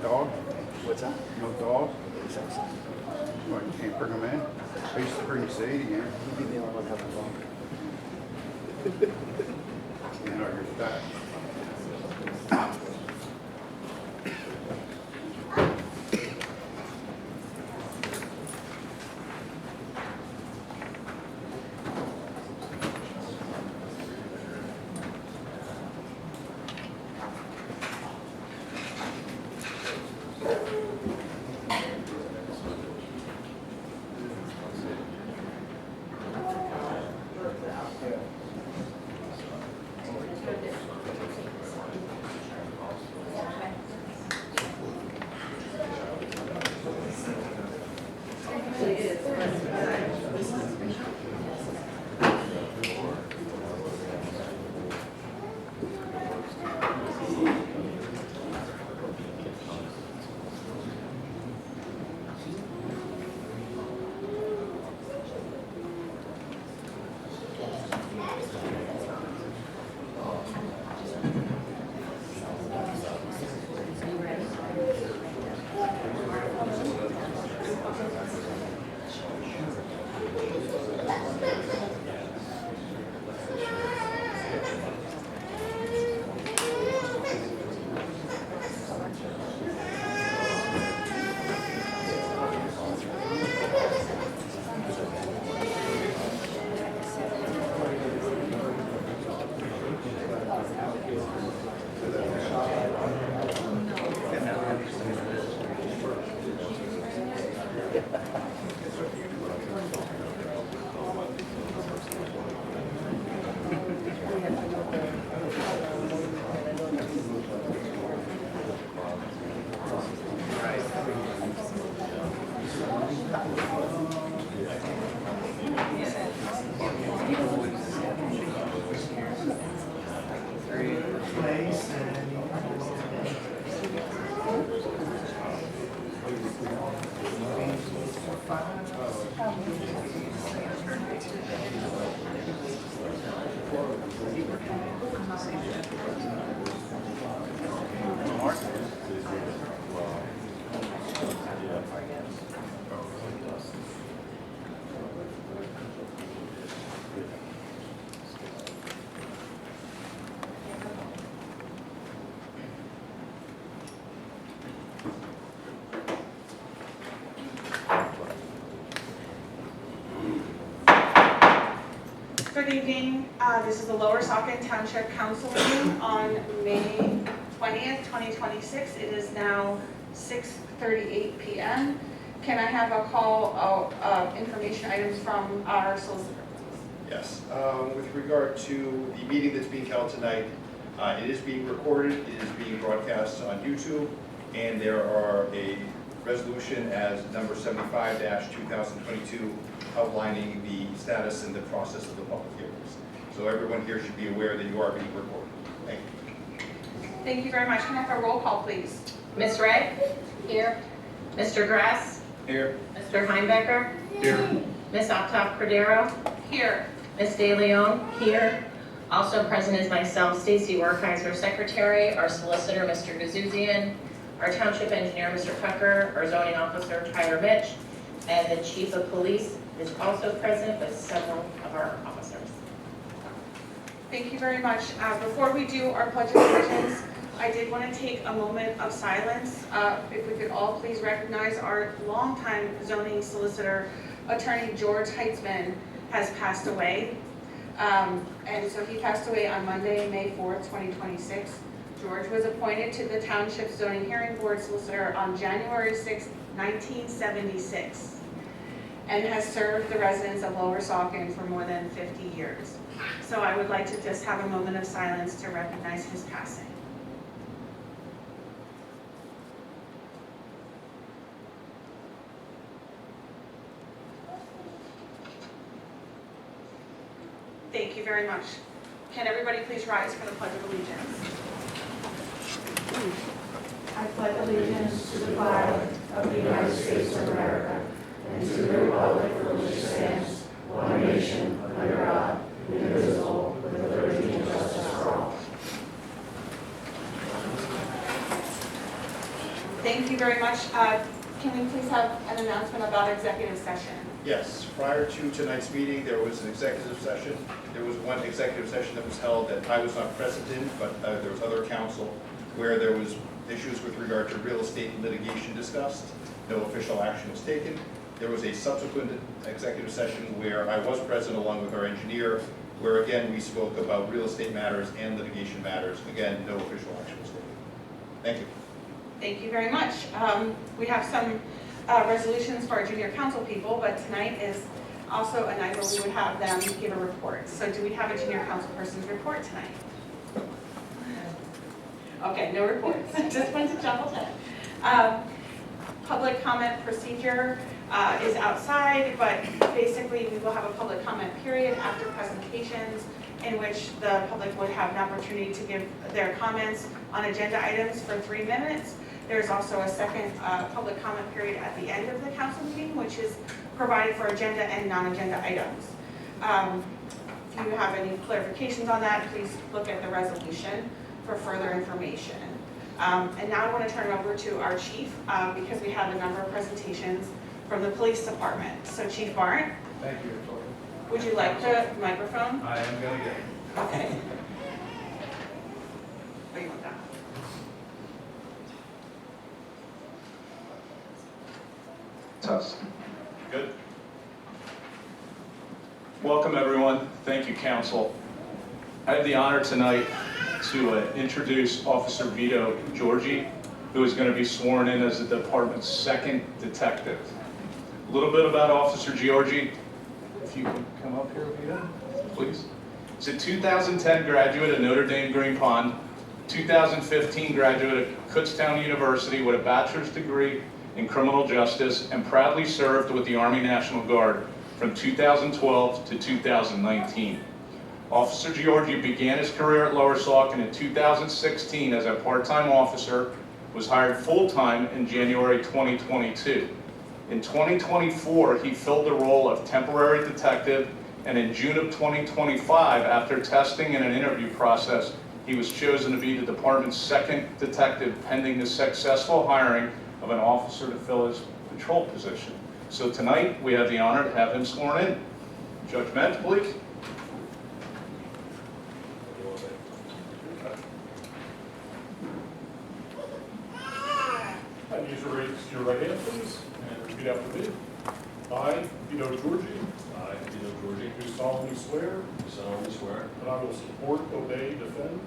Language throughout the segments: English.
dog? What's that? No dog? Well, you can't bring them in? I used to bring Sadie in. You'd be the only one having a dog. You know, you're back. Good evening. This is the Lower Saucon Township Council meeting on May 20th, 2026. It is now 6:38 p.m. Can I have a call of information items from our solicitor? Yes, with regard to the meeting that's being held tonight, it is being recorded, it is being broadcast on YouTube, and there are a resolution as number 75-2022 outlining the status and the process of the public hearings. So everyone here should be aware that you are being recorded. Thank you. Thank you very much. Can I have a roll call, please? Ms. Ray? Here. Mr. Grass? Here. Mr. Heimbecker? Here. Ms. Octave Cordero? Here. Ms. De Leon? Here. Also present is myself, Stacy Werkheiser, Secretary, our Solicitor, Mr. Gazuzian, our Township Engineer, Mr. Tucker, our Zoning Officer, Tyler Mitch, and the Chief of Police is also present with several of our officers. Thank you very much. Before we do our Pledge of Allegiance, I did want to take a moment of silence. If we could all please recognize our longtime zoning solicitor, Attorney George Heitzman, has passed away. And so he passed away on Monday, May 4th, 2026. George was appointed to the Township Zoning Hearing Board Solicitor on January 6th, 1976, and has served the residents of Lower Saucon for more than 50 years. So I would like to just have a moment of silence to recognize his passing. Thank you very much. Can everybody please rise for the Pledge of Allegiance? I pledge allegiance to the flag of the United States of America and to the republic for which it stands, one nation, under God, indivisible, with liberty and justice for all. Thank you very much. Can we please have an announcement about executive session? Yes, prior to tonight's meeting, there was an executive session. There was one executive session that was held that I was not present in, but there was other counsel where there was issues with regard to real estate litigation discussed. No official action was taken. There was a subsequent executive session where I was present along with our engineer, where again we spoke about real estate matters and litigation matters. Again, no official action was taken. Thank you. Thank you very much. We have some resolutions for our junior council people, but tonight is also a night where we would have them give a report. So do we have a junior council person's report tonight? Okay, no reports. Just wanted to double check. Public comment procedure is outside, but basically we will have a public comment period after presentations in which the public would have an opportunity to give their comments on agenda items for 3 minutes. There's also a second public comment period at the end of the council meeting, which is provided for agenda and non-agenda items. If you have any clarifications on that, please look at the resolution for further information. And now I want to turn it over to our chief because we have a number of presentations from the police department. So Chief Barrett, Thank you, Victoria. would you like the microphone? I am going to get it. Okay. Oh, you want that? Test. Good. Welcome, everyone. Thank you, Council. I have the honor tonight to introduce Officer Vito Giorgi, who is going to be sworn in as the department's second detective. A little bit about Officer Giorgi. If you can come up here, Vito, please. He's a 2010 graduate of Notre Dame Green Pond, 2015 graduate of Kutztown University with a bachelor's degree in criminal justice, and proudly served with the Army National Guard from 2012 to 2019. Officer Giorgi began his career at Lower Saucon in 2016 as a part-time officer, was hired full-time in January 2022. In 2024, he filled the role of temporary detective, and in June of 2025, after testing and an interview process, he was chosen to be the department's second detective pending the successful hiring of an officer to fill his patrol position. So tonight, we have the honor to have him sworn in. Judge Metz, please. I need you to raise your right hand, please, and repeat after me. I, Vito Giorgi, do solemnly swear that I will support, obey, defend,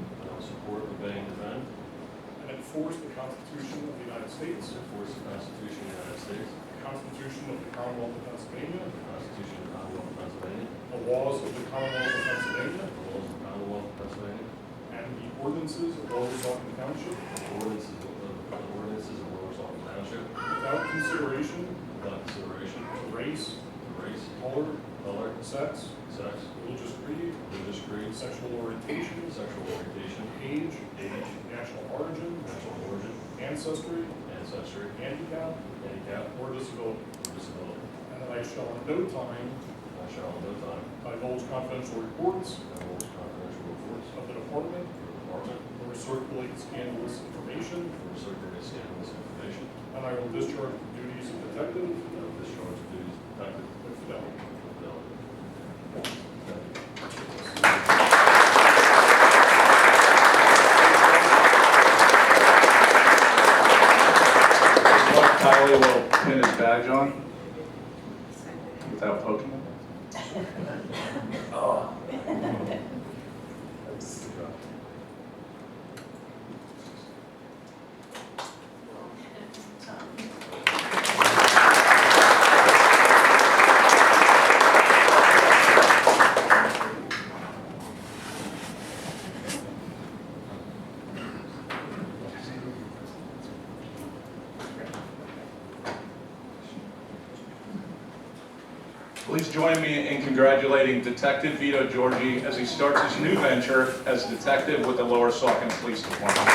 and enforce the Constitution of the United States, the Constitution of the Commonwealth of Pennsylvania, the laws of the Commonwealth of Pennsylvania, and the ordinances of Lower Saucon Township, without consideration to race, color, sex, religious creed, sexual orientation, age, national origin, ancestry, handicap, or disability. And that I shall in no time divulge confidential reports of the department or circulate scandalous information, and I will discharge the duties of detective with fidelity. Kylie will pin his badge on without poking him. Oh. Please join me in congratulating Detective Vito Giorgi as he starts his new venture as detective with the Lower Saucon Police Department.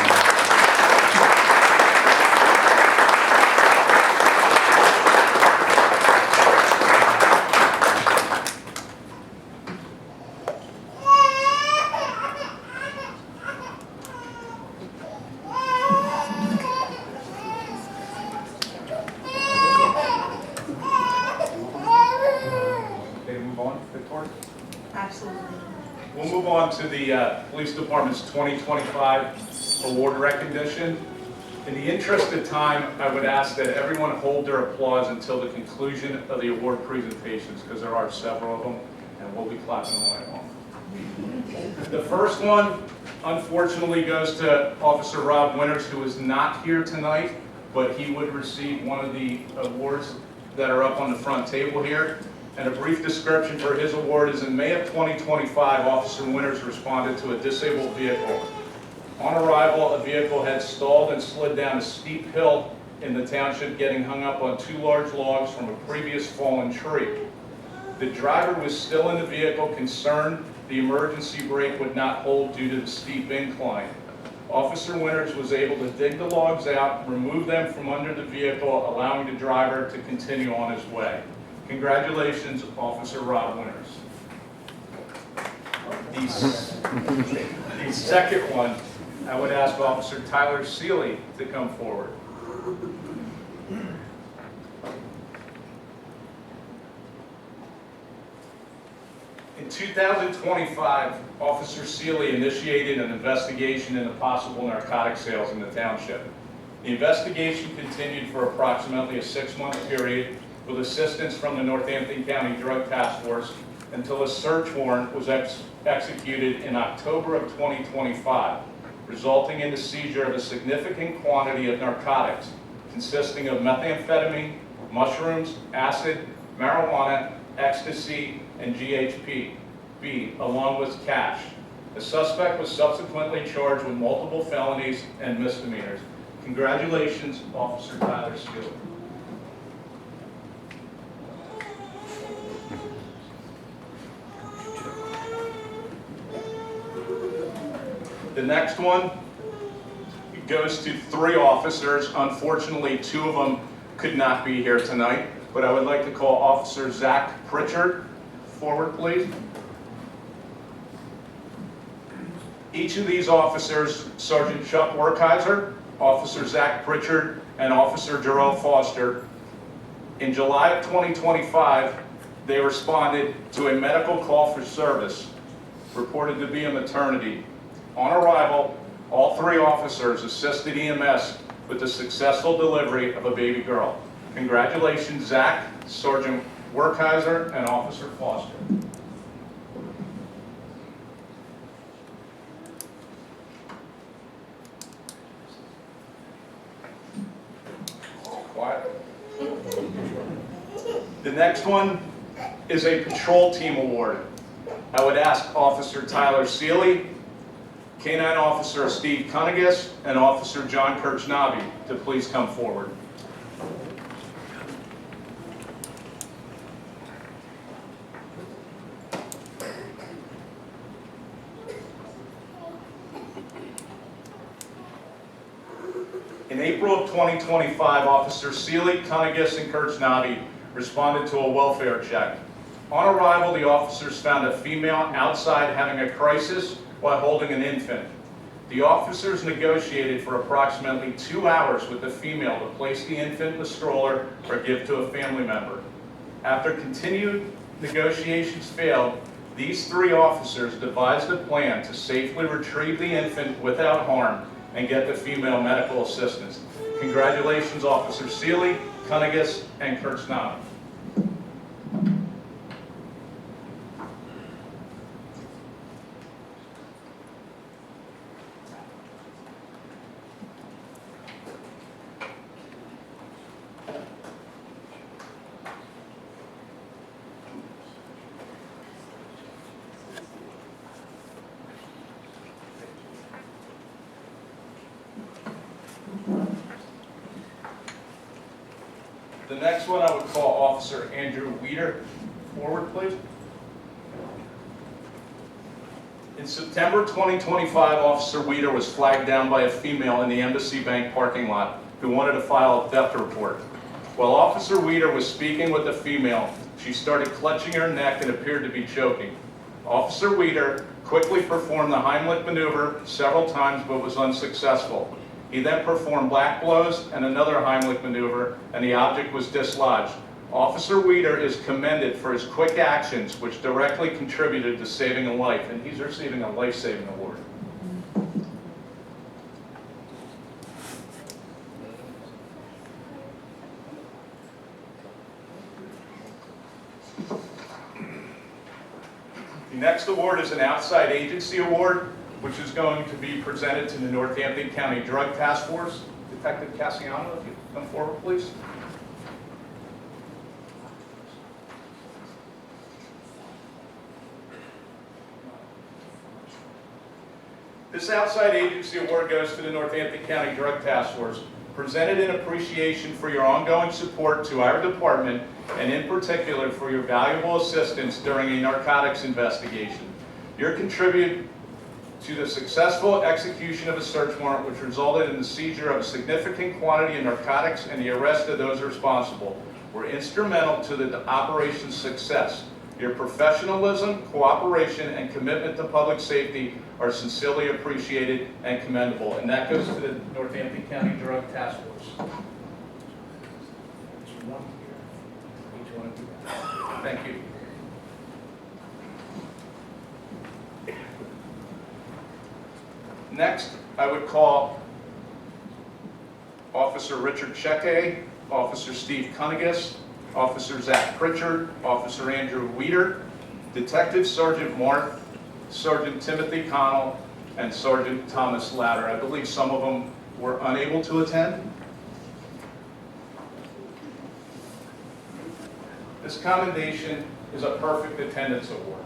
Absolutely. We'll move on to the Police Department's 2025 award recognition. In the interest of time, I would ask that everyone hold their applause until the conclusion of the award presentations, because there are several of them, and we'll be clapping away on. The first one, unfortunately, goes to Officer Rob Winters, who is not here tonight, but he would receive one of the awards that are up on the front table here. And a brief description for his award is: in May of 2025, Officer Winters responded to a disabled vehicle. On arrival, a vehicle had stalled and slid down a steep hill in the township, getting hung up on 2 large logs from a previous fallen tree. The driver was still in the vehicle, concerned the emergency brake would not hold due to the steep incline. Officer Winters was able to dig the logs out, remove them from under the vehicle, allowing the driver to continue on his way. Congratulations, Officer Rob Winters. The second one, I would ask Officer Tyler Seeley to come forward. In 2025, Officer Seeley initiated an investigation into possible narcotic sales in the township. The investigation continued for approximately a 6-month period with assistance from the Northampton County Drug Task Force until a search warrant was executed in October of 2025, resulting in the seizure of a significant quantity of narcotics consisting of methamphetamine, mushrooms, acid, marijuana, ecstasy, and GHB, along with cash. The suspect was subsequently charged with multiple felonies and misdemeanors. Congratulations, Officer Tyler Seeley. The next one goes to 3 officers. Unfortunately, 2 of them could not be here tonight, but I would like to call Officer Zach Pritchard forward, please. Each of these officers, Sergeant Chuck Werkheiser, Officer Zach Pritchard, and Officer Jarrell Foster, in July of 2025, they responded to a medical call for service, reported to be a maternity. On arrival, all 3 officers assisted EMS with the successful delivery of a baby girl. Congratulations, Zach, Sergeant Werkheiser, and Officer Foster. Quiet. The next one is a patrol team award. I would ask Officer Tyler Seeley, Canine Officer Steve Cunningham, and Officer John Kirchnavi to please come forward. In April of 2025, Officer Seeley, Cunningham, and Kirchnavi responded to a welfare check. On arrival, the officers found a female outside having a crisis while holding an infant. The officers negotiated for approximately 2 hours with the female to place the infant in the stroller or give to a family member. After continued negotiations failed, these 3 officers devised a plan to safely retrieve the infant without harm and get the female medical assistance. Congratulations, Officer Seeley, Cunningham, and Kirchnavi. The next one I would call Officer Andrew Weeder forward, please. In September 2025, Officer Weeder was flagged down by a female in the Embassy Bank parking lot who wanted to file a theft report. While Officer Weeder was speaking with the female, she started clutching her neck and appeared to be choking. Officer Weeder quickly performed the Heimlich maneuver several times but was unsuccessful. He then performed black blows and another Heimlich maneuver, and the object was dislodged. Officer Weeder is commended for his quick actions which directly contributed to saving a life, and he's receiving a life-saving award. The next award is an outside agency award, which is going to be presented to the Northampton County Drug Task Force. Detective Cassiano, if you come forward, please. This outside agency award goes to the Northampton County Drug Task Force, presented in appreciation for your ongoing support to our department, and in particular for your valuable assistance during a narcotics investigation. Your contribute to the successful execution of a search warrant which resulted in the seizure of a significant quantity of narcotics and the arrest of those responsible were instrumental to the operation's success. Your professionalism, cooperation, and commitment to public safety are sincerely appreciated and commendable. And that goes to the Northampton County Drug Task Force. Thank you. Next, I would call Officer Richard Cheke, Officer Steve Cunigus, Officer Zach Pritchard, Officer Andrew Weeder, Detective Sergeant Mark, Sergeant Timothy Connell, and Sergeant Thomas Ladder. I believe some of them were unable to attend. This commendation is a perfect attendance award.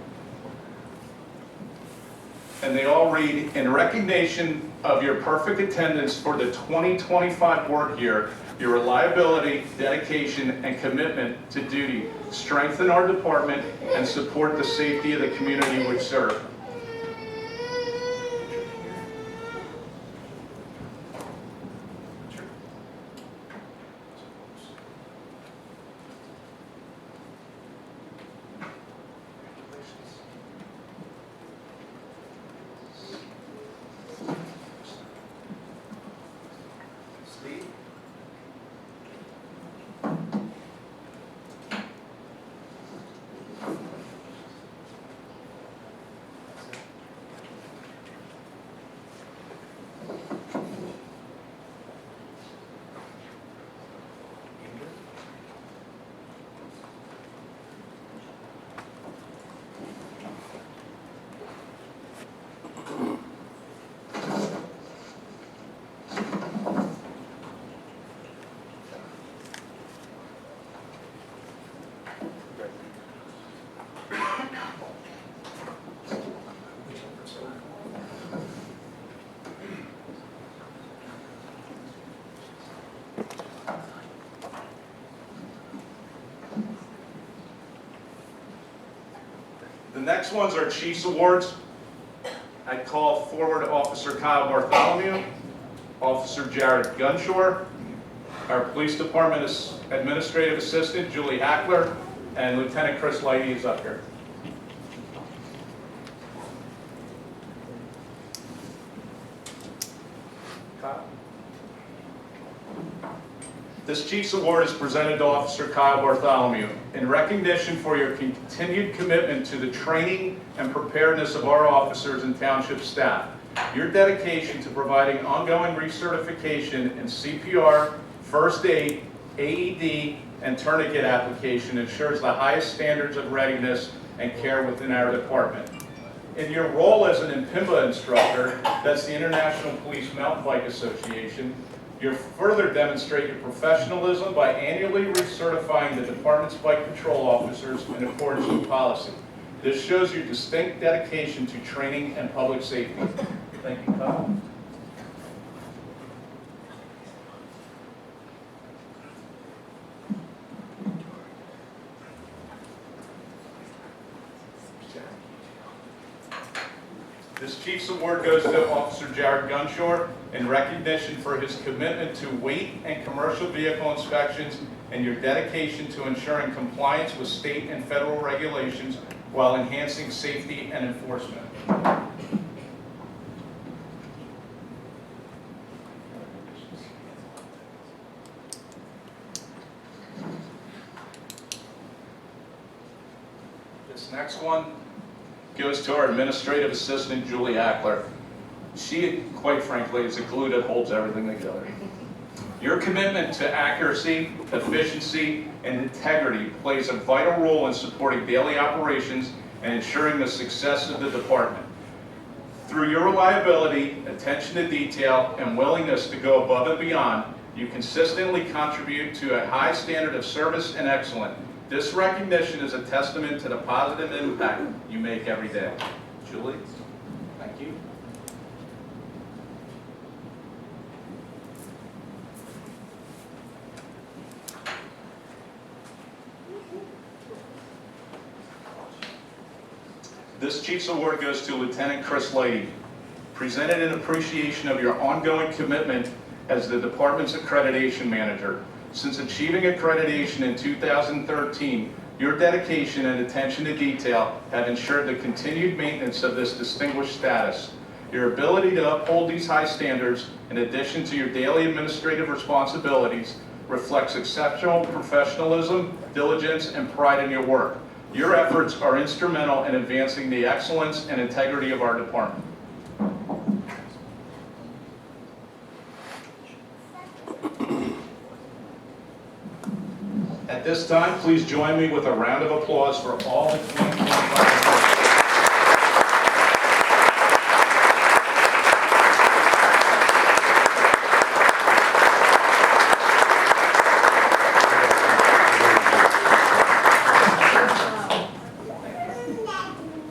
And they all read, in recognition of your perfect attendance for the 2025 work year, your reliability, dedication, and commitment to duty strengthen our department and support the safety of the community we serve. The next ones are Chiefs Awards. I call forward Officer Kyle Bartholomew, Officer Jared Gunshore, our Police Department Administrative Assistant Julie Hackler, and Lieutenant Chris Lighty is up here. Kyle? This Chiefs Award is presented to Officer Kyle Bartholomew in recognition for your continued commitment to the training and preparedness of our officers and township staff. Your dedication to providing ongoing recertification in CPR, first aid, AED, and tourniquet application ensures the highest standards of readiness and care within our department. In your role as an IMPIMBA instructor, that's the International Police Mountain Bike Association, you further demonstrate your professionalism by annually recertifying the department's bike patrol officers in accordance with policy. This shows your distinct dedication to training and public safety. Thank you, Kyle. This Chiefs Award goes to Officer Jared Gunshore in recognition for his commitment to weight and commercial vehicle inspections and your dedication to ensuring compliance with state and federal regulations while enhancing safety and enforcement. one goes to our administrative assistant, Julie Ackler. She, quite frankly, is the glue that holds everything together. Your commitment to accuracy, efficiency, and integrity plays a vital role in supporting daily operations and ensuring the success of the department. Through your reliability, attention to detail, and willingness to go above and beyond, you consistently contribute to a high standard of service and excellence. This recognition is a testament to the positive impact you make every day. Julie, thank you. This Chief's Award goes to Lieutenant Chris Lighty, presented in appreciation of your ongoing commitment as the department's accreditation manager. Since achieving accreditation in 2013, your dedication and attention to detail have ensured the continued maintenance of this distinguished status. Your ability to uphold these high standards, in addition to your daily administrative responsibilities, reflects exceptional professionalism, diligence, and pride in your work. Your efforts are instrumental in advancing the excellence and integrity of our department. At this time, please join me with a round of applause for all the 2025.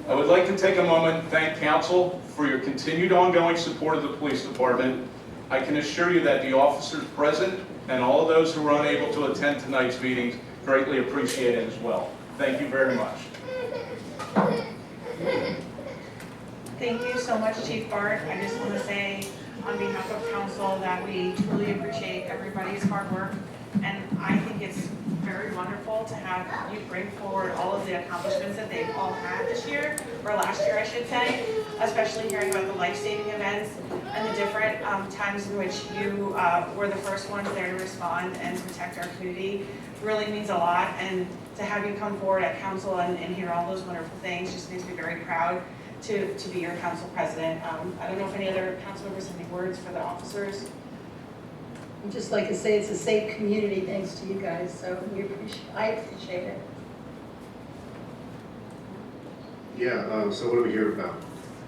I would like to take a moment and thank Council for your continued ongoing support of the Police Department. I can assure you that the officers present and all of those who were unable to attend tonight's meetings greatly appreciate it as well. Thank you very much. Thank you so much, Chief Bart. I just want to say on behalf of council that we truly appreciate everybody's hard work. And I think it's very wonderful to have you bring forward all of the accomplishments that they've all had this year, or last year I should say, especially hearing about the life-saving events and the different times in which you were the first ones there to respond and protect our community. Really means a lot, and to have you come forward at council and hear all those wonderful things just makes me very proud to be your council president. I don't know if any other council members have any words for the officers. I'd just like to say it's a safe community thanks to you guys, so I appreciate it. Yeah, so what are we here about?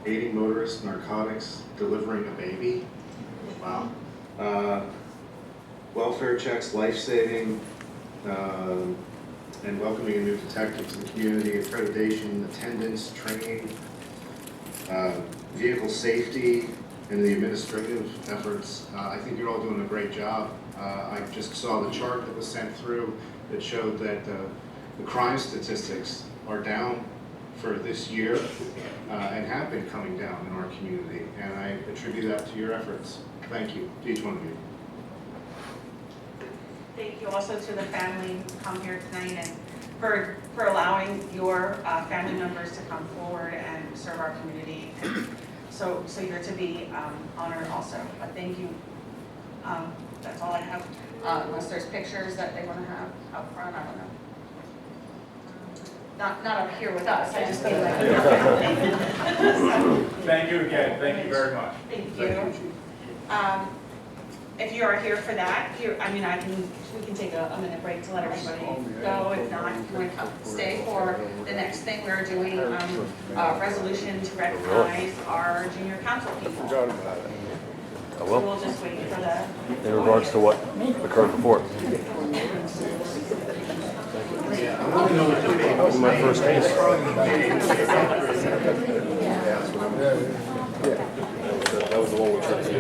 Aiding motorists, narcotics, delivering a baby? Wow. Welfare checks, life-saving, and welcoming a new detective to the community, accreditation, attendance, training, vehicle safety, and the administrative efforts. I think you're all doing a great job. I just saw the chart that was sent through that showed that the crime statistics are down for this year and have been coming down in our community. And I attribute that to your efforts. Thank you to each one of you. Thank you also to the family who come here tonight and for allowing your family members to come forward and serve our community. So you're to be honored also. But thank you. That's all I have. Unless there's pictures that they want to have up front, I don't know. Not up here with us. I just feel like. Thank you again. Thank you very much. Thank you. If you are here for that, we can take a minute break to let everybody go. If not, you want to stay for the next thing. We're doing a resolution to recognize our junior council people. Forgot about it. So we'll just wait for the. In regards to what occurred before. My first case. That was the one we tried to do.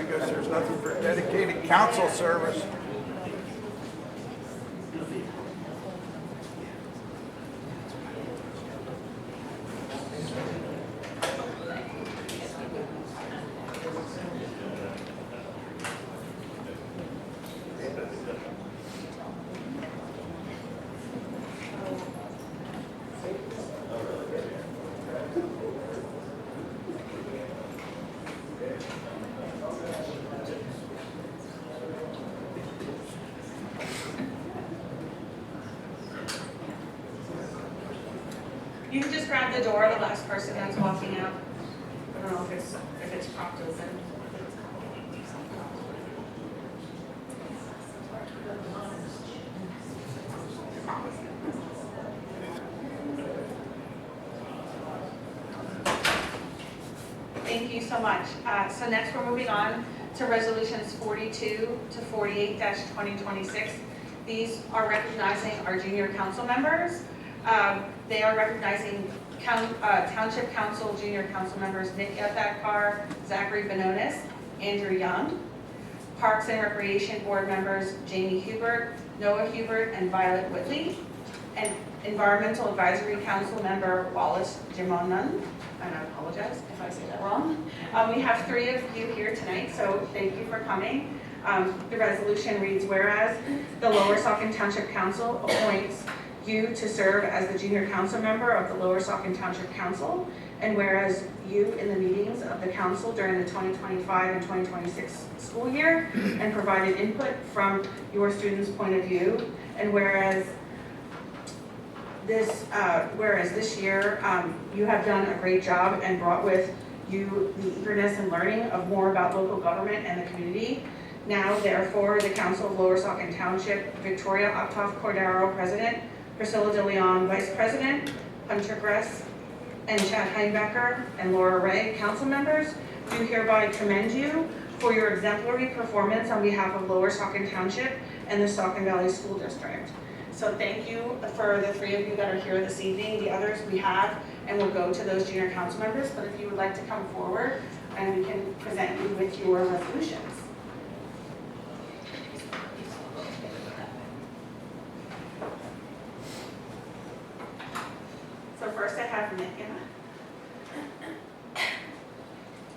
I guess there's nothing for dedicated council service. You can just grab the door, the last person that's walking out. I don't know if it's propped open. Thank you so much. So next we're moving on to resolutions 42 to 48-2026. These are recognizing our junior council members. They are recognizing Township Council junior council members Nick Ethakar, Zachary Benonis, Andrew Young. Parks and Recreation Board members Jamie Hubert, Noah Hubert, and Violet Whitley. And Environmental Advisory Council member Wallace Jimonan. And I apologize if I say that wrong. We have 3 of you here tonight, so thank you for coming. The resolution reads, whereas the Lower Saucon Township Council appoints you to serve as the junior council member of the Lower Saucon Township Council, and whereas you in the meetings of the council during the 2025 and 2026 school year and provided input from your students' point of view, and whereas this year you have done a great job and brought with you the eagerness and learning of more about local government and the community. Now, therefore, the Council of Lower Saucon Township, Victoria Optoff Cordero, President, Priscilla DeLeon, Vice President, Hunter Gress, and Chad Heinbecker, and Laura Ray, council members, do hereby commend you for your exemplary performance on behalf of Lower Saucon Township and the Saucon Valley School District. So thank you for the 3 of you that are here this evening. The others we have, and we'll go to those junior council members, but if you would like to come forward, and we can present you with your resolutions. So first I have Nick and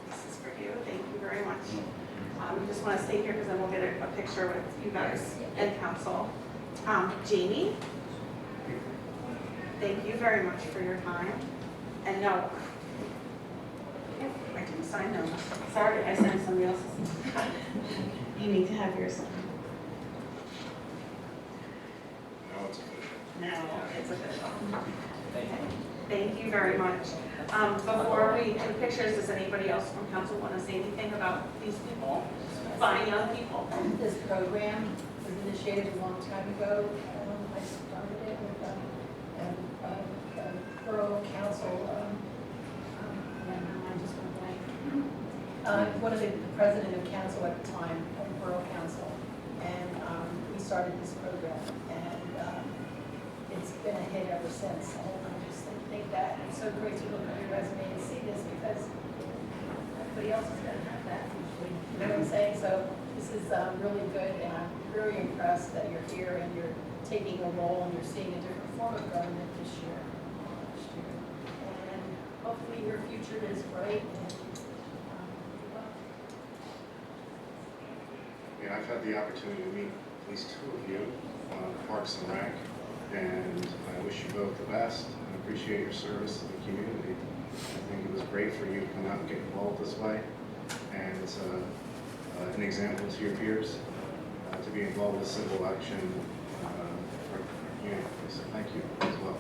this is for you. Thank you very much. You just want to stay here because then we'll get a picture with you guys and council. Jamie, thank you very much for your time. And Noah, I didn't sign Noah. Sorry, I signed somebody else's. You need to have yours signed. Now it's official. No, it's official. Thank you very much. Before we do pictures, does anybody else from council want to say anything about these people? Fine young people. This program was initiated a long time ago. I started it with Borough Council. I just went blank. One of the president of council at the time of Borough Council, and we started this program, and it's been a hit ever since. And I just think that it's so great to look at your resume and see this because everybody else is going to have that usually. You know what I'm saying? So this is really good, and I'm very impressed that you're here and you're taking a role and you're seeing a different form of government this year, last year. And hopefully your future is bright. And, Yeah, I've had the opportunity to meet at least 2 of you on Parks and Rec, and I wish you both the best. I appreciate your service to the community. I think it was great for you to come out and get involved this way, and it's an example to your peers to be involved with civil action for our community. So thank you as well.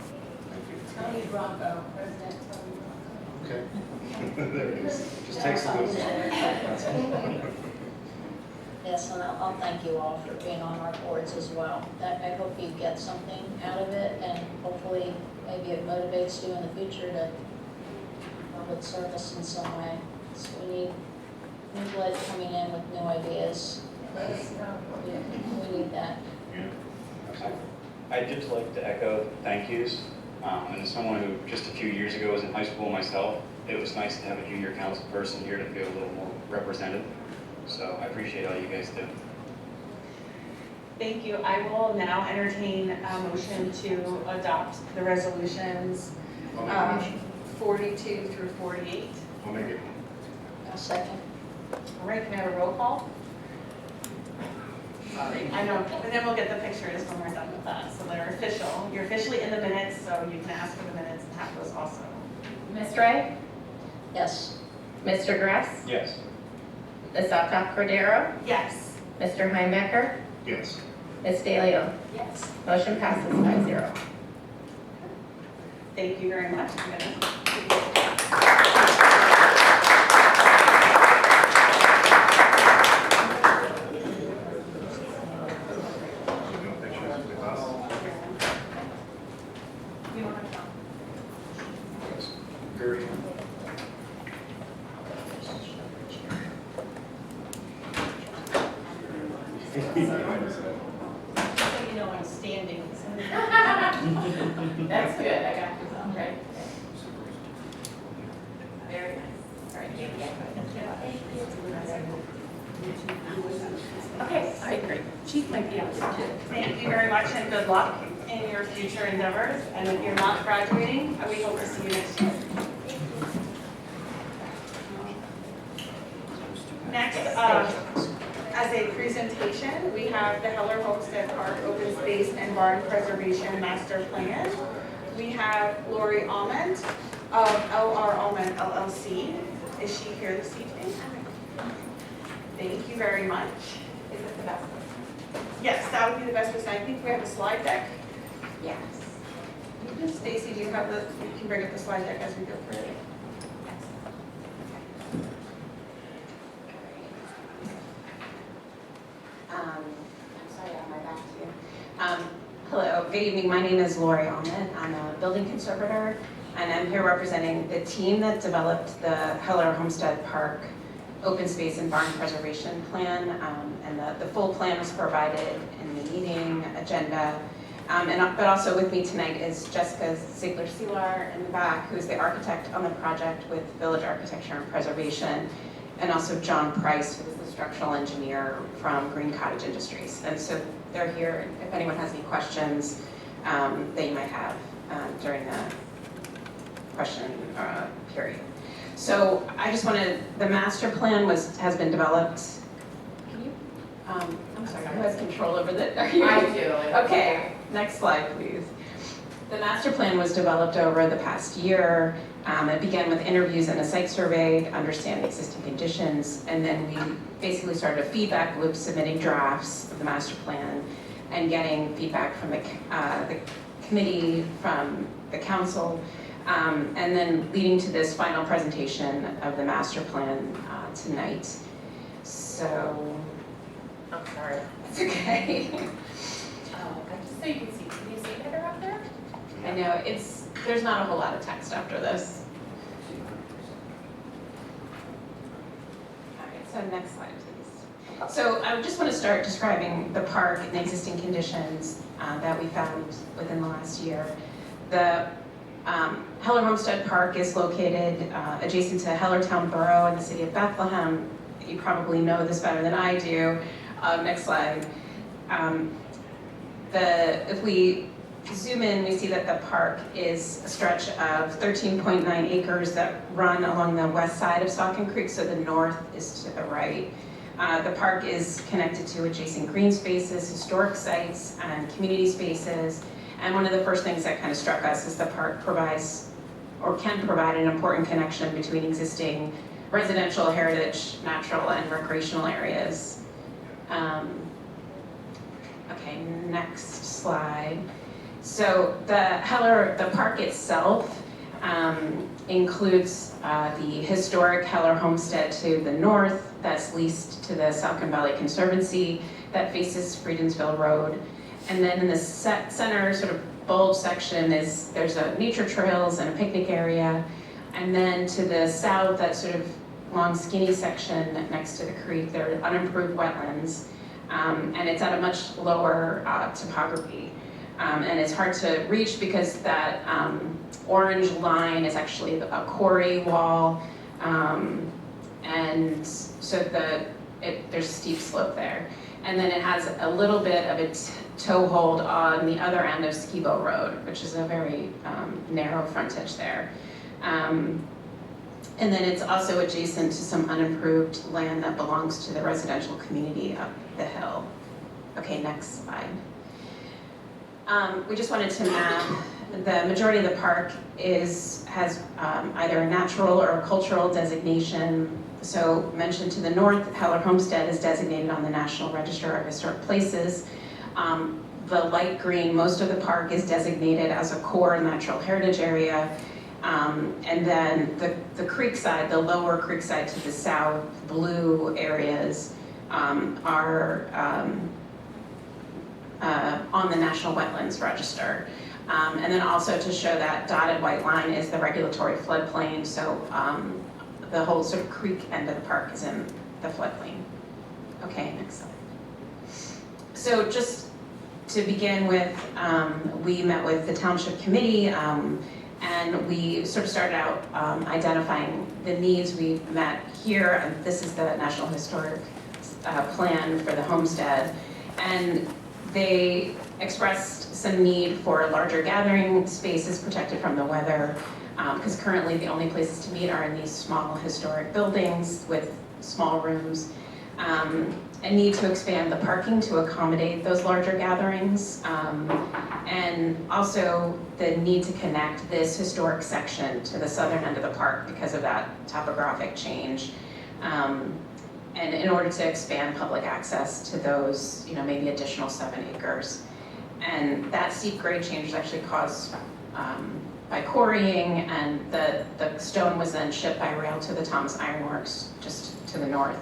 Thank you. Tony Bronco, President Tony Bronco. Okay. There it is. Just takes a little. That's all. Yes, and I'll thank you all for being on our boards as well. I hope you get something out of it, and hopefully maybe it motivates you in the future to public service in some way. So we need new blood coming in with new ideas. Let us know. We need that. I'd just like to echo thank yous. And as someone who just a few years ago was in high school myself, it was nice to have a junior council person here to feel a little more represented. So I appreciate all you guys do. Thank you. I will now entertain a motion to adopt the resolutions I'll make a motion. 42 through 48. I'll make it. A second. All right, can I have a roll call? I know, and then we'll get the pictures when we're done with that, so they're official. You're officially in the minutes, so you can ask for the minutes and have those also. Ms. Ray? Yes. Mr. Gress? Yes. Ms. Optoff Cordero? Yes. Mr. Heinbecker? Yes. Ms. DeLeon? Yes. Motion passes 5-0. Thank Thank you very much. I'm gonna- You don't have to. Very. You know I'm standing. That's good, I got you, right? Very nice. All right, okay, all right, great. Chief might be out too. Thank you very much and good luck in your future endeavors. And if you're not graduating, we hope to see you next year. Next, as a presentation, we have the Heller Homestead Park Open Space and Barn Preservation Master Plan. We have Lori Almond of LR Almond LLC. Is she here this evening? Thank you very much. Is it the best? Yes, that would be the best. I think we have a slide deck. Yes. Stacy, do you have you can bring up the slide deck as we go through it. I'm sorry, I have my back to you. Hello, good evening. My name is Lori Almond. I'm a building conservator, and I'm here representing the team that developed the Heller Homestead Park Open Space and Barn Preservation Plan. And the full plan was provided in the meeting agenda. But also with me tonight is Jessica Ziegler-Selar in the back, who is the architect on the project with Village Architecture and Preservation, and also John Price, who is the structural engineer from Green Cottage Industries. And so they're here if anyone has any questions that you might have during the question period. So I just wanted, the master plan has been developed. Can you, I'm sorry, who has control over the? I do. Okay, next slide, please. The master plan was developed over the past year. It began with interviews and a site survey to understand the existing conditions, and then we basically started a feedback loop, submitting drafts of the master plan and getting feedback from the committee, from the council, and then leading to this final presentation of the master plan tonight. So, I'm sorry. it's okay. Just so you can see better up there? I know, there's not a whole lot of text after this. All right, so next slide, please. So I just want to start describing the park and the existing conditions that we found within the last year. The Heller Homestead Park is located adjacent to Hellertown Borough in the city of Bethlehem. You probably know this better than I do. Next slide. If we zoom in, we see that the park is a stretch of 13.9 acres that run along the west side of Saucon Creek, so the north is to the right. The park is connected to adjacent green spaces, historic sites, and community spaces. And one of the first things that kind of struck us is the park provides, or can provide, an important connection between existing residential, heritage, natural, and recreational areas. Okay, next slide. So the park itself includes the historic Heller Homestead to the north, that's leased to the Saucon Valley Conservancy, that faces Friedensville Road. And then in the center sort of bulge section there's a nature trails and a picnic area. And then to the south, that sort of long skinny section next to the creek, there are unimproved wetlands. And it's at a much lower topography. And it's hard to reach because that orange line is actually a quarry wall. And so there's a steep slope there. And then it has a little bit of a toehold on the other end of Skibo Road, which is a very narrow frontage there. And then it's also adjacent to some unimproved land that belongs to the residential community up the hill. Okay, next slide. We just wanted to map. The majority of the park has either a natural or a cultural designation. So mentioned to the north, Heller Homestead is designated on the National Register of Historic Places. the light green, most of the park is designated as a core natural heritage area. And then the creek side, the lower creek side to the south, blue areas are on the National Wetlands Register. And then also to show that dotted white line is the regulatory floodplain, so the whole sort of creek end of the park is in the floodplain. Okay, next slide. So just to begin with, we met with the Township Committee, and we sort of started out identifying the needs. We met here, and this is the National Historic Plan for the homestead, and they expressed some need for larger gathering spaces protected from the weather, because currently the only places to meet are in these small historic buildings with small rooms. A need to expand the parking to accommodate those larger gatherings, and also the need to connect this historic section to the southern end of the park because of that topographic change. And in order to expand public access to those, maybe additional 7 acres. And that steep grade change was actually caused by quarrying, and the stone was then shipped by rail to the Thomas Iron Works just to the north.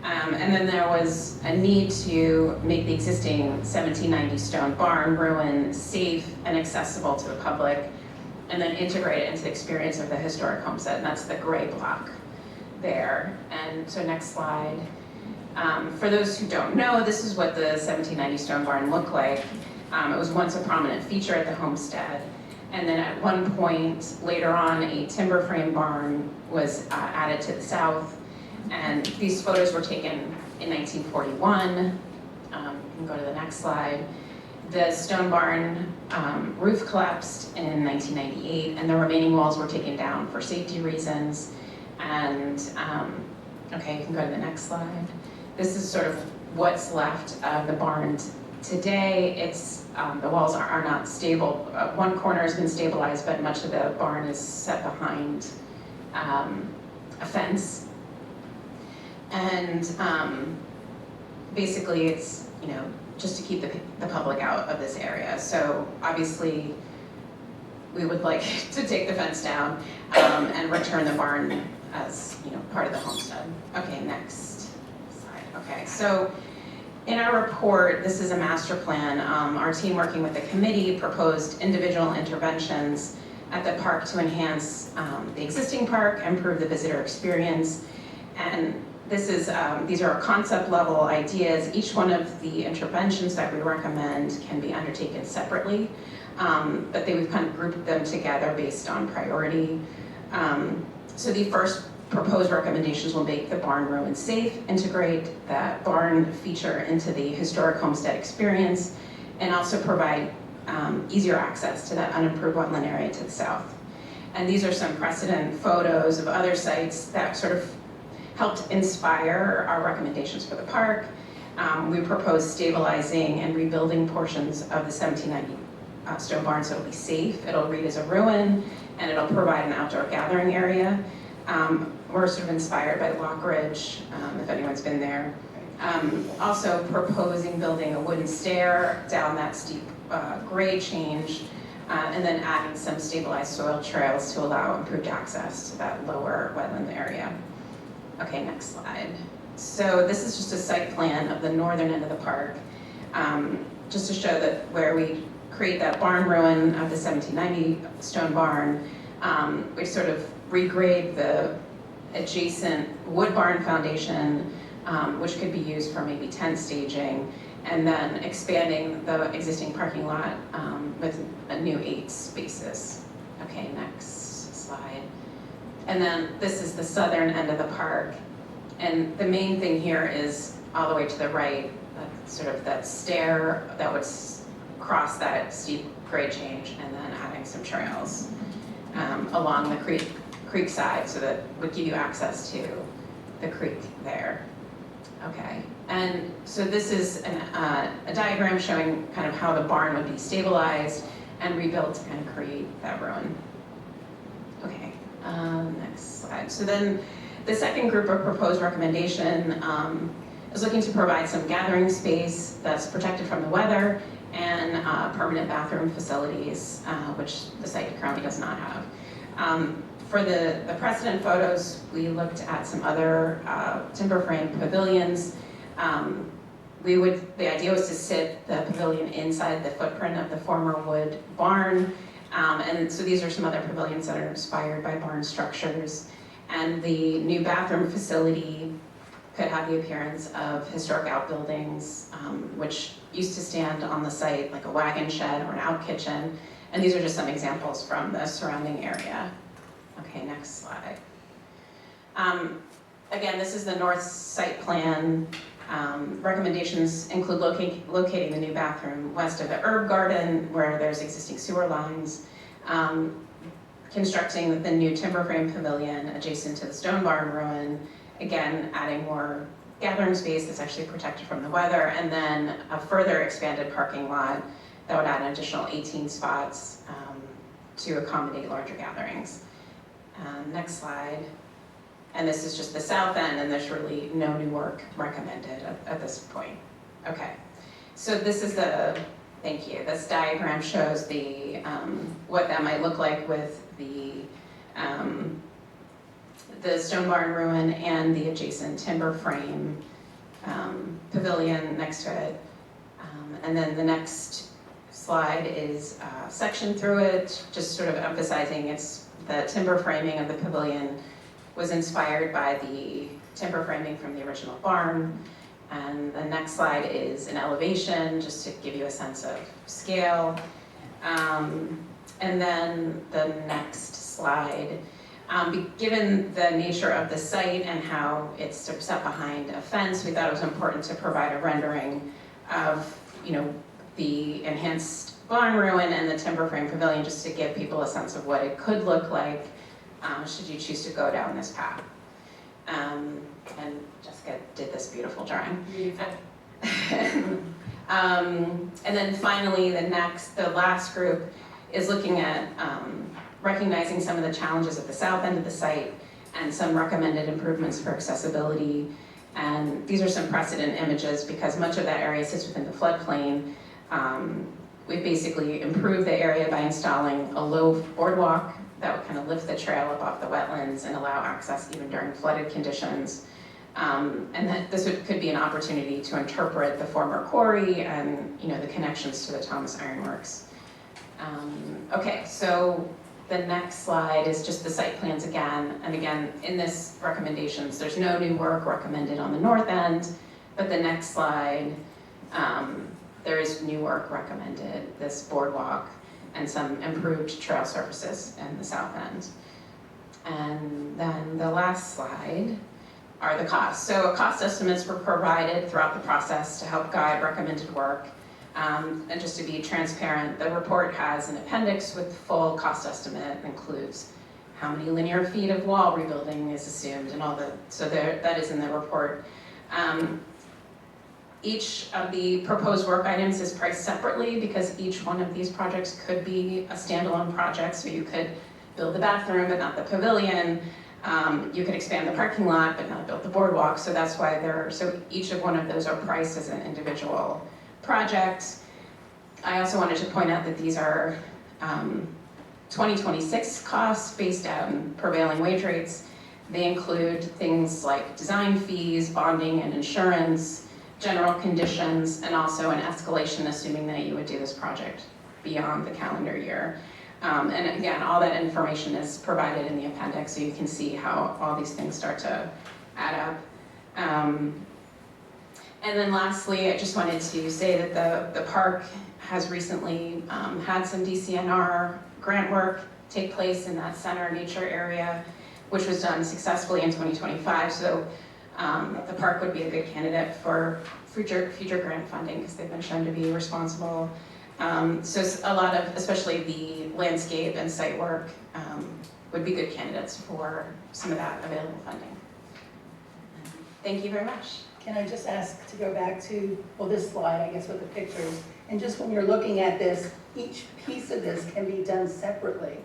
And then there was a need to make the existing 1790 stone barn ruin safe and accessible to the public, and then integrate it into the experience of the historic homestead, and that's the gray block there. And so next slide. For those who don't know, this is what the 1790 stone barn looked like. It was once a prominent feature at the homestead. And then at one point later on, a timber frame barn was added to the south. And these photos were taken in 1941. You can go to the next slide. The stone barn roof collapsed in 1998, and the remaining walls were taken down for safety reasons. And, okay, you can go to the next slide. This is sort of what's left of the barn today. It's, the walls are not stable. One corner has been stabilized, but much of the barn is set behind a fence. And basically it's, just to keep the public out of this area. So obviously we would like to take the fence down and return the barn as, part of the homestead. Okay, next slide. Okay, so in our report, this is a master plan. Our team working with the committee proposed individual interventions at the park to enhance the existing park, improve the visitor experience. And this is, these are concept level ideas. Each one of the interventions that we recommend can be undertaken separately, but we've kind of grouped them together based on priority. So the first proposed recommendations will make the barn ruin safe, integrate that barn feature into the historic homestead experience, and also provide easier access to that unimproved wetland area to the south. And these are some precedent photos of other sites that sort of helped inspire our recommendations for the park. We propose stabilizing and rebuilding portions of the 1790 stone barn so it'll be safe, it'll read as a ruin, and it'll provide an outdoor gathering area. We're sort of inspired by Lock Ridge, if anyone's been there. Also proposing building a wooden stair down that steep grade change, and then adding some stabilized soil trails to allow improved access to that lower wetland area. Okay, next slide. So this is just a site plan of the northern end of the park, just to show that where we create that barn ruin of the 1790 stone barn, we sort of regrade the adjacent wood barn foundation, which could be used for maybe tent staging, and then expanding the existing parking lot with a new 8 spaces. Okay, next slide. And then this is the southern end of the park. And the main thing here is all the way to the right, sort of that stair that would cross that steep grade change, and then adding some trails along the creek side, so that would give you access to the creek there. Okay, and so this is a diagram showing kind of how the barn would be stabilized and rebuilt to kind of create that ruin. Okay, next slide. So then the second group of proposed recommendation is looking to provide some gathering space that's protected from the weather and permanent bathroom facilities, which the site currently does not have. For the precedent photos, we looked at some other timber frame pavilions. The idea was to sit the pavilion inside the footprint of the former wood barn. And so these are some other pavilions that are inspired by barn structures. And the new bathroom facility could have the appearance of historic outbuildings, which used to stand on the site like a wagon shed or an out kitchen. And these are just some examples from the surrounding area. Okay, next slide. Again, this is the north site plan. Recommendations include locating the new bathroom west of the herb garden where there's existing sewer lines, constructing the new timber frame pavilion adjacent to the stone barn ruin, again, adding more gathering space that's actually protected from the weather, and then a further expanded parking lot that would add an additional 18 spots to accommodate larger gatherings. Next slide. And this is just the south end, and there's really no new work recommended at this point. Okay, so this is thank you. This diagram shows the what that might look like with the stone barn ruin and the adjacent timber frame pavilion next to it. And then the next slide is a section through it, just sort of emphasizing the timber framing of the pavilion was inspired by the timber framing from the original barn. And the next slide is an elevation, just to give you a sense of scale. And then the next slide, given the nature of the site and how it's sort of set behind a fence, we thought it was important to provide a rendering of, the enhanced barn ruin and the timber frame pavilion, just to give people a sense of what it could look like should you choose to go down this path. And Jessica did this beautiful drawing. Beautiful. And then finally, the last group is looking at recognizing some of the challenges at the south end of the site and some recommended improvements for accessibility. And these are some precedent images because much of that area sits within the floodplain. We've basically improved the area by installing a low boardwalk that would kind of lift the trail up off the wetlands and allow access even during flooded conditions. And that this could be an opportunity to interpret the former quarry and the connections to the Thomas Iron Works. Okay, so the next slide is just the site plans again. And again, in this recommendations, there's no new work recommended on the north end, but the next slide, there is new work recommended, this boardwalk and some improved trail surfaces in the south end. And then the last slide are the costs. So cost estimates were provided throughout the process to help guide recommended work. And just to be transparent, the report has an appendix with full cost estimate, includes how many linear feet of wall rebuilding is assumed and all so that is in the report. Each of the proposed work items is priced separately because each one of these projects could be a standalone project. So you could build the bathroom, but not the pavilion. You could expand the parking lot, but not build the boardwalk. So that's why so each of one of those are priced as an individual project. I also wanted to point out that these are 2026 costs based on prevailing wage rates. They include things like design fees, bonding and insurance, general conditions, and also an escalation assuming that you would do this project beyond the calendar year. And again, all that information is provided in the appendix so you can see how all these things start to add up. And then lastly, I just wanted to say that the park has recently had some DCNR grant work take place in that center nature area, which was done successfully in 2025. So the park would be a good candidate for future grant funding because they've been shown to be responsible. So a lot of, especially the landscape and site work, would be good candidates for some of that available funding. Thank you very much. Can I just ask to go back to, well, this slide, I guess, with the pictures. And just when you're looking at this, each piece of this can be done separately.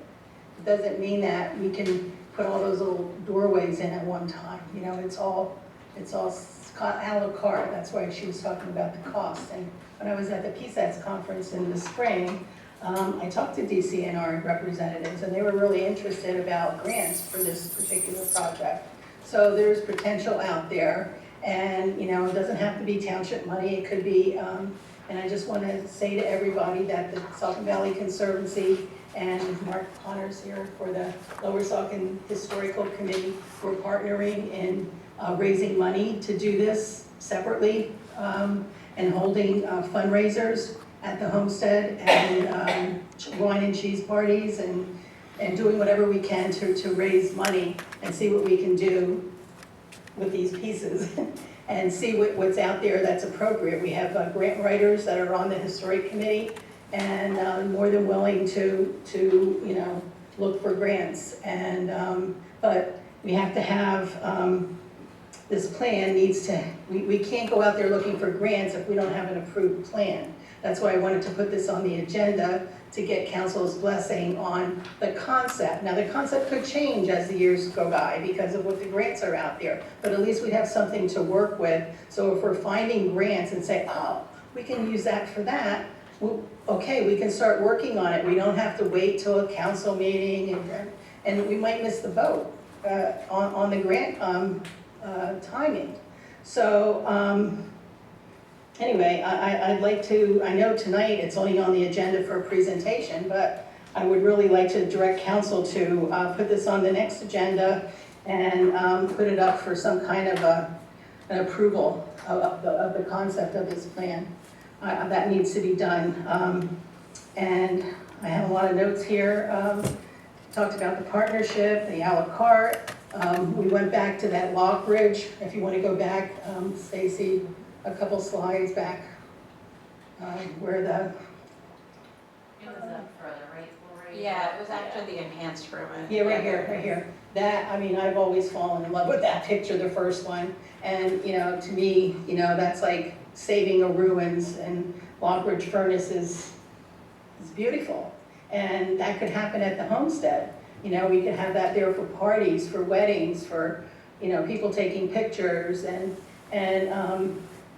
It doesn't mean that we can put all those little doorways in at one time. It's all a la carte, that's why she was talking about the cost. And when I was at the PSATS conference in the spring, I talked to DCNR representatives, and they were really interested about grants for this particular project. So there's potential out there, and you know, it doesn't have to be township money, it could be, and I just want to say to everybody that the Saucon Valley Conservancy and Mark Connors here for the Lower Saucon Historical Committee, we're partnering in raising money to do this separately, and holding fundraisers at the homestead, and wine and cheese parties, and doing whatever we can to raise money and see what we can do with these pieces and see what's out there that's appropriate. We have grant writers that are on the historic committee, and more than willing to you know, look for grants. And but we have to have this plan needs to, we can't go out there looking for grants if we don't have an approved plan. That's why I wanted to put this on the agenda, to get council's blessing on the concept. Now, the concept could change as the years go by because of what the grants are out there, but at least we have something to work with. So if we're finding grants and say, oh, we can use that for that, well, okay, we can start working on it. We don't have to wait till a council meeting, and we might miss the boat on the grant timing. So anyway, I'd like to, I know tonight it's only on the agenda for a presentation, but I would really like to direct council to put this on the next agenda and put it up for some kind of an approval of the concept of this plan. That needs to be done. And I have a lot of notes here. Talked about the partnership, the a la carte. We went back to that lock bridge. If you want to go back, Stacy, a couple slides back, where the... It was up further, right? Yeah, it was actually the enhanced version. Yeah, right here. That, I mean, I've always fallen in love with that picture, the first one. And, you know, to me, you know, that's like saving a ruins, and Lockridge Furnace is beautiful. And that could happen at the homestead. You know, we could have that there for parties, for weddings, for, you know, people taking pictures, and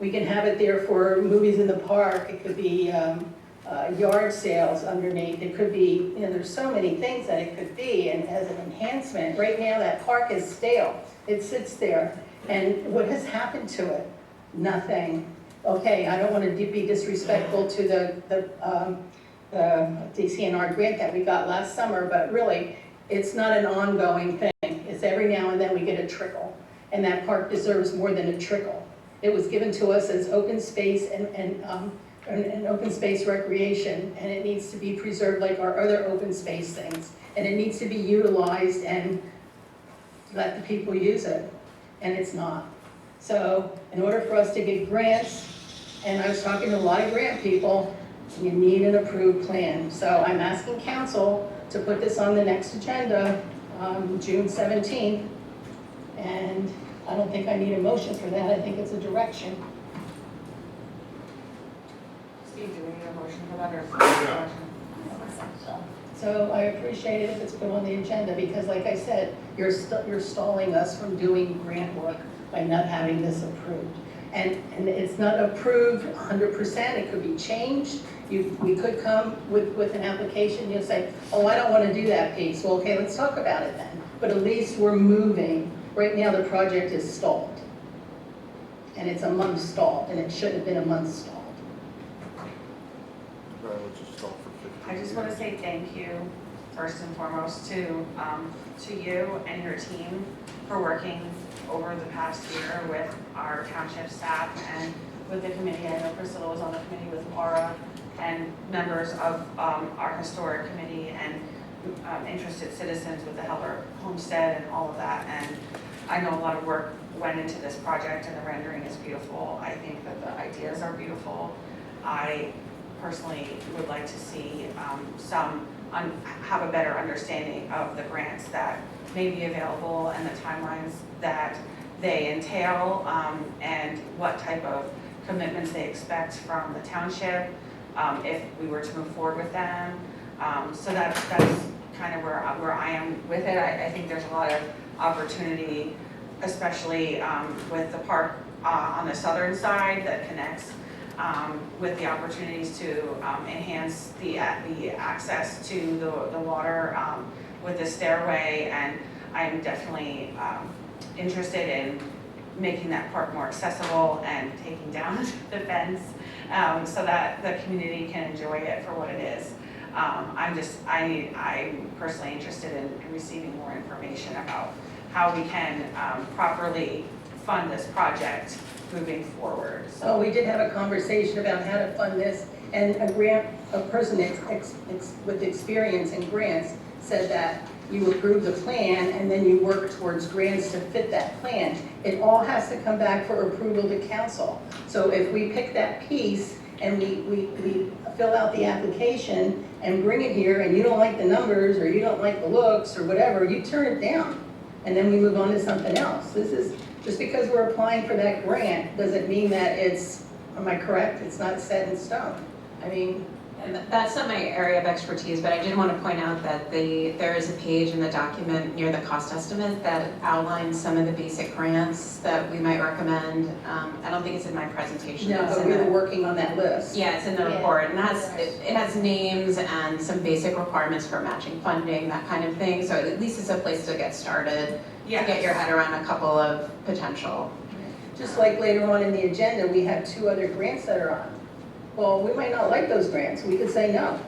we can have it there for movies in the park. It could be yard sales underneath. It could be, you know, there's so many things that it could be, and as an enhancement. Right now, that park is stale. It sits there, and what has happened to it? Nothing. Okay, I don't want to be disrespectful to the DCNR grant that we got last summer, but really, it's not an ongoing thing. It's every now and then we get a trickle, and that park deserves more than a trickle. It was given to us as open space and open space recreation, and it needs to be preserved like our other open space things, and it needs to be utilized and let the people use it, and it's not. So in order for us to get grants, and I was talking to a lot of grant people, you need an approved plan. So I'm asking council to put this on the next agenda, June 17th, and I don't think I need a motion for that. I think it's a direction. Steve, do we need a motion for that, or? So I appreciate it if it's put on the agenda, because like I said, you're stalling us from doing grant work by not having this approved. And it's not approved 100%, it could be changed. We could come with an application, you'll say, oh, I don't want to do that piece. Well, okay, let's talk about it then. But at least we're moving. Right now, the project is stalled. And it's a month stalled, and it shouldn't have been a month stalled. I just want to say thank you, first and foremost, to you and your team for working over the past year with our township staff and with the committee. I know Priscilla was on the committee with Laura, and members of our historic committee, and interested citizens with the Heller Homestead and all of that. And I know a lot of work went into this project, and the rendering is beautiful. I think that the ideas are beautiful. I personally would like to see have a better understanding of the grants that may be available and the timelines that they entail, and what type of commitments they expect from the township if we were to move forward with them. So that's kind of where I am with it. I think there's a lot of opportunity, especially with the park on the southern side that connects with the opportunities to enhance the access to the water with the stairway, and I'm definitely interested in making that park more accessible and taking down the fence so that the community can enjoy it for what it is. I'm personally interested in receiving more information about how we can properly fund this project moving forward. So we did have a conversation about how to fund this, and a person with experience in grants said that you approve the plan and then you work towards grants to fit that plan. It all has to come back for approval to council. So if we pick that piece and we fill out the application and bring it here and you don't like the numbers or you don't like the looks or whatever, you turn it down and then we move on to something else. This is, just because we're applying for that grant doesn't mean that it's, am I correct? It's not set in stone. I mean, And that's not my area of expertise, but I did want to point out that there is a page in the document near the cost estimate that outlines some of the basic grants that we might recommend. I don't think it's in my presentation. no, It's but in we the- were working on that list. Yeah, it's in the Yeah. report, and it has names and some basic requirements for matching funding, that kind of thing. So at least it's a place to get started, to get your head around a couple of potential. Just like later on in the agenda, we have 2 other grants that are on. Well, we might not like those grants, we could say no.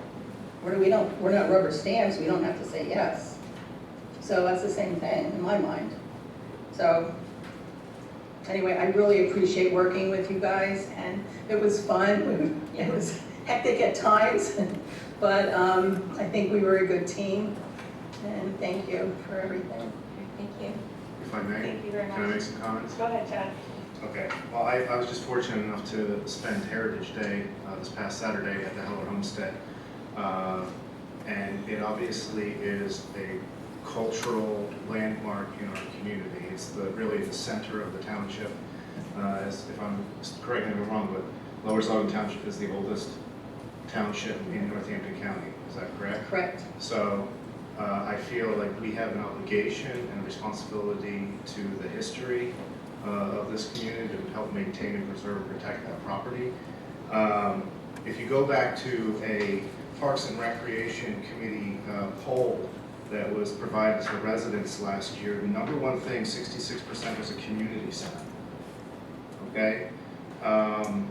We're not rubber stamps, we don't have to say yes. So that's the same thing in my mind. So, anyway, I really appreciate working with you guys, and it was fun. It was hectic at times, but I think we were a good team, and thank you for everything. Thank you. If I may, Thank you very much. can I make some comments? Go ahead, Chad. Okay, well, I was just fortunate enough to spend Heritage Day this past Saturday at the Heller Homestead. And it obviously is a cultural landmark in our community. It's really the center of the township. If I'm, correct me if I'm wrong, but Lower Saucon Township is the oldest township in Northampton County. Is that correct? Correct. So I feel like we have an obligation and a responsibility to the history of this community to help maintain and preserve and protect that property. If you go back to a Parks and Recreation Committee poll that was provided to residents last year, the number one thing, 66% was a community center. Okay? I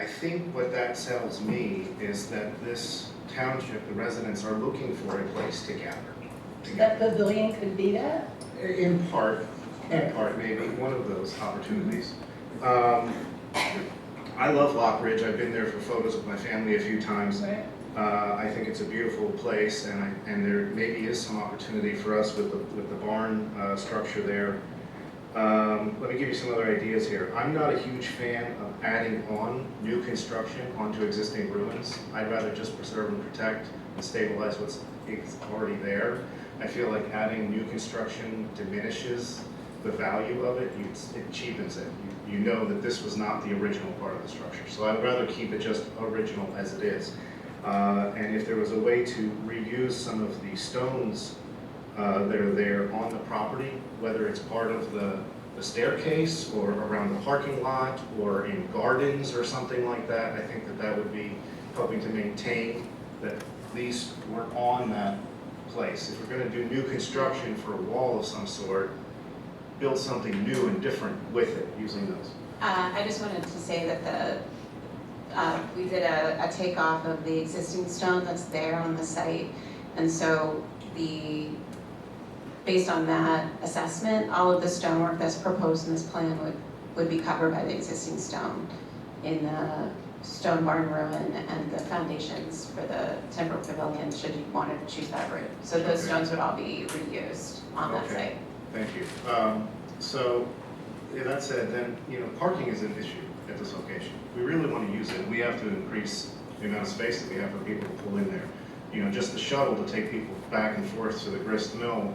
think what that tells me is that this township, the residents are looking for a place to gather. That pavilion could be that? In part, maybe, one of those opportunities. I love Lockridge. I've been there for photos with my family a few times. Right. I think it's a beautiful place, and there maybe is some opportunity for us with the barn structure there. Let me give you some other ideas here. I'm not a huge fan of adding on new construction onto existing ruins. I'd rather just preserve and protect and stabilize what's already there. I feel like adding new construction diminishes the value of it, it cheapens it. You know that this was not the original part of the structure. So I'd rather keep it just original as it is. And if there was a way to reuse some of the stones that are there on the property, whether it's part of the staircase or around the parking lot or in gardens or something like that, I think that that would be helping to maintain that at least we're on that place. If we're going to do new construction for a wall of some sort, build something new and different with it using those. I just wanted to say that we did a takeoff of the existing stone that's there on the site, and so based on that assessment, all of the stonework that's proposed in this plan would be covered by the existing stone in the stone barn ruin and the foundations for the timber pavilion, should you want to choose that route. So those Okay. stones would all be reused on that site. Thank you. So, yeah, that said, then, parking is an issue at this location. We really want to use it. We have to increase the amount of space that we have for people to pull in there. Just the shuttle to take people back and forth to the grist mill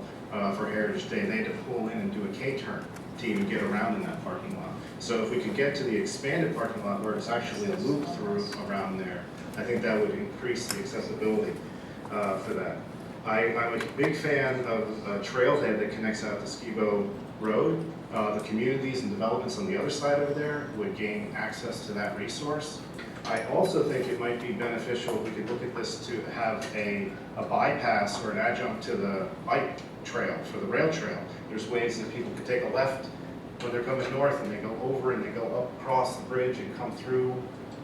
for Heritage Day, they had to pull in and do a K-turn to even get around in that parking lot. So if we could get to the expanded parking lot where it's actually a loop through around there, I think that would increase the accessibility for that. I'm a big fan of a trailhead that connects out to Skibo road. The communities and developments on the other side over there would gain access to that resource. I also think it might be beneficial, we could look at this to have a bypass or an adjunct to the bike trail, for the rail trail. There's ways that people could take a left when they're coming north and they go over and they go up across the bridge and come through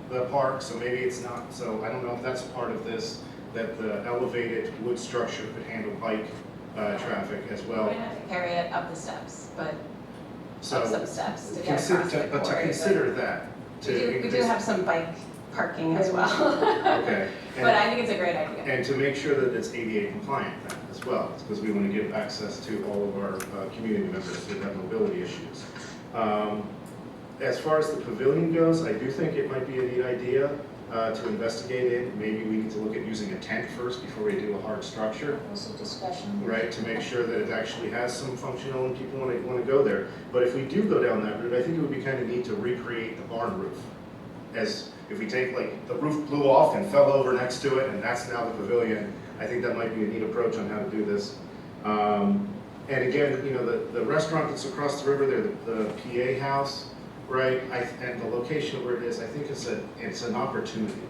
the park, so maybe it's not, so I don't know if that's part of this, that the elevated wood structure could handle bike traffic as We're well. gonna have to carry it up the steps, but So, up some steps to get across the but to quarry. consider that, to We do increase. have some bike parking as well. Okay. But I think it's a great idea. And to make sure that it's ADA compliant then as well, because we want to give access to all of our community members who have mobility issues. As far as the pavilion goes, I do think it might be a neat idea to investigate it. Maybe we need to look at using a tent first before we do a hard structure, Was a discussion. right? To make sure that it actually has some functional and people want to go there. But if we do go down that route, I think it would be kind of neat to recreate the barn roof. As if we take, like, the roof blew off and fell over next to it and that's now the pavilion, I think that might be a neat approach on how to do this. And again, you know, the restaurant that's across the river there, the PA house, right? And the location where it is, I think it's an opportunity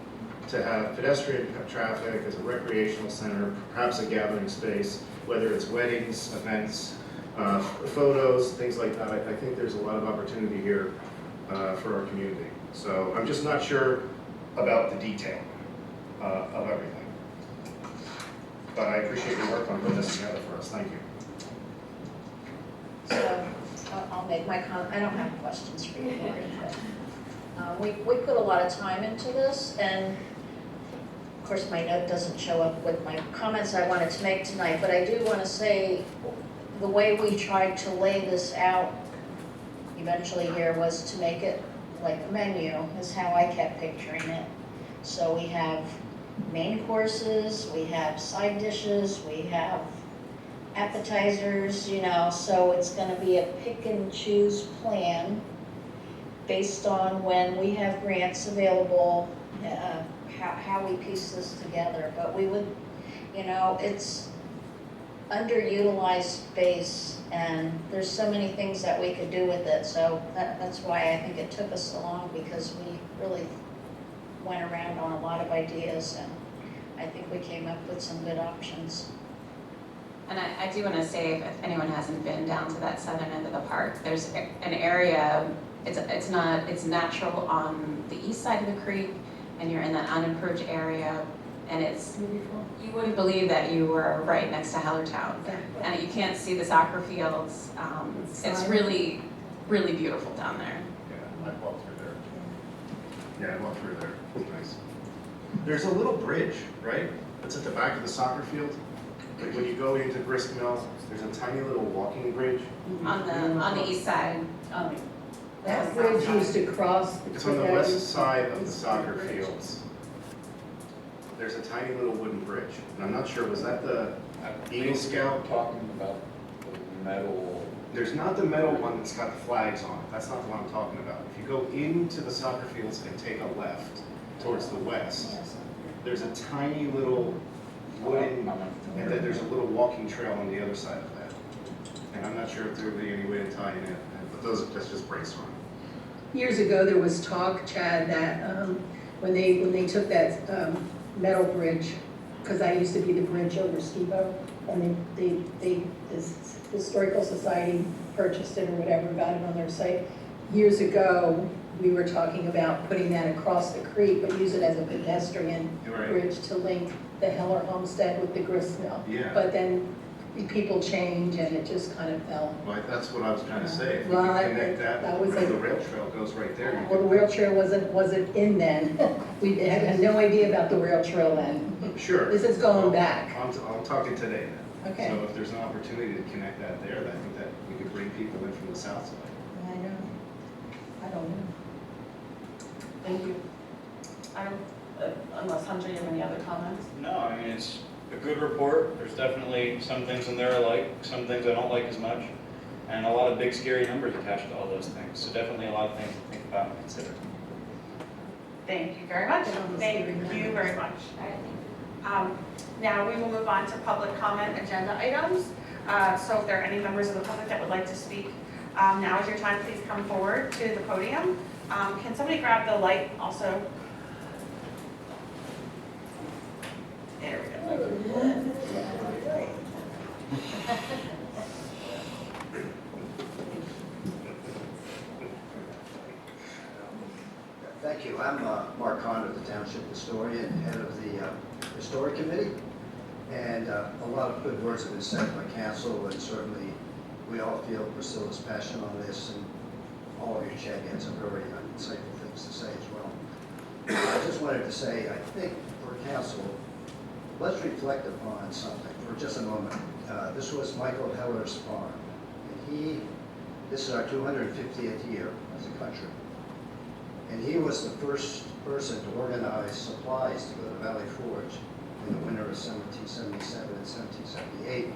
to have pedestrian traffic as a recreational center, perhaps a gathering space, whether it's weddings, events, photos, things like that. I think there's a lot of opportunity here for our community. So I'm just not sure about the detail of everything. But I appreciate your work on putting this together for us. Thank you. So I'll make my comment. I don't have questions for you, Lori, but we put a lot of time into this, and of course my note doesn't show up with my comments I wanted to make tonight, but I do want to say the way we tried to lay this out eventually here was to make it like a menu, is how I kept picturing it. So we have main courses, we have side dishes, we have appetizers, you know, so it's going to be a pick and choose plan based on when we have grants available, how we piece this together. But we would, you know, it's underutilized space and there's so many things that we could do with it. So that's why I think it took us so long, because we really went around on a lot of ideas and I think we came up with some good options. And I do want to say, if anyone hasn't been down to that southern end of the park, there's an area, it's natural on the east side of the creek, and you're in that unimproved area, and it's beautiful. You wouldn't believe that you were right next to Hellertown. And you can't see the soccer fields. It's really, really beautiful down there. Yeah, I walked through there. Yeah, I walked through there. It's nice. There's a little bridge, right? That's at the back of the soccer field. Like when you go into Brisk Mill, there's a tiny little walking bridge. On the east side. That bridge used to cross. It's on the west side of the soccer fields. There's a tiny little wooden bridge. And I'm not sure, was that the Eagle Scout? Talking about the metal. There's not the metal one that's got the flags on it. That's not the one I'm talking about. If you go into the soccer fields and take a left towards the west, there's a tiny little wooden, and then there's a little walking trail on the other side of that. And I'm not sure if there would be any way to tie it in, but that's just brainstorming. Years ago, there was talk, Chad, that when they took that metal bridge, because I used to be the bridge over Skibo, and this historical society purchased it or whatever, got it on their site. Years ago, we were talking about putting that across the creek, but use it as a pedestrian bridge to link the Heller Homestead with the grist mill. Yeah. But then people change and it just kind of fell. Well, that's what I was trying to say. If we Well, can connect that, that was the like- rail trail goes right there. Well, the rail trail wasn't in then. We had no idea about the rail trail then. Sure. This is going back. I'm talking today then. Okay. So if there's an opportunity to connect that there, then I think that we could bring people in from the south side. I know. I don't know. Thank you. Unless Hunter, you have any other comments? No, I mean, it's a good report. There's definitely some things in there I like, some things I don't like as much, and a lot of big scary numbers attached to all those things. So definitely a lot of things to think about and consider. Thank you very much. Thank you very much. Now we will move on to public comment agenda items. So if there are any members of the public that would like to speak, now is your time. Please come forward to the podium. Can somebody grab the light also? There we go. Thank you. I'm Mark Conv, the Township Historian, head of the Historic Committee. And a lot of good words have been said by council, and certainly we all feel Priscilla's passion on this, and all of you Chad had some very insightful things to say as well. I just wanted to say, I think for council, let's reflect upon something for just a moment. This was Michael Heller's farm, and this is our 250th year as a country. And he was the first person to organize supplies to go to Valley Forge in the winter of 1777 and 1778.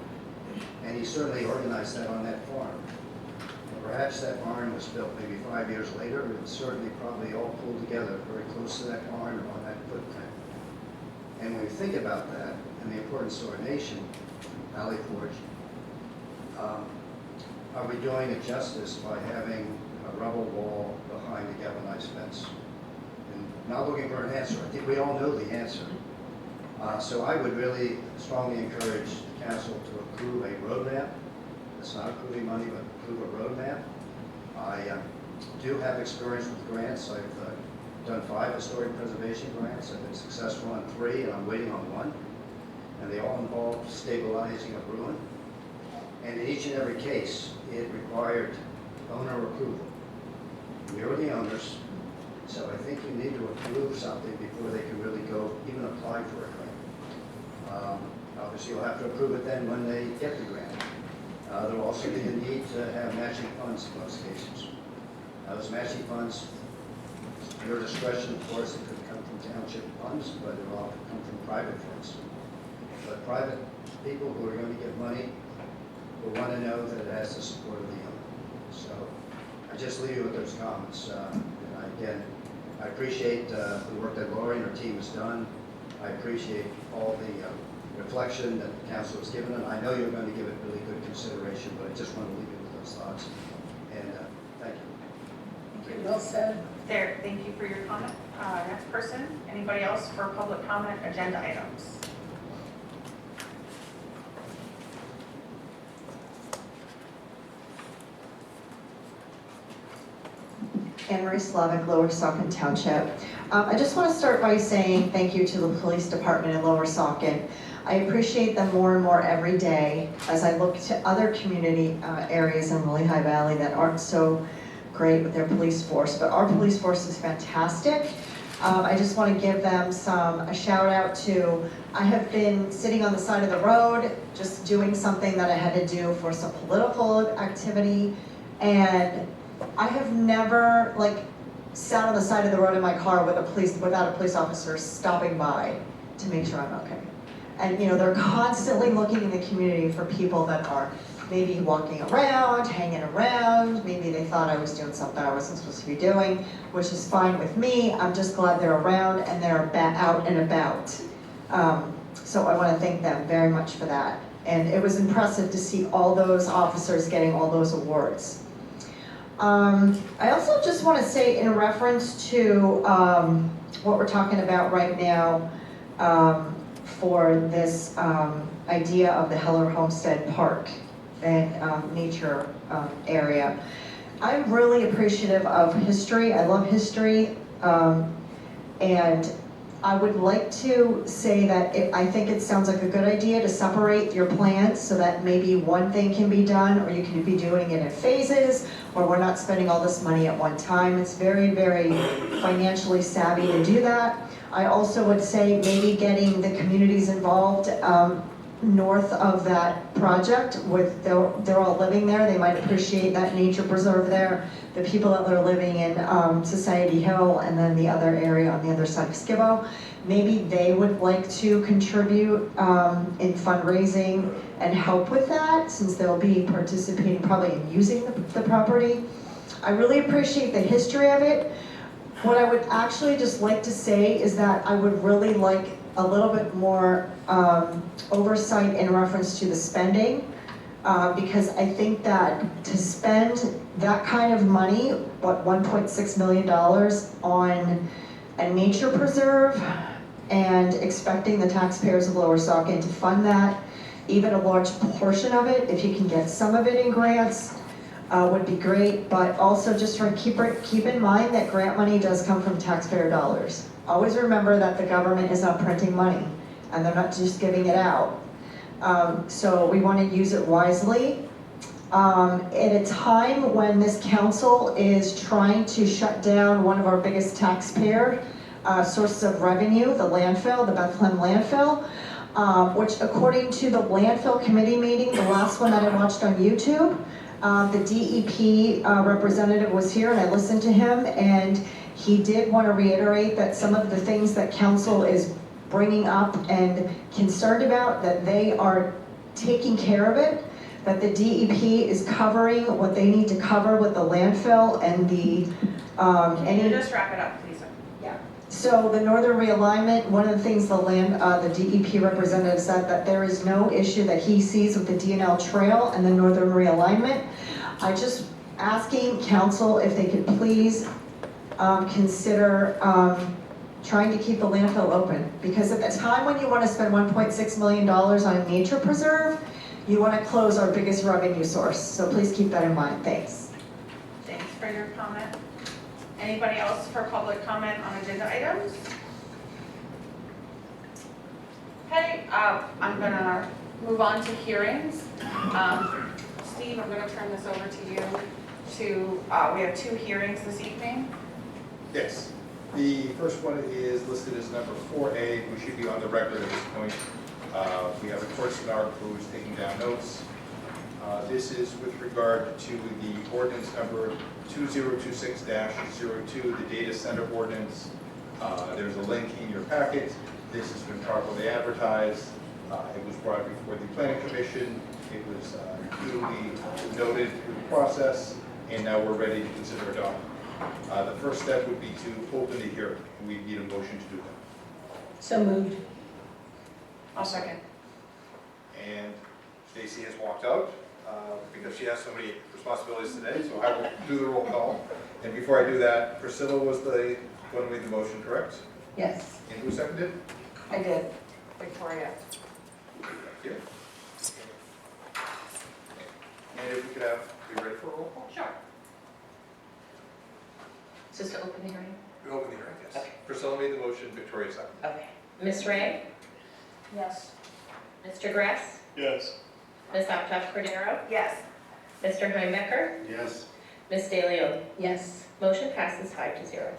And he certainly organized that on that farm. And perhaps that barn was built maybe 5 years later. It was certainly probably all pulled together very close to that barn or on that footprint. And when we think about that and the importance to our nation, Valley Forge, are we doing it justice by having a rubble wall behind a galvanized fence? And not looking for an answer. I think we all know the answer. So I would really strongly encourage the council to approve a roadmap. It's not approving money, but approve a roadmap. I do have experience with grants. I've done 5 historic preservation grants. I've been successful on 3, and I'm waiting on 1. And they all involve stabilizing a ruin. And in each and every case, it required owner approval. We are the owners, so I think you need to approve something before they can really go even apply for a grant. Obviously, you'll have to approve it then when they get the grant. There will also be a need to have matching funds in most cases. Those matching funds, your discretion, of course, it could come from township funds, but it will often come from private funds. But private people who are going to give money will want to know that it has the support of the owner. So I just leave you with those comments. Again, I appreciate the work that Lori and her team has done. I appreciate all the reflection that the council has given, and I know you're going to give it really good consideration, but I just want to leave you with those thoughts. And thank you. Thank you. Well said. There, thank you for your comment. Next person, anybody else for public comment, agenda items? Anne-Marie Slavic, Lower Saucon Township. I just want to start by saying thank you to the police department in Lower Saucon. I appreciate them more and more every day as I look to other community areas in the Lehigh Valley that aren't so great with their police force, but our police force is fantastic. I just want to give them a shout out to, I have been sitting on the side of the road, just doing something that I had to do for some political activity, and I have never sat on the side of the road in my car without a police officer stopping by to make sure I'm okay. And they're constantly looking in the community for people that are maybe walking around, hanging around, maybe they thought I was doing something I wasn't supposed to be doing, which is fine with me. I'm just glad they're around and they're out and about. So I want to thank them very much for that. And it was impressive to see all those officers getting all those awards. I also just want to say, in reference to what we're talking about right now for this idea of the Heller Homestead Park and nature area, I'm really appreciative of history. I love history, and I would like to say that I think it sounds like a good idea to separate your plans so that maybe one thing can be done, or you can be doing it in phases, or we're not spending all this money at one time. It's very, very financially savvy to do that. I also would say maybe getting the communities involved north of that project, they're all living there. They might appreciate that nature preserve there. The people that are living in Society Hill and then the other area on the other side of Skibbo, maybe they would like to contribute in fundraising and help with that, since they'll be participating probably in using the property. I really appreciate the history of it. What I would actually just like to say is that I would really like a little bit more oversight in reference to the spending. because I think that to spend that kind of money, what, $1.6 million on a nature preserve, and expecting the taxpayers of Lower Saucon to fund that, even a large portion of it, if you can get some of it in grants, would be great, but also just keep in mind that grant money does come from taxpayer dollars. Always remember that the government is not printing money, and they're not just giving it out. So we want to use it wisely. At a time when this council is trying to shut down one of our biggest taxpayer sources of revenue, the landfill, the Bethlehem landfill, which according to the landfill committee meeting, the last one that I watched on YouTube, the DEP representative was here and I listened to him, and he did want to reiterate that some of the things that council is bringing up and concerned about, that they are taking care of it, that the DEP is covering what they need to cover with the landfill and the, Can you just wrap it up, please? yeah. So the northern realignment, one of the things the DEP representative said, that there is no issue that he sees with the D&L trail and the northern realignment. I just asking council if they could please consider trying to keep the landfill open, because at the time when you want to spend $1.6 million on a nature preserve, you want to close our biggest revenue source. So please keep that in mind. Thanks. Thanks for your comment. Anybody else for public comment on agenda items? Okay, I'm gonna move on to hearings. Steve, I'm gonna turn this over to you we have 2 hearings this evening. Yes. The first one is listed as number 4A, which should be on the record at this point. We have a court stenographer who's taking down notes. This is with regard to the ordinance number 2026-02, the data center ordinance. There's a link in your packet. This has been properly advertised. It was brought before the planning commission. It was duly noted through the process, and now we're ready to consider adopting. The first step would be to open the hearing. We need a motion to do that. So moved. I'll second. And Stacy has walked out because she has so many responsibilities today, so I will do the roll call. And before I do that, Priscilla was the one who made the motion, correct? Yes. And who seconded? I did. Victoria. Thank you. And if we could be ready for a roll call? Sure. Just to open the hearing? We open the hearing, yes. Okay. Priscilla made the motion, Victoria seconded. Okay. Ms. Ray? Yes. Mr. Grass? Yes. Ms. Aptosh Cordero? Yes. Mr. Heimecker? Yes. Ms. De Leon? Yes. Motion passes 5-0.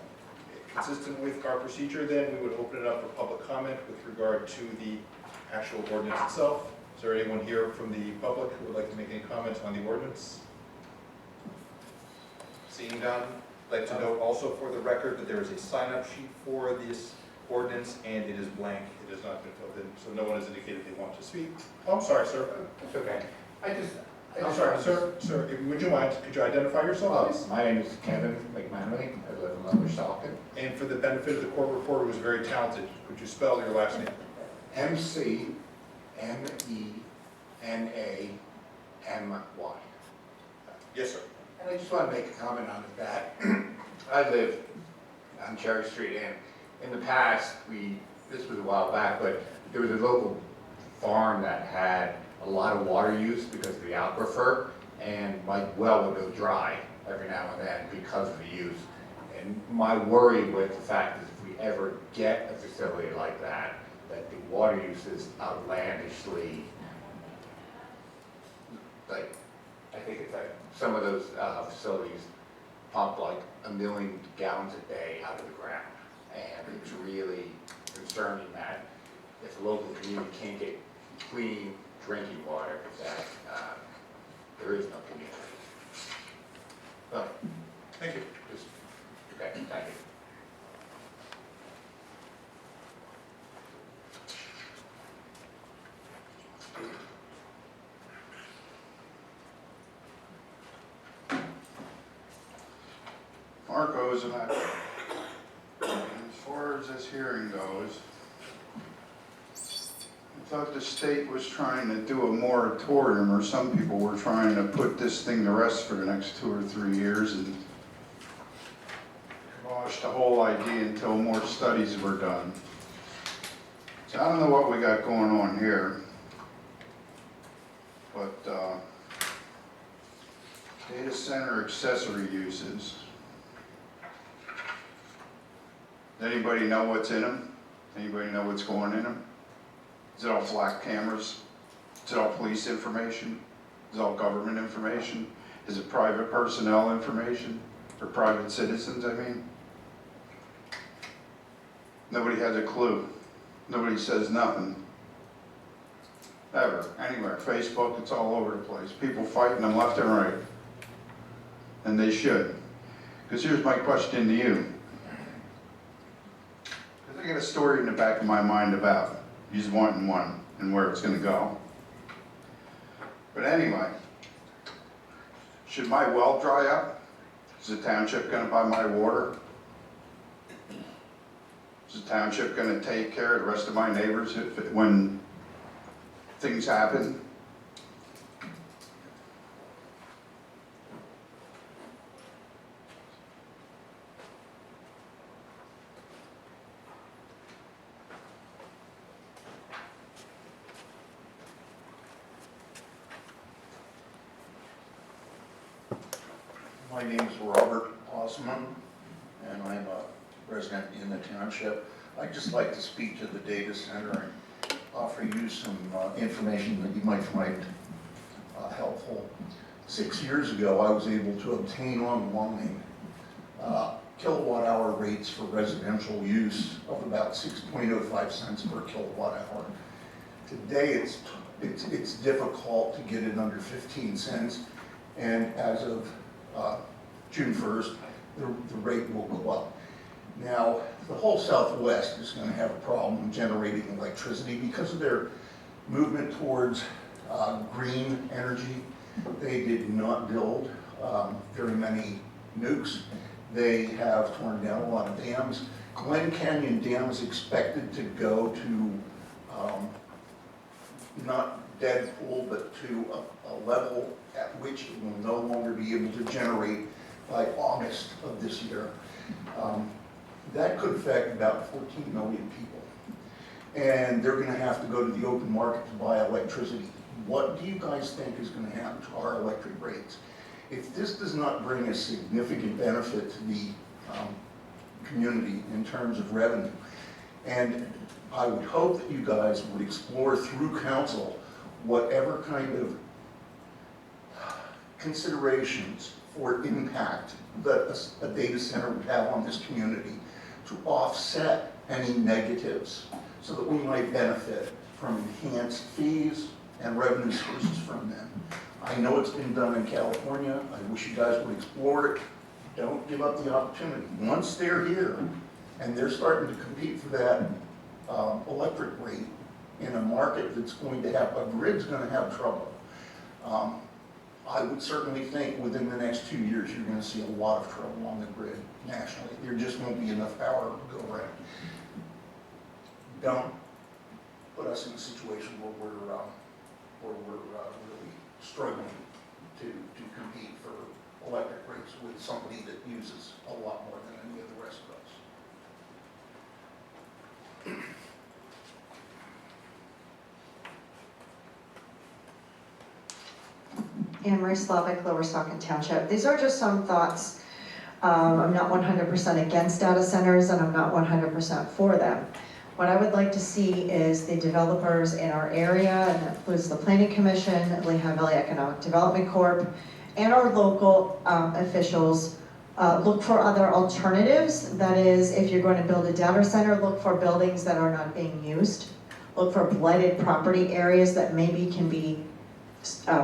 Consistent with our procedure then, we would open it up for public comment with regard to the actual ordinance itself. Is there anyone here from the public who would like to make any comments on the ordinance? Seeing none, I'd like to note also for the record that there is a sign-up sheet for this ordinance and it is blank. It has not been filled in, so no one has indicated they want to speak. Oh, I'm sorry, sir. It's okay. I'm sorry, sir, would you mind, could you identify yourself, please? My name is Canon McManley. I live in Lower Saucon. And for the benefit of the court reporter who is very talented, could you spell your last name? McManley. Yes, sir. And I just want to make a comment on that. I live on Cherry Street, and in the past, this was a while back, but there was a local farm that had a lot of water use because of the aquifer, and my well would go dry every now and then because of the use. And my worry with the fact is if we ever get a facility like that, that the water use is outlandishly, like, I think it's like some of those facilities pump like 1 million gallons a day out of the ground. And it's really concerning that if the local community can't get clean drinking water, that there is no community. But, Thank you. just, okay, thank you. Marco's not. As far as this hearing goes, it's thought the state was trying to do a moratorium, or some people were trying to put this thing to rest for the next 2 or 3 years and quash the whole idea until more studies were done. So I don't know what we got going on here, but data center accessory uses. Does anybody know what's in them? Anybody know what's going in them? Is it all flat cameras? Is it all police information? Is it all government information? Is it private personnel information? Or private citizens, I mean? Nobody has a clue. Nobody says nothing. Ever, anywhere. Facebook, it's all over the place. People fighting them left and right. And they should. Because here's my question to you. Because I got a story in the back of my mind about just wanting one and where it's going to go. But anyway, should my well dry up? Is the township going to buy my water? Is the township going to take care of the rest of my neighbors when things happen? My name is Robert Osman, and I'm a resident in the township. I'd just like to speak to the data center and offer you some information that you might find helpful. 6 years ago, I was able to obtain online kilowatt hour rates for residential use of about 6.05 cents per kilowatt hour. Today, it's difficult to get it under 15 cents, and as of June 1st, the rate will go up. Now, the whole Southwest is going to have a problem generating electricity because of their movement towards green energy. They did not build very many nukes. They have torn down a lot of dams. Glen Canyon Dam is expected to go to not dead pool, but to a level at which it will no longer be able to generate by August of this year. That could affect about 14 million people. And they're going to have to go to the open market to buy electricity. What do you guys think is going to happen to our electric rates? If this does not bring a significant benefit to the community in terms of revenue, and I would hope that you guys would explore through council whatever kind of considerations for impact that a data center would have on this community to offset any negatives so that we might benefit from enhanced fees and revenue sources from them. I know it's been done in California. I wish you guys would explore it. Don't give up the opportunity. Once they're here and they're starting to compete for that electric rate in a market that's going to have, a grid's going to have trouble. I would certainly think within the next 2 years, you're going to see a lot of trouble on the grid nationally. There just won't be enough power to go around. Don't put us in a situation where we're really struggling to compete for electric rates with somebody that uses a lot more than any of the rest of us. Anne Marie Slavic, Lower Saucon Township. These are just some thoughts. I'm not 100% against data centers, and I'm not 100% for them. What I would like to see is the developers in our area, and that includes the Planning Commission, Lehigh Valley Economic Development Corp., and our local officials look for other alternatives. That is, if you're going to build a data center, look for buildings that are not being used. Look for blighted property areas that maybe can be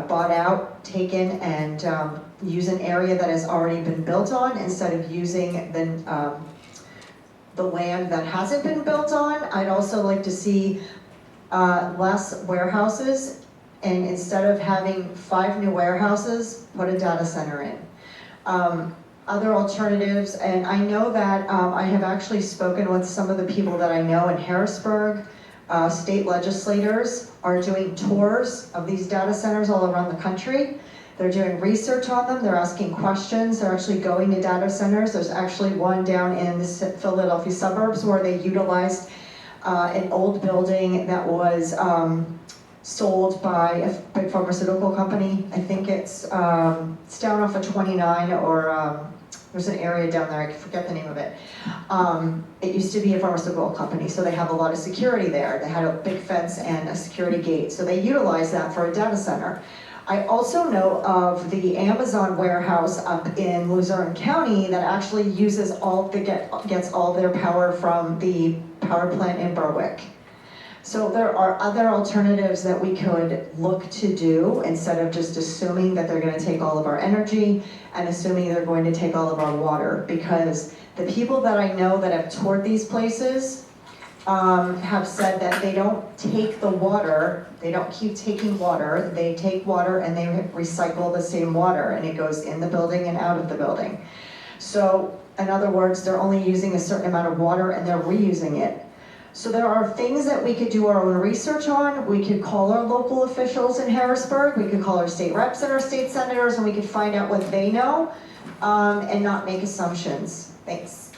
bought out, taken, and use an area that has already been built on instead of using the land that hasn't been built on. I'd also like to see less warehouses, and instead of having 5 new warehouses, put a data center in. Other alternatives, and I know that I have actually spoken with some of the people that I know in Harrisburg, State legislators are doing tours of these data centers all around the country. They're doing research on them, they're asking questions, they're actually going to data centers. There's actually one down in the Philadelphia suburbs where they utilized an old building that was sold by a big pharmaceutical company. I think it's down off of 29 or there's an area down there, I forget the name of it. It used to be a pharmaceutical company, so they have a lot of security there. They had a big fence and a security gate, so they utilized that for a data center. I also know of the Amazon warehouse up in Luzerne County that actually uses gets all their power from the power plant in Berwick. So there are other alternatives that we could look to do instead of just assuming that they're gonna take all of our energy and assuming they're going to take all of our water, because the people that I know that have toured these places have said that they don't take the water, they don't keep taking water, they take water and they recycle the same water and it goes in the building and out of the building. So in other words, they're only using a certain amount of water and they're reusing it. So there are things that we could do our own research on. We could call our local officials in Harrisburg, we could call our state reps and our state senators, and we could find out what they know and not make assumptions. Thanks.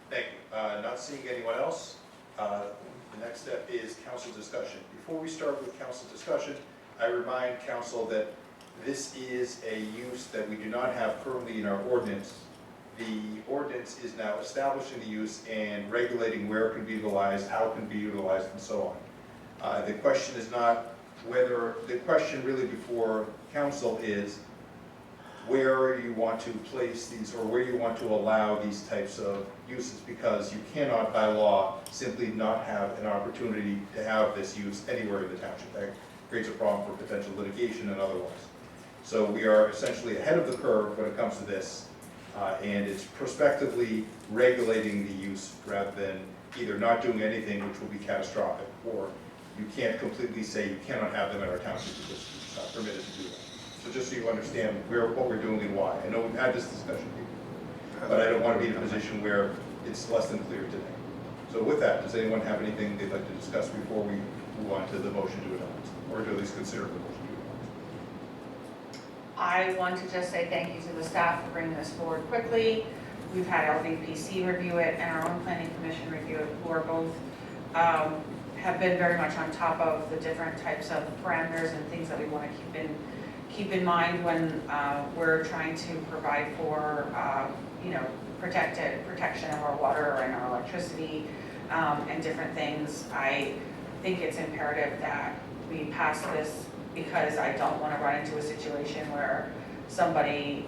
Thank you. Not seeing anyone else, the next step is council discussion. Before we start with council discussion, I remind council that this is a use that we do not have currently in our ordinance. The ordinance is now establishing the use and regulating where it can be utilized, how it can be utilized, and so on. The question is not whether, the question really before council is where you want to place these or where you want to allow these types of uses, because you cannot by law simply not have an opportunity to have this use anywhere in the township. That creates a problem for potential litigation and otherwise. So we are essentially ahead of the curve when it comes to this, and it's prospectively regulating the use rather than either not doing anything, which will be catastrophic, or you can't completely say you cannot have them in our township because it's not permitted to do that. So just so you understand what we're doing and why. I know we've had this discussion before, but I don't want to be in a position where it's less than clear today. So with that, does anyone have anything they'd like to discuss before we move on to the motion to adopt, or to at least consider the motion to adopt? I want to just say thank you to the staff for bringing this forward quickly. We've had LVPC review it and our own planning commission review it, who are both, have been very much on top of the different types of parameters and things that we want to keep in mind when we're trying to provide for, protection of our water and our electricity and different things. I think it's imperative that we pass this, because I don't want to run into a situation where somebody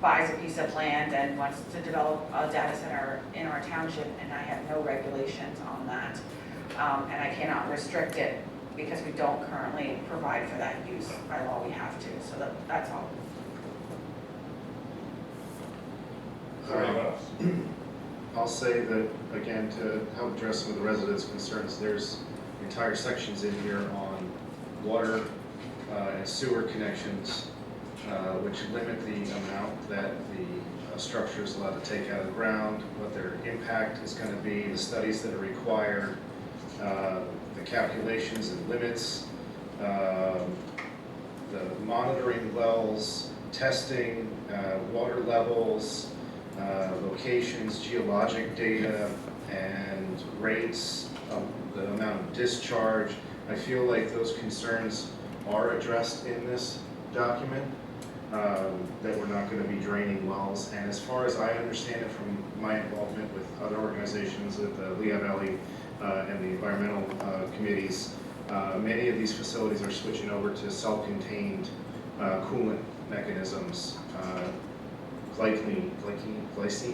buys a piece of land and wants to develop a data center in our township, and I have no regulations on that. And I cannot restrict it because we don't currently provide for that use. By law, we have to, so that's all. Is there anyone else? I'll say that, again, to help address some of the residents' concerns, there's entire sections in here on water and sewer connections, which limit the amount that the structure is allowed to take out of the ground, what their impact is going to be, the studies that are required, the calculations and limits, the monitoring wells, testing, water levels, locations, geologic data, and rates, the amount of discharge. I feel like those concerns are addressed in this document, that we're not going to be draining wells. And as far as I understand it from my involvement with other organizations, with the Lehigh Valley and the environmental committees, many of these facilities are switching over to self-contained coolant mechanisms, glycine,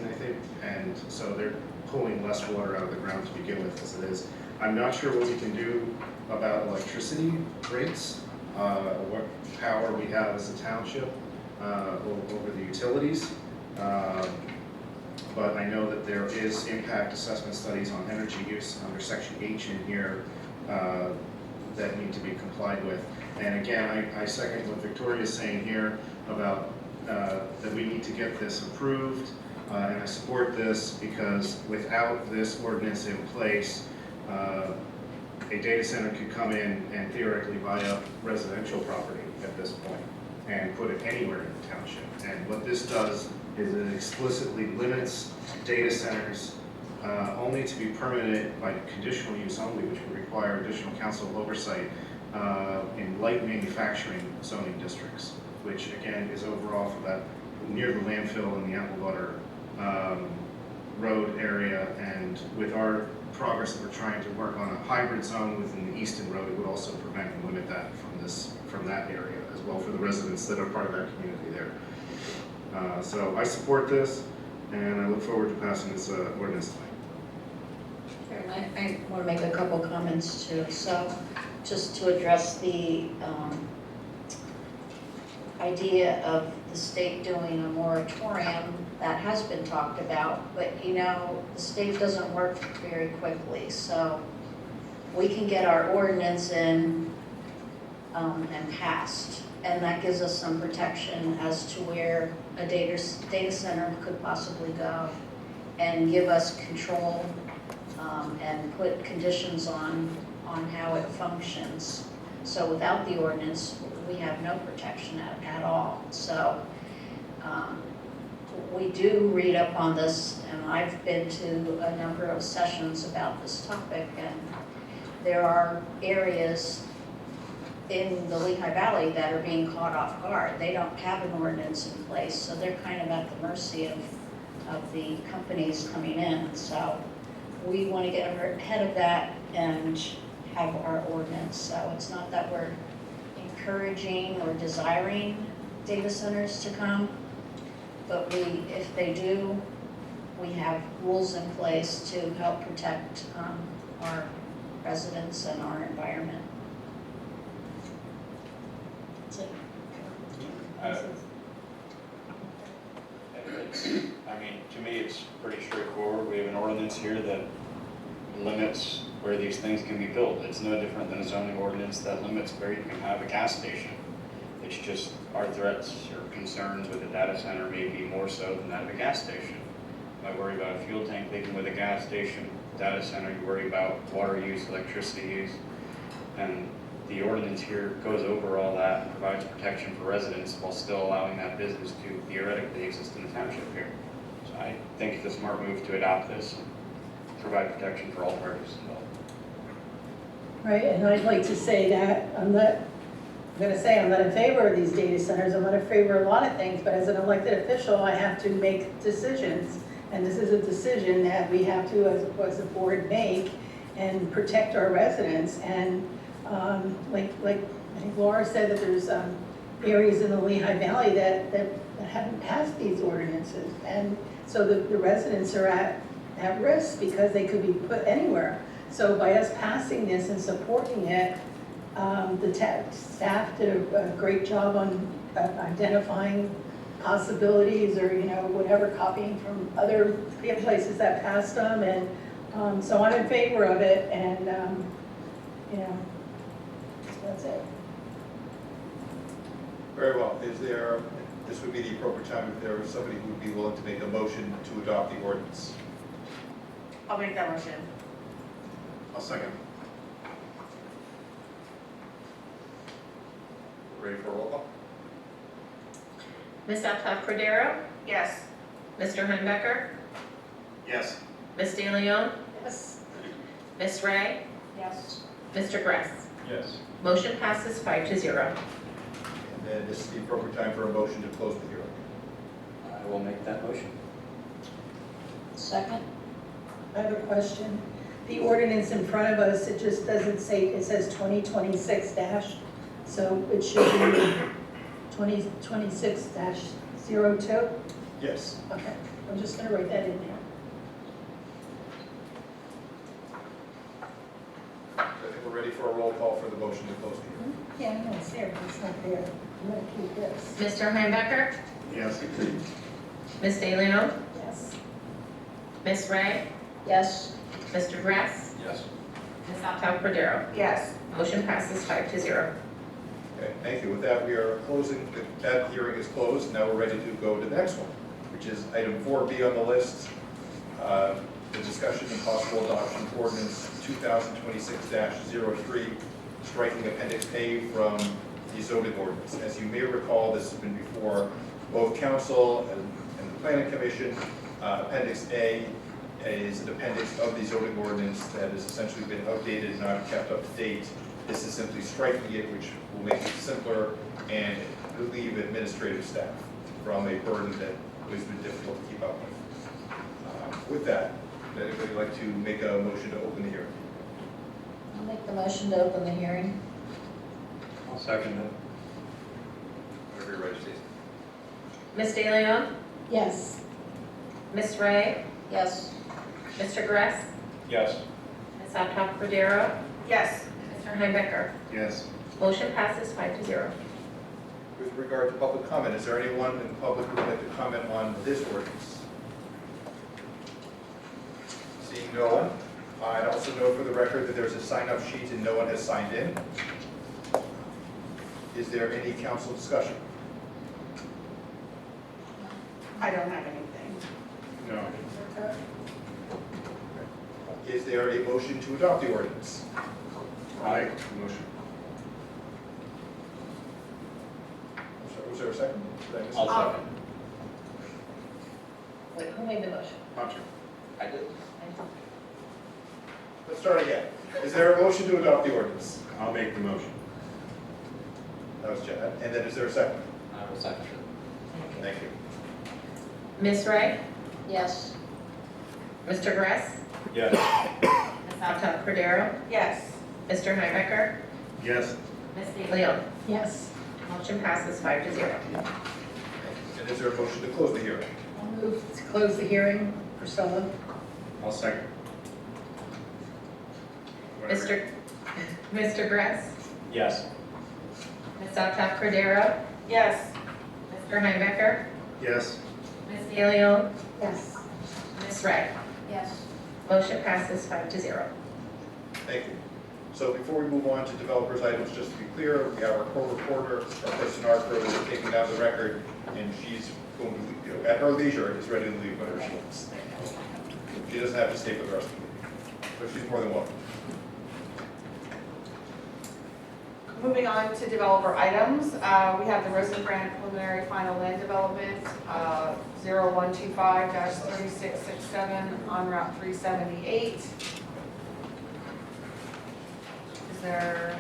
I think, and so they're pulling less water out of the ground to begin with as it is. I'm not sure what we can do about electricity rates, what power we have as a township over the utilities, but I know that there is impact assessment studies on energy use under Section H in here that need to be complied with. And again, I second what Victoria is saying here about that we need to get this approved, and I support this because without this ordinance in place, a data center could come in and theoretically buy up residential property at this point and put it anywhere in the township. And what this does is it explicitly limits data centers only to be permitted by conditional use only, which would require additional council oversight in light manufacturing zoning districts, which again is overall for that near the landfill and the Applewater Road area. And with our progress that we're trying to work on a hybrid zone within the Easton Road, it would also prevent and limit that from that area as well for the residents that are part of that community there. So I support this, and I look forward to passing this ordinance tonight. I want to make a couple comments too. So just to address the idea of the state doing a moratorium, that has been talked about, but you know, the state doesn't work very quickly. So we can get our ordinance in and passed, and that gives us some protection as to where a data center could possibly go and give us control and put conditions on how it functions. So without the ordinance, we have no protection at all. So we do read up on this, and I've been to a number of sessions about this topic, and there are areas in the Lehigh Valley that are being caught off guard. They don't have an ordinance in place, so they're kind of at the mercy of the companies coming in. So we want to get ahead of that and have our ordinance. So it's not that we're encouraging or desiring data centers to come, but if they do, we have rules in place to help protect our residents and our environment. That's it. I mean, to me, it's pretty straightforward. We have an ordinance here that limits where these things can be built. It's no different than a zoning ordinance that limits where you can have a gas station. It's just our threats or concerns with a data center may be more so than that of a gas station. I worry about a fuel tank leaking with a gas station. Data center, you worry about water use, electricity use, and the ordinance here goes over all that and provides protection for residents while still allowing that business to theoretically exist in the township here. So I think it's a smart move to adopt this and provide protection for all parties involved. Right, and I'd like to say that I'm not in favor of these data centers. I'm not in favor of a lot of things, but as an elected official, I have to make decisions. And this is a decision that we have to, as a board, make and protect our residents. And like I think Laura said, that there's areas in the Lehigh Valley that haven't passed these ordinances. And so the residents are at risk because they could be put anywhere. So by us passing this and supporting it, the staff did a great job on identifying possibilities, or whatever, copying from other places that passed them, and so I'm in favor of it, and that's it. Very well. This would be the appropriate time if there was somebody who would be willing to make a motion to adopt the ordinance. I'll make that motion. I'll second. Ready for a roll call? Ms. Alta-Cordero? Yes. Mr. Heimbach? Yes. Ms. De Leon? Yes. Ms. Ray? Yes. Mr. Gress? Yes. Motion passes 5-0. And then this is the appropriate time for a motion to close the hearing. I will make that motion. Second? I have a question. The ordinance in front of us, it just doesn't say, it says 2026 dash, so it should be 2026-02? Yes. Okay, I'm just gonna write that in there. I think we're ready for a roll call for the motion to close the hearing. Yeah, I know it's there, but it's not there. I'm gonna keep this. Mr. Heimbach? Yes. Ms. De Leon? Yes. Ms. Ray? Yes. Mr. Gress? Yes. Ms. Alta-Cordero? Yes. Motion passes 5-0. Okay, thank you. With that, we are closing, that hearing is closed. Now we're ready to go to the next one, which is item 4B on the list, the discussion and possible adoption of ordinance 2026-03, striking Appendix A from the zoning ordinance. As you may recall, this has been before both council and the planning commission. Appendix A is an appendix of the zoning ordinance that has essentially been outdated, not kept up to date. This is simply striking it, which will make it simpler and relieve administrative staff from a burden that has been difficult to keep up with. With that, would anybody like to make a motion to open the hearing? I'll make the motion to open the hearing. I'll second it. Whatever you're ready, Stacey. Ms. De Leon? Yes. Ms. Ray? Yes. Mr. Gress? Yes. Ms. Atok Cordero? Yes. Mr. Heimbecker? Yes. Motion passes 5-0. With regard to public comment, is there anyone in the public who would like to comment on this ordinance? Seeing no one, I'd also note for the record that there's a sign-up sheet and no one has signed in. Is there any council discussion? I don't have anything. No. Is there a motion to adopt the ordinance? Aye. Motion. I'm sorry, was there a second? Did I miss it? I'll second. Wait, who made the motion? Hunter. I did. Let's start again. Is there a motion to adopt the ordinance? I'll make the motion. That was Chad. And then is there a second? I will second it. Thank you. Ms. Ray? Yes. Mr. Gress? Yes. Ms. Atok Cordero? Yes. Mr. Heimbecker? Yes. Ms. De Leon? Yes. Motion passes 5-0. And is there a motion to close the hearing? I'll move to close the hearing. Priscilla? I'll second. Mr. Gress? Yes. Ms. Atok Cordero? Yes. Mr. Heimbecker? Yes. Ms. De Leon? Yes. Ms. Ray? Yes. Motion passes 5-0. Thank you. So before we move on to developers' items, just to be clear, we have our co-reporter, our person Arthur, who is taking down the record, and she's going to, at her leisure, is ready to leave whenever she wants. She doesn't have to stay for the rest of the meeting, but she's more than welcome. Moving on to developer items, we have the Rosengrant preliminary final land development, 0125-3667 on Route 378. Is there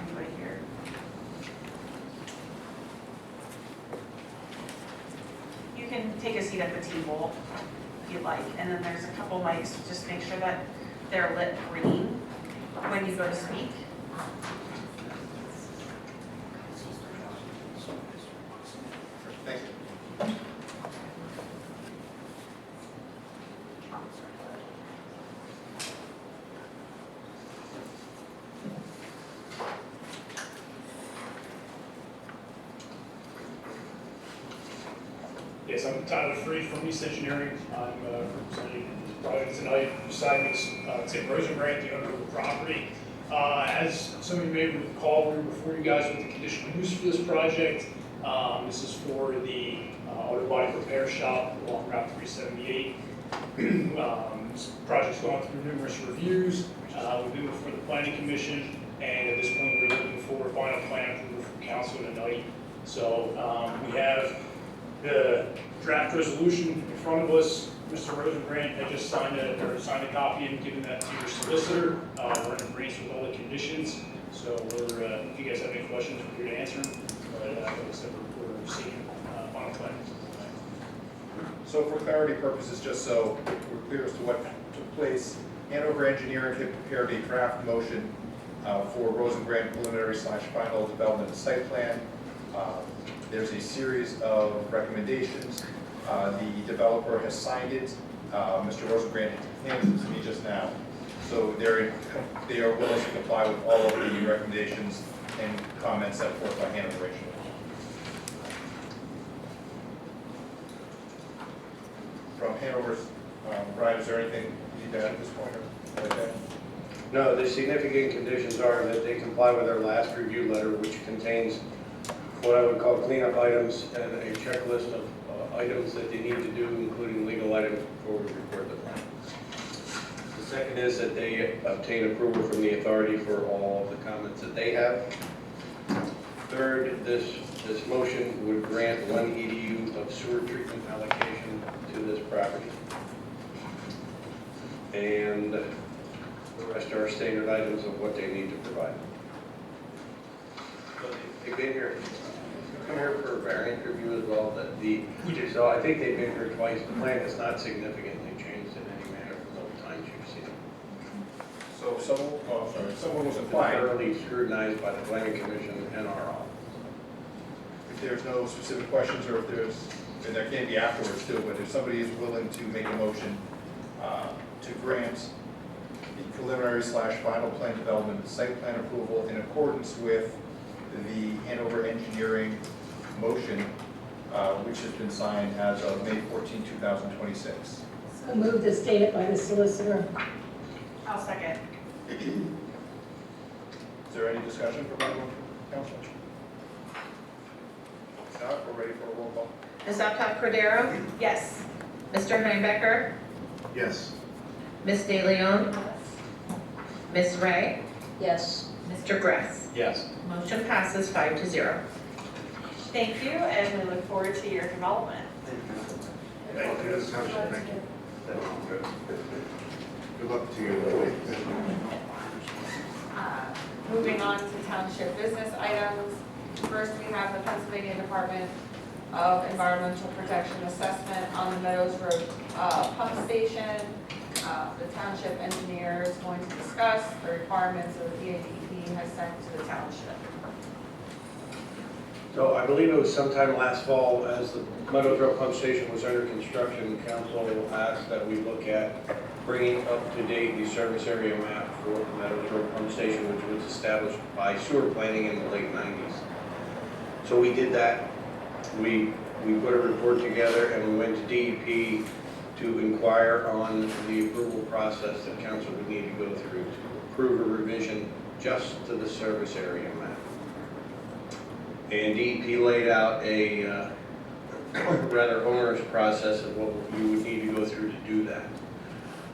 anybody here? You can take a seat at the table if you'd like, and then there's a couple mics, just make sure that they're lit green when you go to speak. Thank you. Yes, I'm Tyler Free from East Engineering. I'm representing this project tonight. Beside me is Tim Rosengrant, the owner of the property. As some of you may recall, we were before you guys with the conditional use for this project. This is for the auto body repair shop along Route 378. This project's gone through numerous reviews. We've been before the planning commission, and at this point, we're looking for final plan approval from council tonight. So we have the draft resolution in front of us. Mr. Rosengrant had just signed a copy and given that to your solicitor. We're in agreement with all the conditions. So we're, if you guys have any questions, we're here to answer them. But like I said, we're seeking final plan. So for clarity purposes, just so we're clear as to what took place, Hanover Engineering had prepared a draft motion for Rosengrant preliminary/final development site plan. There's a series of recommendations. The developer has signed it. Mr. Rosengrant handed it to me just now. So they are willing to comply with all of the recommendations and comments set forth by Hanover Engineering. From Hanover's, Brian, is there anything you need to add at this point? Or like that? No, the significant conditions are that they comply with our last review letter, which contains what I would call cleanup items and a checklist of items that they need to do, including legal items before we record the plan. The second is that they obtain approval from the authority for all of the comments that they have. Third, this motion would grant 1 EDU of sewer treatment allocation to this property. And the rest are standard items of what they need to provide. They've been here, come here for a variant review as well, so I think they've been here twice. The plan has not significantly changed in any manner from the times you've seen it. So someone was It's been applying. thoroughly scrutinized by the planning commission and our office. If there's no specific questions, or if there's, and there can be afterwards too, but if somebody is willing to make a motion to grant the preliminary / final plan development site plan approval in accordance with the Hanover Engineering motion, which has been signed as of May 14, 2026. So moved as stated by the solicitor. I'll second. Is there any discussion from anyone from council? If not, we're ready for a roll call. Ms. Uptown Cordero? Yes. Mr. Heinebecker? Yes. Ms. De Leon? Ms. Ray? Yes. Mr. Gress? Yes. Motion passes 5-0. Thank you, and we look forward to your development. Thank you. Thank you. Good luck to you. Moving on to township business items. First, we have the Pennsylvania Department of Environmental Protection Assessment on the Meadows Road pump station. The township engineer is going to discuss the requirements that the DEP has sent to the township. So I believe it was sometime last fall, as the Meadows Road pump station was under construction, council asked that we look at bringing up to date the service area map for the Meadows Road pump station, which was established by sewer planning in the late 90s. So we did that. We put a report together and we went to DEP to inquire on the approval process that council would need to go through to approve a revision just to the service area map. And DEP laid out a rather onerous process of what you would need to go through to do that.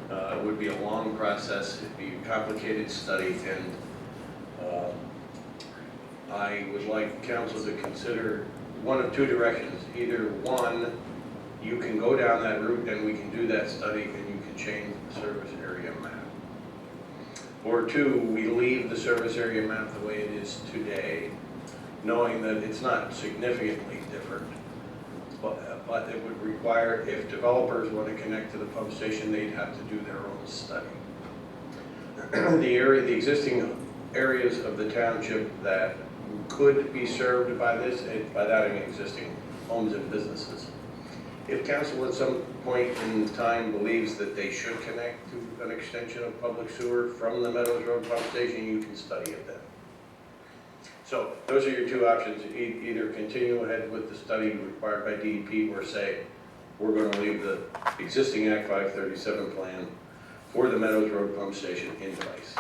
It would be a long process, it'd be a complicated study, and I would like council to consider one of two directions. Either one, you can go down that route and we can do that study and you can change the service area map. Or two, we leave the service area map the way it is today, knowing that it's not significantly different, but it would require, if developers want to connect to the pump station, they'd have to do their own study. The existing areas of the township that could be served by this, by that I mean existing homes and businesses. If council at some point in time believes that they should connect to an extension of public sewer from the Meadows Road pump station, you can study it then. So those are your two options. Either continue ahead with the study required by DEP or say, we're going to leave the existing Act 537 plan for the Meadows Road pump station in place.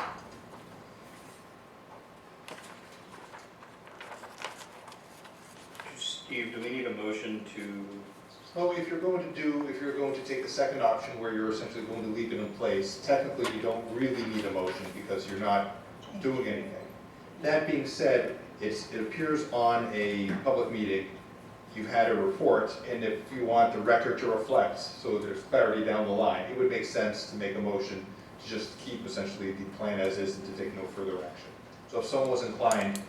Steve, do we need a motion to? Well, if you're going to take the second option where you're essentially going to leave it in place, technically you don't really need a motion because you're not doing anything. That being said, it appears on a public meeting, you've had a report, and if you want the record to reflect, so there's clarity down the line, it would make sense to make a motion to just keep essentially the plan as is and to take no further action. So if someone was inclined,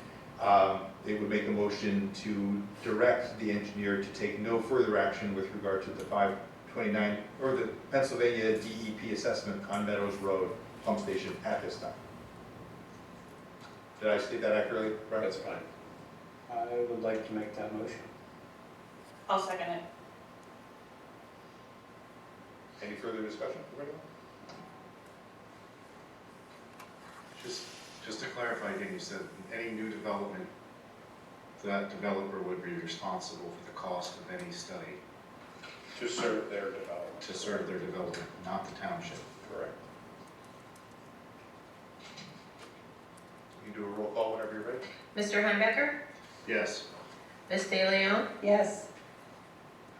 they would make a motion to direct the engineer to take no further action with regard to the 529, or the Pennsylvania DEP assessment on Meadows Road pump station at this time. Did I state that accurately? Right? That's fine. I would like to make that motion. I'll second it. Any further discussion? Just to clarify again, you said any new development, that developer would be responsible for the cost of any study. To serve their development. To serve their development, not the township. Correct. You can do a roll call whenever you're ready. Mr. Heimbach, Yes. Ms. De Leon, Yes.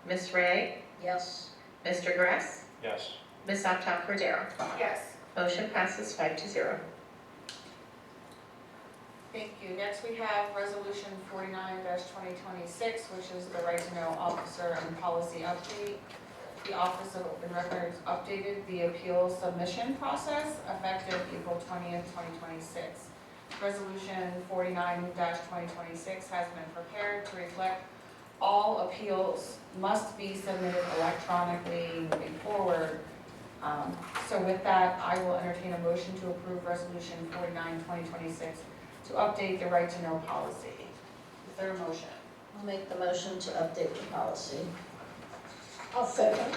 Ms. Ray, Yes. Mr. Gress, Yes. Ms. Uptown Cordero. Yes. Motion passes 5-0. Thank you. Next, we have Resolution 49-2026, which is the Right to Know Officer and Policy Update. The Office of Open Records updated the appeal submission process effective April 20th, 2026. Resolution 49-2026 has been prepared to reflect all appeals must be submitted electronically moving forward. So with that, I will entertain a motion to approve Resolution 49-2026 to update the right to know policy. Is there a motion? I'll make the motion to update the policy. I'll second.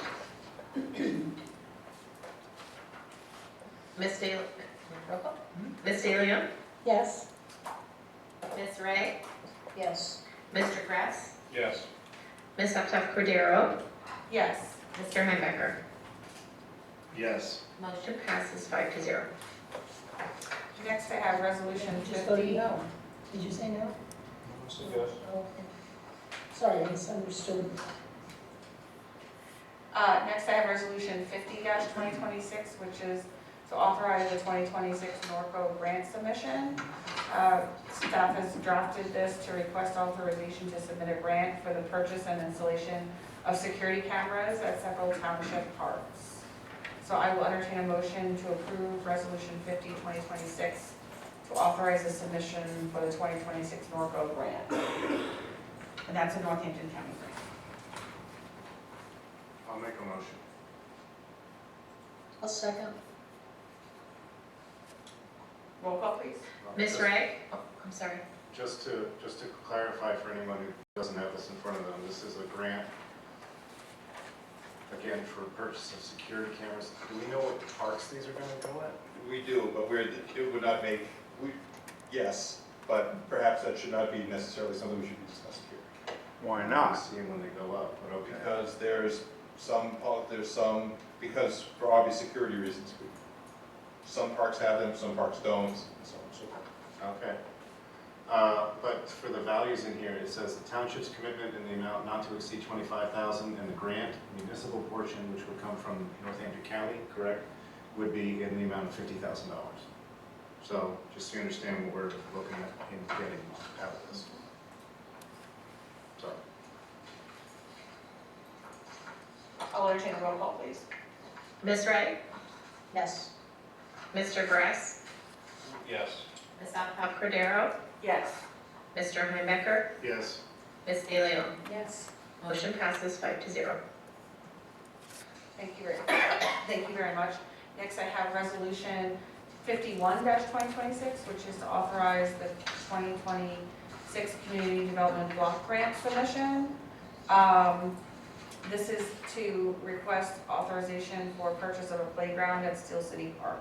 Ms. De Ms. De Leon, Yes. Ms. Ray, Yes. Mr. Gress, Yes. Ms. Uptown Cordero, Yes. Mr. Heimbach. Yes. Motion passes 5-0. Next, I have Resolution You just voted 50. no. Did you say no? Yes. Oh, okay. Sorry, I misunderstood. Next, I have Resolution 50-2026, which is to authorize the 2026 Norco grant submission. Staff has drafted this to request authorization to submit a grant for the purchase and installation of security cameras at several township parks. So I will entertain a motion to approve Resolution 50-2026 to authorize the submission for the 2026 Norco grant. And that's a Northampton County grant. I'll make a motion. I'll second. Roll call, please. Ms. Ray, oh, I'm sorry. Just to clarify for anyone who doesn't have this in front of them, this is a grant, again, for purchase of security cameras. Do we know what parks these are going to go at? We do, but it would not make, yes, but perhaps that should not be necessarily something we should be discussing here. Why I'll not? see them when they go up, but okay. Because because for obvious security reasons, some parks have them, some parks don't, and so on and so forth. Okay. But for the values in here, it says the township's commitment in the amount not to exceed $25,000 and the grant municipal portion, which would come from Northampton County, correct, would be in the amount of $50,000. So just so you understand what we're looking at in getting out of this. Sorry. I'll entertain a roll call, please. Ms. Ray, Yes. Mr. Gress, Yes. Ms. Uptown Cordero, Yes. Mr. Heimbach, Yes. Ms. De Leon. Yes. Motion passes 5-0. Thank you very much. Next, I have Resolution 51-2026, which is to authorize the 2026 Community Development Block Grant submission. This is to request authorization for purchase of a playground at Steel City Park.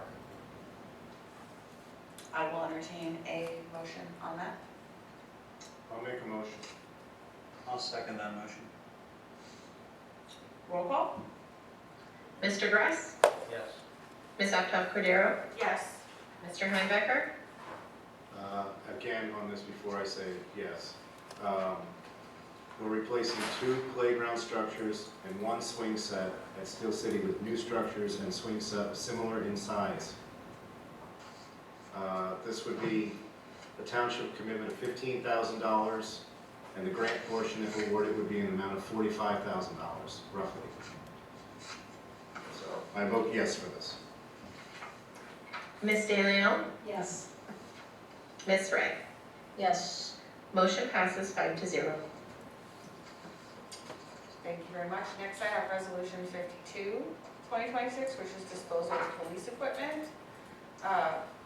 I will entertain a motion on that. I'll make a motion. I'll second that motion. Roll call? Mr. Gress, Yes. Ms. Uptown Cordero, Yes. Mr. Heimbach, Again, on this before I say yes. We're replacing 2 playground structures and 1 swing set at Steel City with new structures and swing set similar in size. This would be a township commitment of $15,000, and the grant portion, if awarded, would be an amount of $45,000, roughly. So I vote yes for this. Ms. De Leon, Yes. Ms. Ray. Yes. Motion passes 5-0. Thank you very much. Next, I have Resolution 52-2026, which is disposal of police equipment.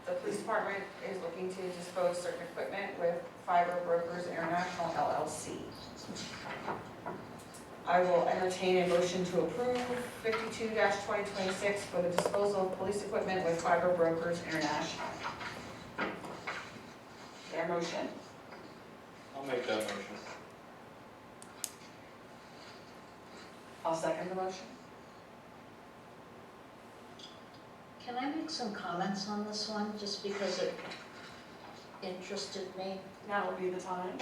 The police department is looking to dispose certain equipment with Fiber Brokers International LLC. I will entertain a motion to approve 52-2026 for the disposal of police equipment with Fiber Brokers International. Their motion. I'll make that motion. I'll second the motion. Can I make some comments on this one, just because interested me. Now would be the time.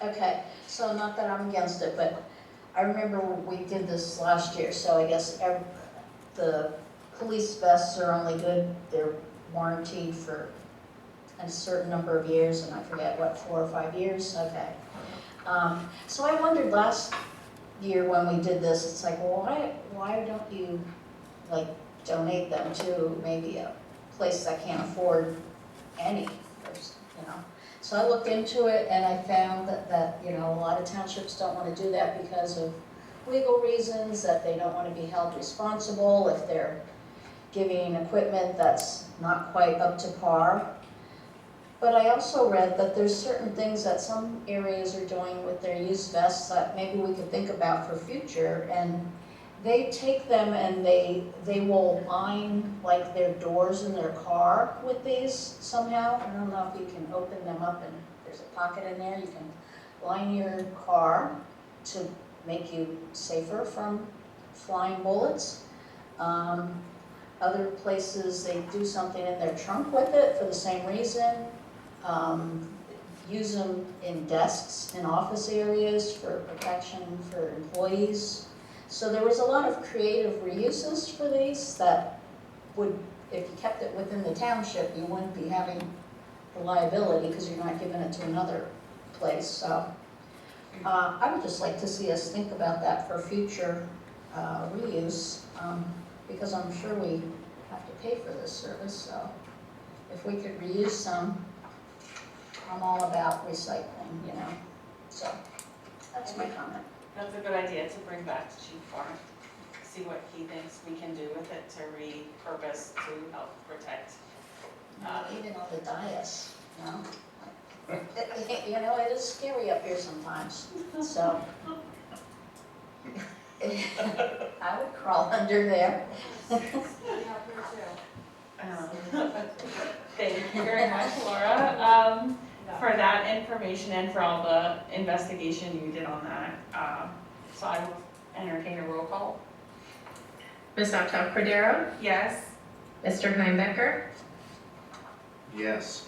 Okay, so not that I'm against it, but I remember we did this last year, so I guess the police vests are only good, they're warranted for a certain number of years, and I forget what, 4 or 5 years, okay. So I wondered last year when we did this, it's like, well, why don't you like donate them to maybe a place that can't afford any, you know? So I looked into it and I found that you know, a lot of townships don't want to do that because of legal reasons, that they don't want to be held responsible if they're giving equipment that's not quite up to par. But I also read that there's certain things that some areas are doing with their used vests that maybe we could think about for future, and they take them and they will line like their doors in their car with these somehow. I don't know if you can open them up and there's a pocket in there. You can line your car to make you safer from flying bullets. Other places, they do something in their trunk with it for the same reason. Use them in desks in office areas for protection for employees. So there was a lot of creative reuses for these that would, if you kept it within the township, you wouldn't be having the liability because you're not giving it to another place. So I would just like to see us think about that for future reuse, because I'm sure we have to pay for this service. So if we could reuse some, I'm all about recycling, you know. So that's my comment. That's a good idea to bring back to Chief Farm. See what he thinks we can do with it to repurpose to help protect. Even on the dais, you know. You know, it is scary up here sometimes, so. I would crawl under there. Thank you very much, Laura, for that information and for all the investigation you did on that. So I will entertain a roll call. Ms. Cordero? Yes. Mr. Heimbecker? Yes.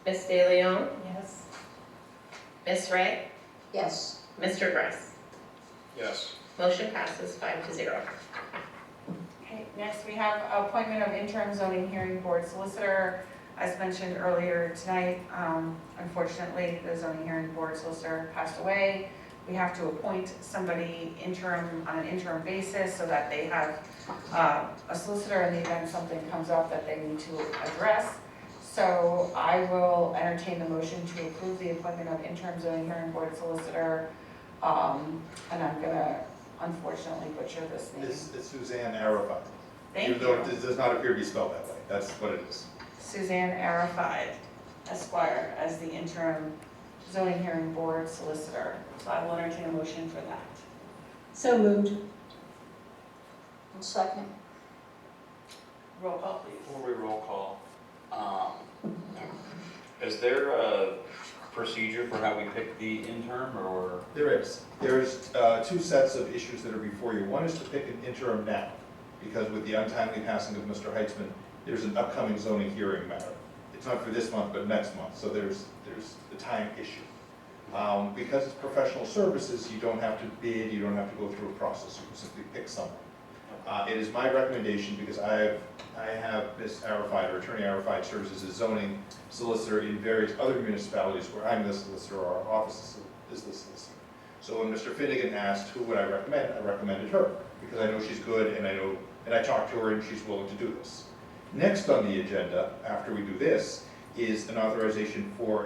Ms. De Leon? Yes. Ms. Ray? Yes. Mr. Gress? Yes. Motion passes 5-0. Okay, next we have appointment of interim zoning hearing board solicitor. As mentioned earlier tonight, unfortunately, the zoning hearing board solicitor passed away. We have to appoint somebody on an interim basis so that they have a solicitor in the event something comes up that they need to address. So I will entertain the motion to approve the appointment of interim zoning hearing board solicitor. And I'm gonna unfortunately butcher this name. It's Suzanne Arafat. Thank Even though you. it does not appear to be spelled that way, that's what it is. Suzanne Arafat, Esquire, as the interim zoning hearing board solicitor. So I will entertain a motion for that. So moved. And second. Roll call, please. Before we roll call, is there a procedure for how we pick the interim, or? There is. There's two sets of issues that are before you. One is to pick an interim now, because with the untimely passing of Mr. Heitzman, there's an upcoming zoning hearing matter. It's not for this month, but next month, so there's the time issue. Because it's professional services, you don't have to bid, you don't have to go through a process, you can simply pick someone. It is my recommendation, because I have Ms. Arafat, or Attorney Arafat, serves as a zoning solicitor in various other municipalities where I'm the solicitor, or our office is the solicitor. So when Mr. Finnegan asked who would I recommended her, because I know she's good, and I talked to her, and she's willing to do this. Next on the agenda, after we do this, is an authorization for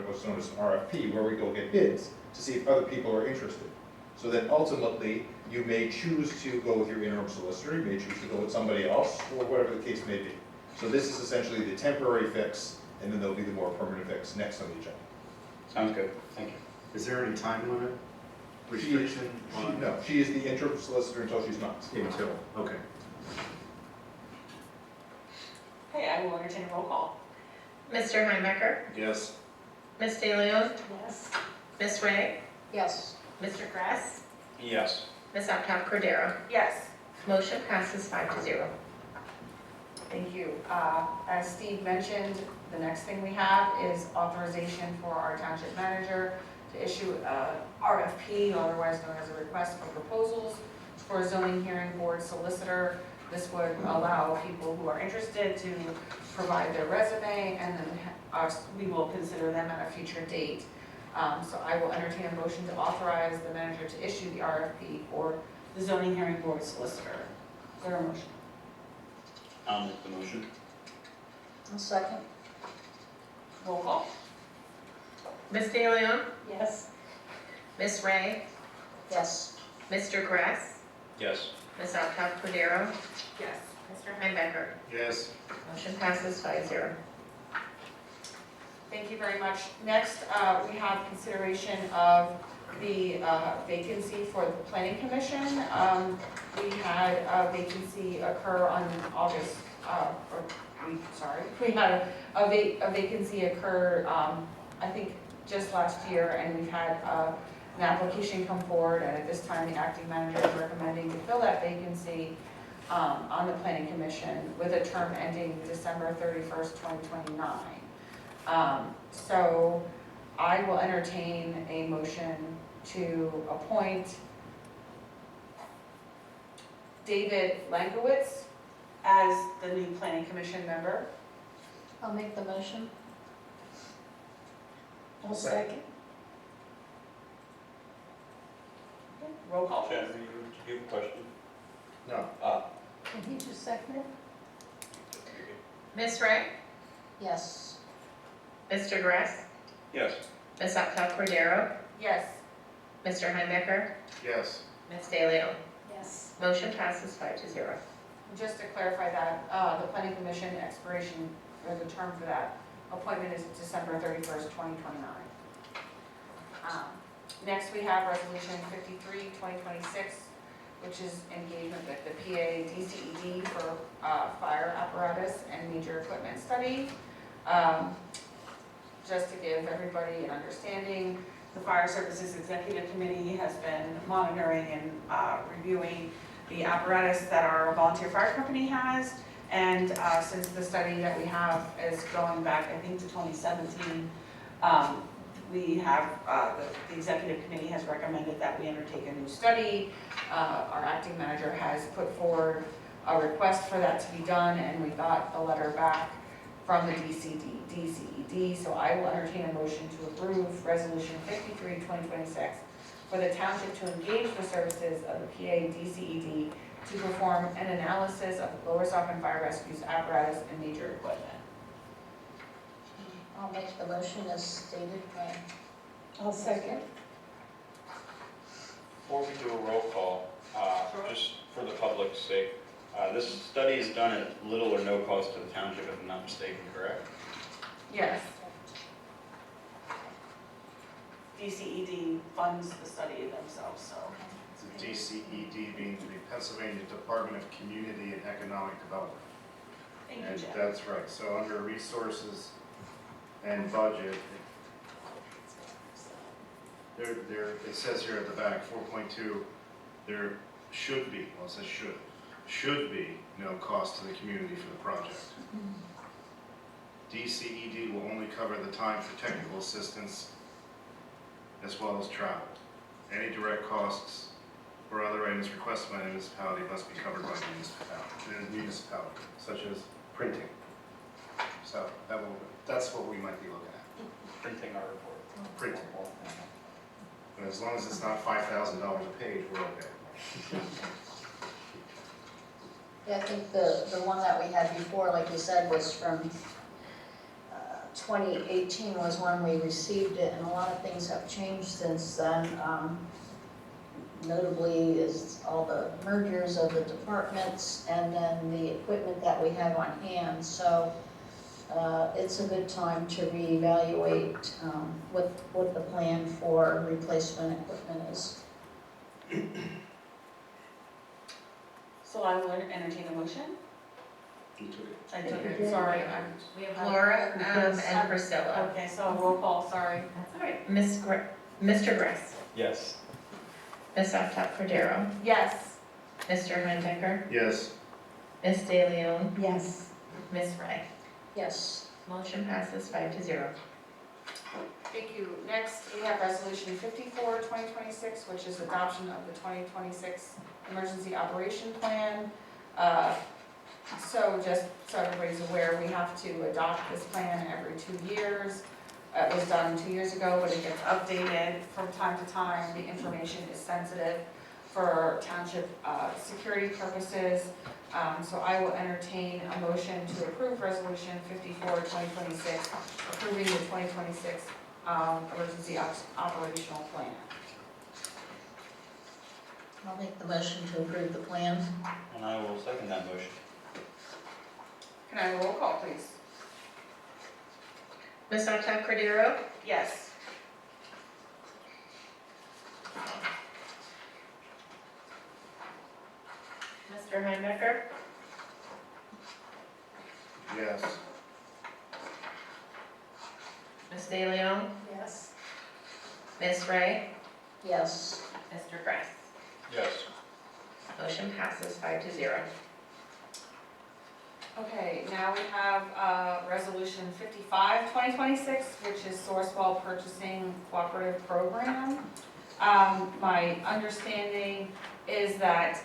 what's known as an RFP, where we go get bids to see if other people are interested. So that ultimately, you may choose to go with your interim solicitor, you may choose to go with somebody else, or whatever the case may be. So this is essentially the temporary fix, and then there'll be the more permanent fix next on the agenda. Sounds good, thank you. Is there any time limit? Restriction? No, she is the interim solicitor until she's not. Until, okay. Okay, I will entertain a roll call. Mr. Heimbecker? Yes. Ms. De Leon? Yes. Ms. Ray? Yes. Mr. Gress? Yes. Ms. Cordero? Yes. Motion passes 5-0. Thank you. As Steve mentioned, the next thing we have is authorization for our township manager to issue a RFP, otherwise known as a request for proposals, for a zoning hearing board solicitor. This would allow people who are interested to provide their resume, and then we will consider them at a future date. So I will entertain a motion to authorize the manager to issue the RFP for the zoning hearing board solicitor. Is there a motion? I'll make the motion. I'll second. Roll call. Ms. De Leon? Yes. Ms. Ray? Yes. Mr. Gress? Yes. Ms. Alcott Cordero? Yes. Mr. Heimbachner? Yes. Motion passes 5-0. Thank you very much. Next, we have consideration of the vacancy for the planning commission. We had a vacancy occur on August, we had a vacancy occur, I think, just last year, and we've had an application come forward, and at this time, the acting manager is recommending to fill that vacancy on the planning commission with a term ending December 31st, 2029. So I will entertain a motion to appoint David Lankowitz as the new planning commission member. I'll make the motion. I'll second. Roll call. Jen, do you have a question? No. Can he just second it? Ms. Ray? Yes. Mr. Gress? Yes. Ms. Alcott Cordero? Yes. Mr. Heimbachner? Yes. Ms. De Leon? Yes. Motion passes 5-0. Just to clarify that, the planning commission expiration, or the term for that appointment is December 31st, 2029. Next, we have resolution 53, 2026, which is engagement with the PA DCED for fire apparatus and major equipment study. Just to give everybody an understanding, the Fire Services Executive Committee has been monitoring and reviewing the apparatus that our volunteer fire company has. And since the study that we have is going back, I think, to 2017, we have, the executive committee has recommended that we undertake a new study. Our acting manager has put forward a request for that to be done, and we got a letter back from the DCED. So I will entertain a motion to approve resolution 53, 2026 for the township to engage the services of the PA DCED to perform an analysis of Lower Saucon Fire Rescue's apparatus and major equipment. I'll make the motion as stated by. I'll second. Before we do a roll call, just for the public's sake, this study is done at little or no cost to the township, if I'm not mistaken, correct? Yes. DCED funds the study themselves, so. The DCED being the Pennsylvania Department of Community and Economic Development. Thank you, And Jeff. that's right, so under resources and budget, it says here at the back, 4.2, there should be, well it says should be no cost to the community for the project. DCED will only cover the time for technical assistance as well as travel. Any direct costs or other items requested by the municipality must be covered by the municipality, such as printing. So that's what we might be looking at, Printing our report. printing. And as long as it's not $5,000 a page, we're okay. Yeah, I think the one that we had before, like you said, was from 2018 was when we received it, and a lot of things have changed since then. Notably is all the mergers of the departments and then the equipment that we have on hand. So it's a good time to reevaluate what the plan for replacement equipment is. So I will entertain a motion. You took it. I took it, sorry. We have Laura and Priscilla. Okay, so roll call, sorry. That's all right. Mr. Gress? Yes. Ms. Alcott Cordero? Yes. Mr. Heimbachner? Yes. Ms. De Leon? Yes. Ms. Ray. Yes. Motion passes 5-0. Thank you. Next, we have Resolution 54, 2026, which is adoption of the 2026 Emergency Operation Plan. So just so everybody's aware, we have to adopt this plan every 2 years. It was done 2 years ago, but it gets updated from time to time. The information is sensitive for township security purposes. So I will entertain a motion to approve Resolution 54, 2026, approving the 2026 Emergency Operational Plan. I'll make the motion to approve the plan. And I will second that motion. Can I have a roll call, please? Ms. Saucon Cordero? Yes. Mr. Heinecker? Yes. Ms. De Leon? Yes. Ms. Ray? Yes. Mr. Gress? Yes. Motion passes 5-0. Okay, now we have Resolution 55, 2026, which is Sourcewell Purchasing Cooperative Program. My understanding is that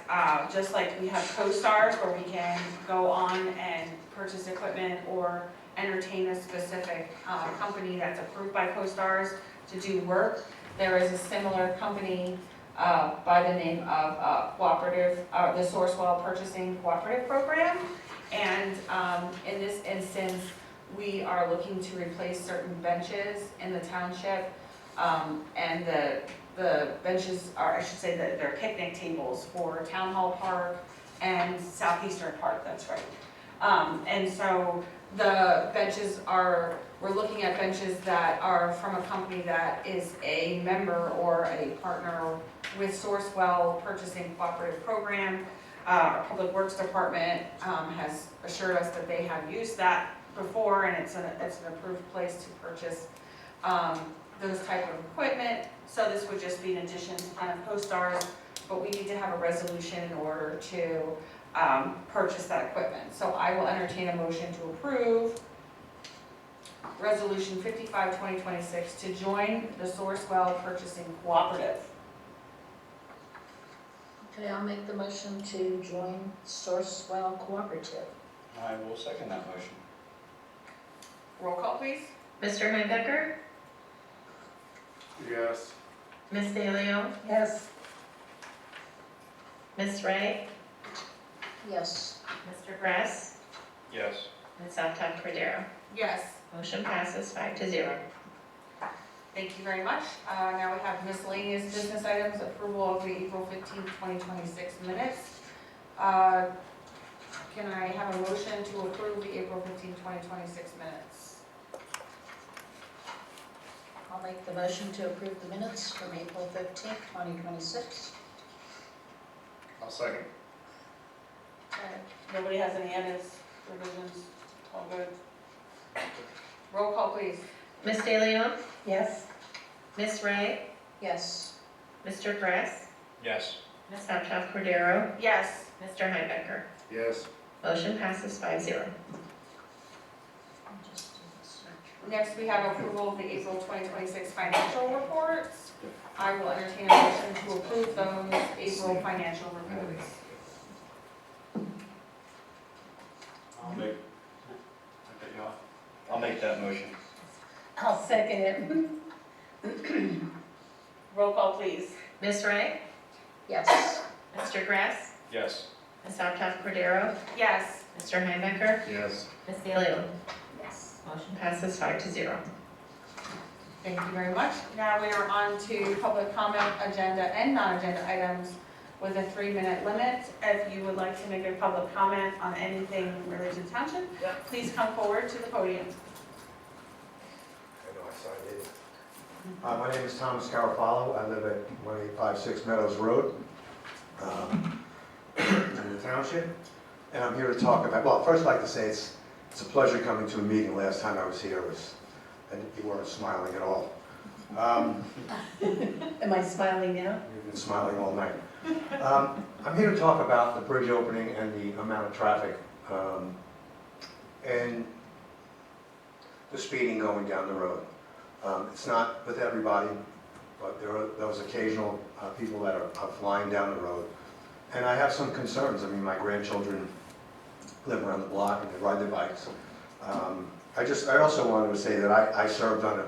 just like we have co-stars where we can go on and purchase equipment or entertain a specific company that's approved by co-stars to do work, there is a similar company by the name of the Sourcewell Purchasing Cooperative Program. And in this instance, we are looking to replace certain benches in the township. And the benches are, I should say that they're picnic tables for Town Hall Park and Southeastern Park, that's right. And so the benches are, we're looking at benches that are from a company that is a member or a partner with Sourcewell Purchasing Cooperative Program. Our Public Works Department has assured us that they have used that before, and it's an approved place to purchase those type of equipment. So this would just be an addition to kind of co-stars, but we need to have a resolution in order to purchase that equipment. So I will entertain a motion to approve Resolution 55, 2026 to join the Sourcewell Purchasing Cooperative. Okay, I'll make the motion to join Sourcewell Cooperative. I will second that motion. Roll call, please. Mr. Heinecker? Yes. Ms. De Leon? Yes. Ms. Ray? Yes. Mr. Gress? Yes. Ms. Saucon Cordero? Yes. Motion passes 5-0. Thank you very much. Now we have miscellaneous business items, approval of the April 15th, 2026 minutes. Can I have a motion to approve the April 15th, 2026 minutes? I'll make the motion to approve the minutes from April 15th, 2026. I'll second. Nobody has any edits, revisions, all good? Roll call, please. Ms. De Leon? Yes. Ms. Ray? Yes. Mr. Gress? Yes. Ms. Saucon Cordero? Yes. Mr. Heinecker? Yes. Motion passes 5-0. Next, we have approval of the April 2026 financial reports. I will entertain a motion to approve those April financial reports. I'll make that motion. I'll second it. Roll call, please. Ms. Ray? Yes. Mr. Gress? Yes. Ms. Saucon Cordero? Yes. Mr. Heinecker? Yes. Ms. De Leon? Yes. Motion passes 5-0. Thank you very much. Now we are on to public comment, agenda and non-agenda items with a 3-minute limit. If you would like to make a public comment on anything related to the township, please come forward to the podium. I know I signed in. My name is Thomas Carafalo. I live at 1856 Meadows Road in the township. And I'm here to talk about, well, first I'd like to say it's a pleasure coming to a meeting. Last time I was here and you weren't smiling at all. Am I smiling now? You've been smiling all night. I'm here to talk about the bridge opening and the amount of traffic and the speeding going down the road. It's not with everybody, but there are those occasional people that are flying down the road. And I have some concerns. I mean, my grandchildren live around the block and they ride their bikes. I also wanted to say that I served on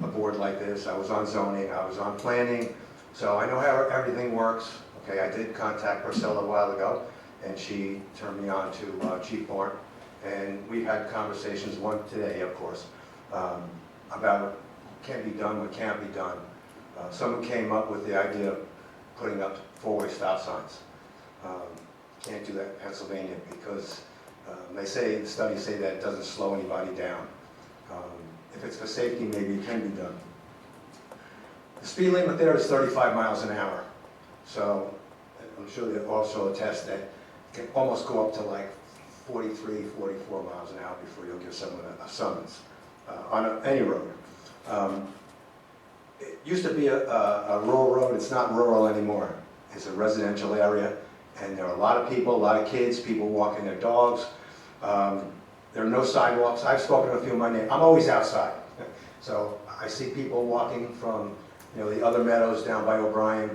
a board like this. I was on zoning, I was on planning, so I know how everything works. Okay, I did contact Priscilla a while ago, and she turned me on to Chief Barn. And we've had conversations, one today, of course, about what can be done, what can't be done. Someone came up with the idea of putting up four-way stop signs. Can't do that in Pennsylvania because they say, the studies say that it doesn't slow anybody down. If it's for safety, maybe it can be done. The speed limit there is 35 miles an hour. So I'm sure they'll also attest that it can almost go up to like 43, 44 miles an hour before you'll give someone a summons on any road. It used to be a rural road. It's not rural anymore. It's a residential area, and there are a lot of people, a lot of kids, people walking their dogs. There are no sidewalks. I've spoken to a few of my neighbors. I'm always outside. So I see people walking from, you know, the other meadows down by O'Brien,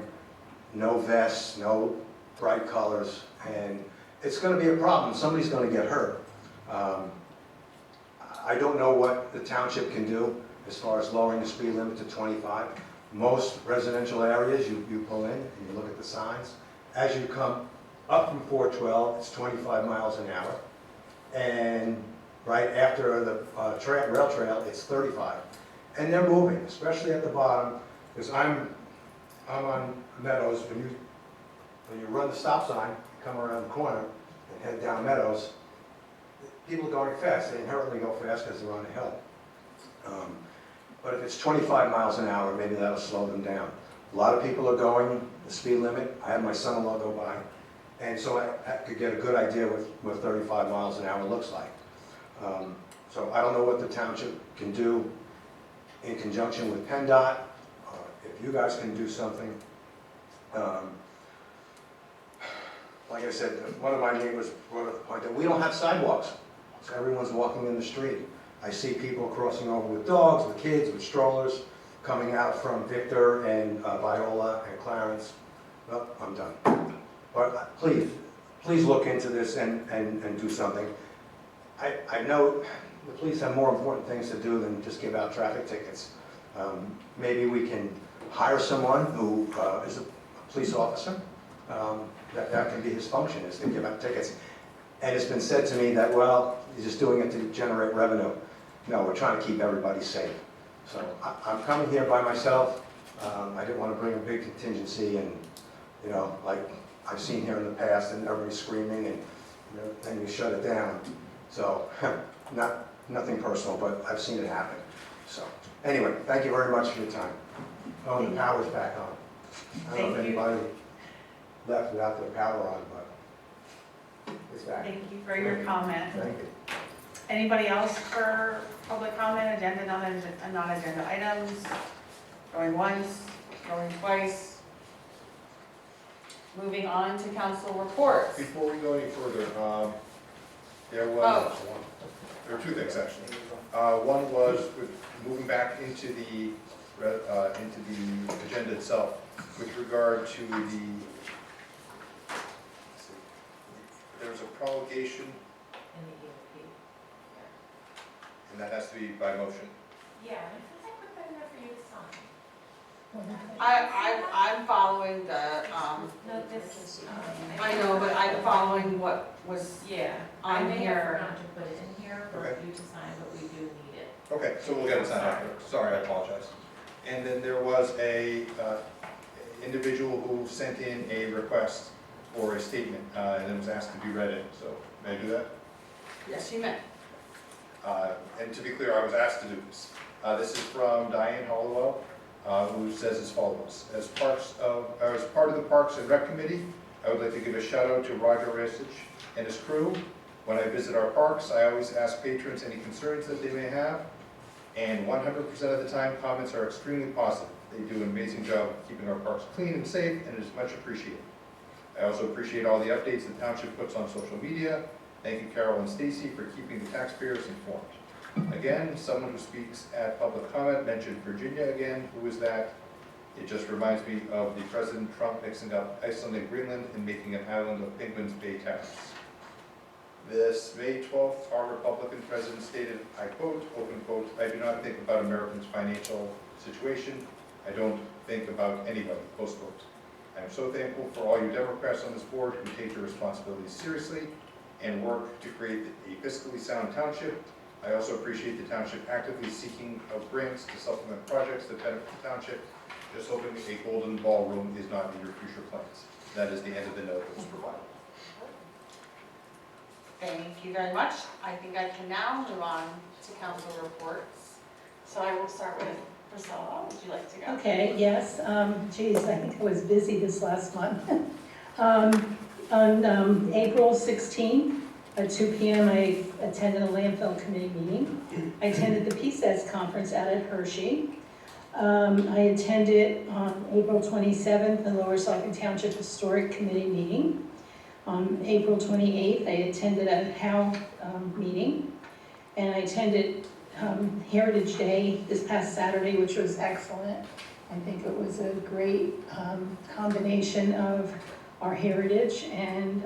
no vests, no bright colors, and it's going to be a problem. Somebody's going to get hurt. I don't know what the township can do as far as lowering the speed limit to 25. Most residential areas, you pull in and you look at the signs. As you come up from 412, it's 25 miles an hour. And right after the rail trail, it's 35. And they're moving, especially at the bottom, because I'm on Meadows. When you run the stop sign, come around the corner and head down Meadows, people are going fast. They inherently go fast because they're on a hill. But if it's 25 miles an hour, maybe that'll slow them down. A lot of people are going the speed limit. I had my son-in-law go by, and so I could get a good idea what 35 miles an hour looks like. So I don't know what the township can do in conjunction with PennDOT. If you guys can do something. Like I said, one of my neighbors brought up the point that we don't have sidewalks, so everyone's walking in the street. I see people crossing over with dogs, with kids, with strollers, coming out from Victor and Viola and Clarence. Well, I'm done. But please look into this and do something. I know the police have more important things to do than just give out traffic tickets. Maybe we can hire someone who is a police officer. That can be his function, is to give out tickets. And it's been said to me that, well, he's just doing it to generate revenue. No, we're trying to keep everybody safe. So I'm coming here by myself. I didn't want to bring a big contingency and, you know, like I've seen here in the past, and everybody's screaming and, you know, then you shut it down. So nothing personal, but I've seen it happen. So anyway, thank you very much for your time. Oh, the power's back on. I don't know if anybody left without their power on, but it's back. Thank you for your comment. Thank you. Anybody else for public comment, agenda, non-agenda items? Going once, going twice. Moving on to council reports. Before we go any further, there were two things actually. One was with moving back into the agenda itself with regard to there's a promulgation, and that has to be by motion. Yeah, and I think I put that in there for you to sign. I'm following the, No, this, I know, but I'm following what was yeah, on I may have here. forgotten to put it in here for Okay. you to sign, but we do need it. Okay, so we'll get it signed after. Sorry, I apologize. And then there was a individual who sent in a request for a statement, and it was asked to be read in, so may I do that? Yes, you may. And to be clear, I was asked to do this. This is from Diane Hollowell, who says as follows. As part of the Parks and Rec Committee, I would like to give a shout out to Roger Rasich and his crew. When I visit our parks, I always ask patrons any concerns that they may have, and 100% of the time, comments are extremely positive. They do an amazing job of keeping our parks clean and safe, and it is much appreciated. I also appreciate all the updates the township puts on social media. Thank you, Carol and Stacy, for keeping the taxpayers informed. Again, someone who speaks at public comment mentioned Virginia again. Who is that? It just reminds me of the President Trump mixing up Iceland and Greenland and making an island of Penguins Bay Towns. This May 12th, our Republican president stated, I quote, open quote, I do not think about Americans' financial situation. I don't think about anybody, close quote. I am so thankful for all you Democrats on this board who take your responsibilities seriously and work to create a fiscally sound township. I also appreciate the township actively seeking of grants to supplement projects that benefit the township. Just hoping a golden ballroom is not in your future plans. That is the end of the note that was provided. Thank you very much. I think I can now move on to council reports. So I will start with Priscilla. Would you like to go? Okay, yes. Geez, I think I was busy this last month. On April 16th at 2 p.m., I attended a landfill committee meeting. I attended the PSETS conference out at Hershey. I attended on April 27th the Lower Saucon Township Historic Committee meeting. On April 28th, I attended a HOW meeting, and I attended Heritage Day this past Saturday, which was excellent. I think it was a great combination of our heritage, and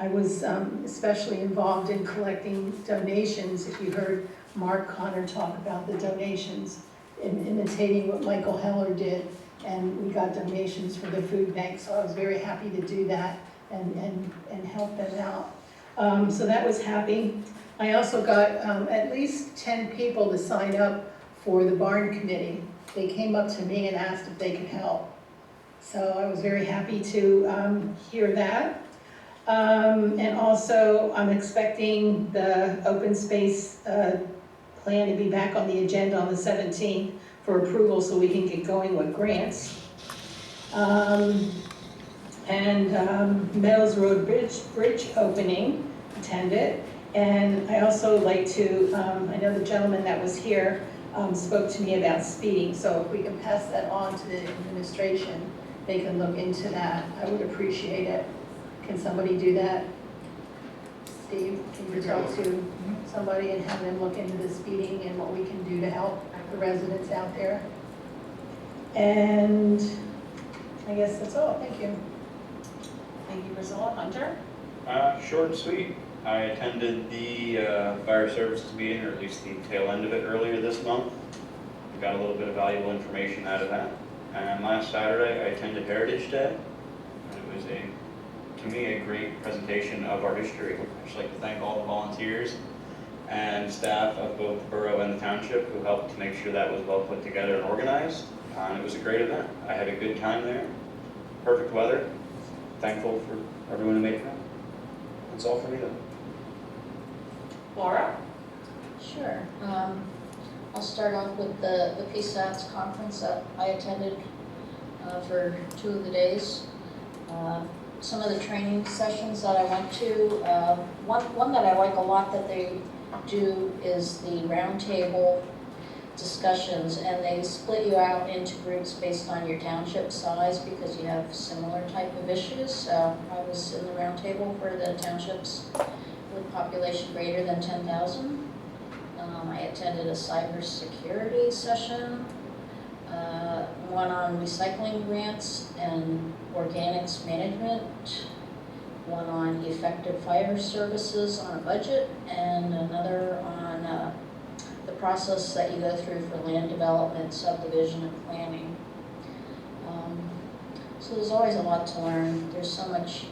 I was especially involved in collecting donations. If you heard Mark Connor talk about the donations, imitating what Michael Heller did, and we got donations for the food bank, so I was very happy to do that and help them out. So that was happy. I also got at least 10 people to sign up for the barn committee. They came up to me and asked if they could help. So I was very happy to hear that. And also, I'm expecting the open space plan to be back on the agenda on the 17th for approval so we can get going with grants. Meadows Road Bridge opening, attended. And I also like to, I know the gentleman that was here spoke to me about speeding, so if we can pass that on to the administration, they can look into that. I would appreciate it. Can somebody do that? Steve, can you talk to somebody and have them look into the speeding and what we can do to help the residents out there? And I guess that's all. Thank you. Thank you, Priscilla. Hunter? Short and sweet. I attended the fire services meeting, or at least the tail end of it, earlier this month. We got a little bit of valuable information out of that. And last Saturday, I attended Heritage Day. And it was, to me, a great presentation of our history. I'd just like to thank all the volunteers and staff of both the borough and the township who helped to make sure that was well put together and organized. And it was a great event. I had a good time there. Perfect weather. Thankful for everyone who made it. That's all for me, though. Laura? Sure. I'll start off with the PSATS conference that I attended for 2 of the days. Some of the training sessions that I went to, one that I like a lot that they do is the roundtable discussions, and they split you out into groups based on your township size because you have similar type of issues. So I was in the roundtable for the townships with population greater than 10,000. I attended a cybersecurity session, one on recycling grants and organics management, one on effective fire services on a budget, and another on the process that you go through for land development, subdivision, and planning. So there's always a lot to learn. There's so much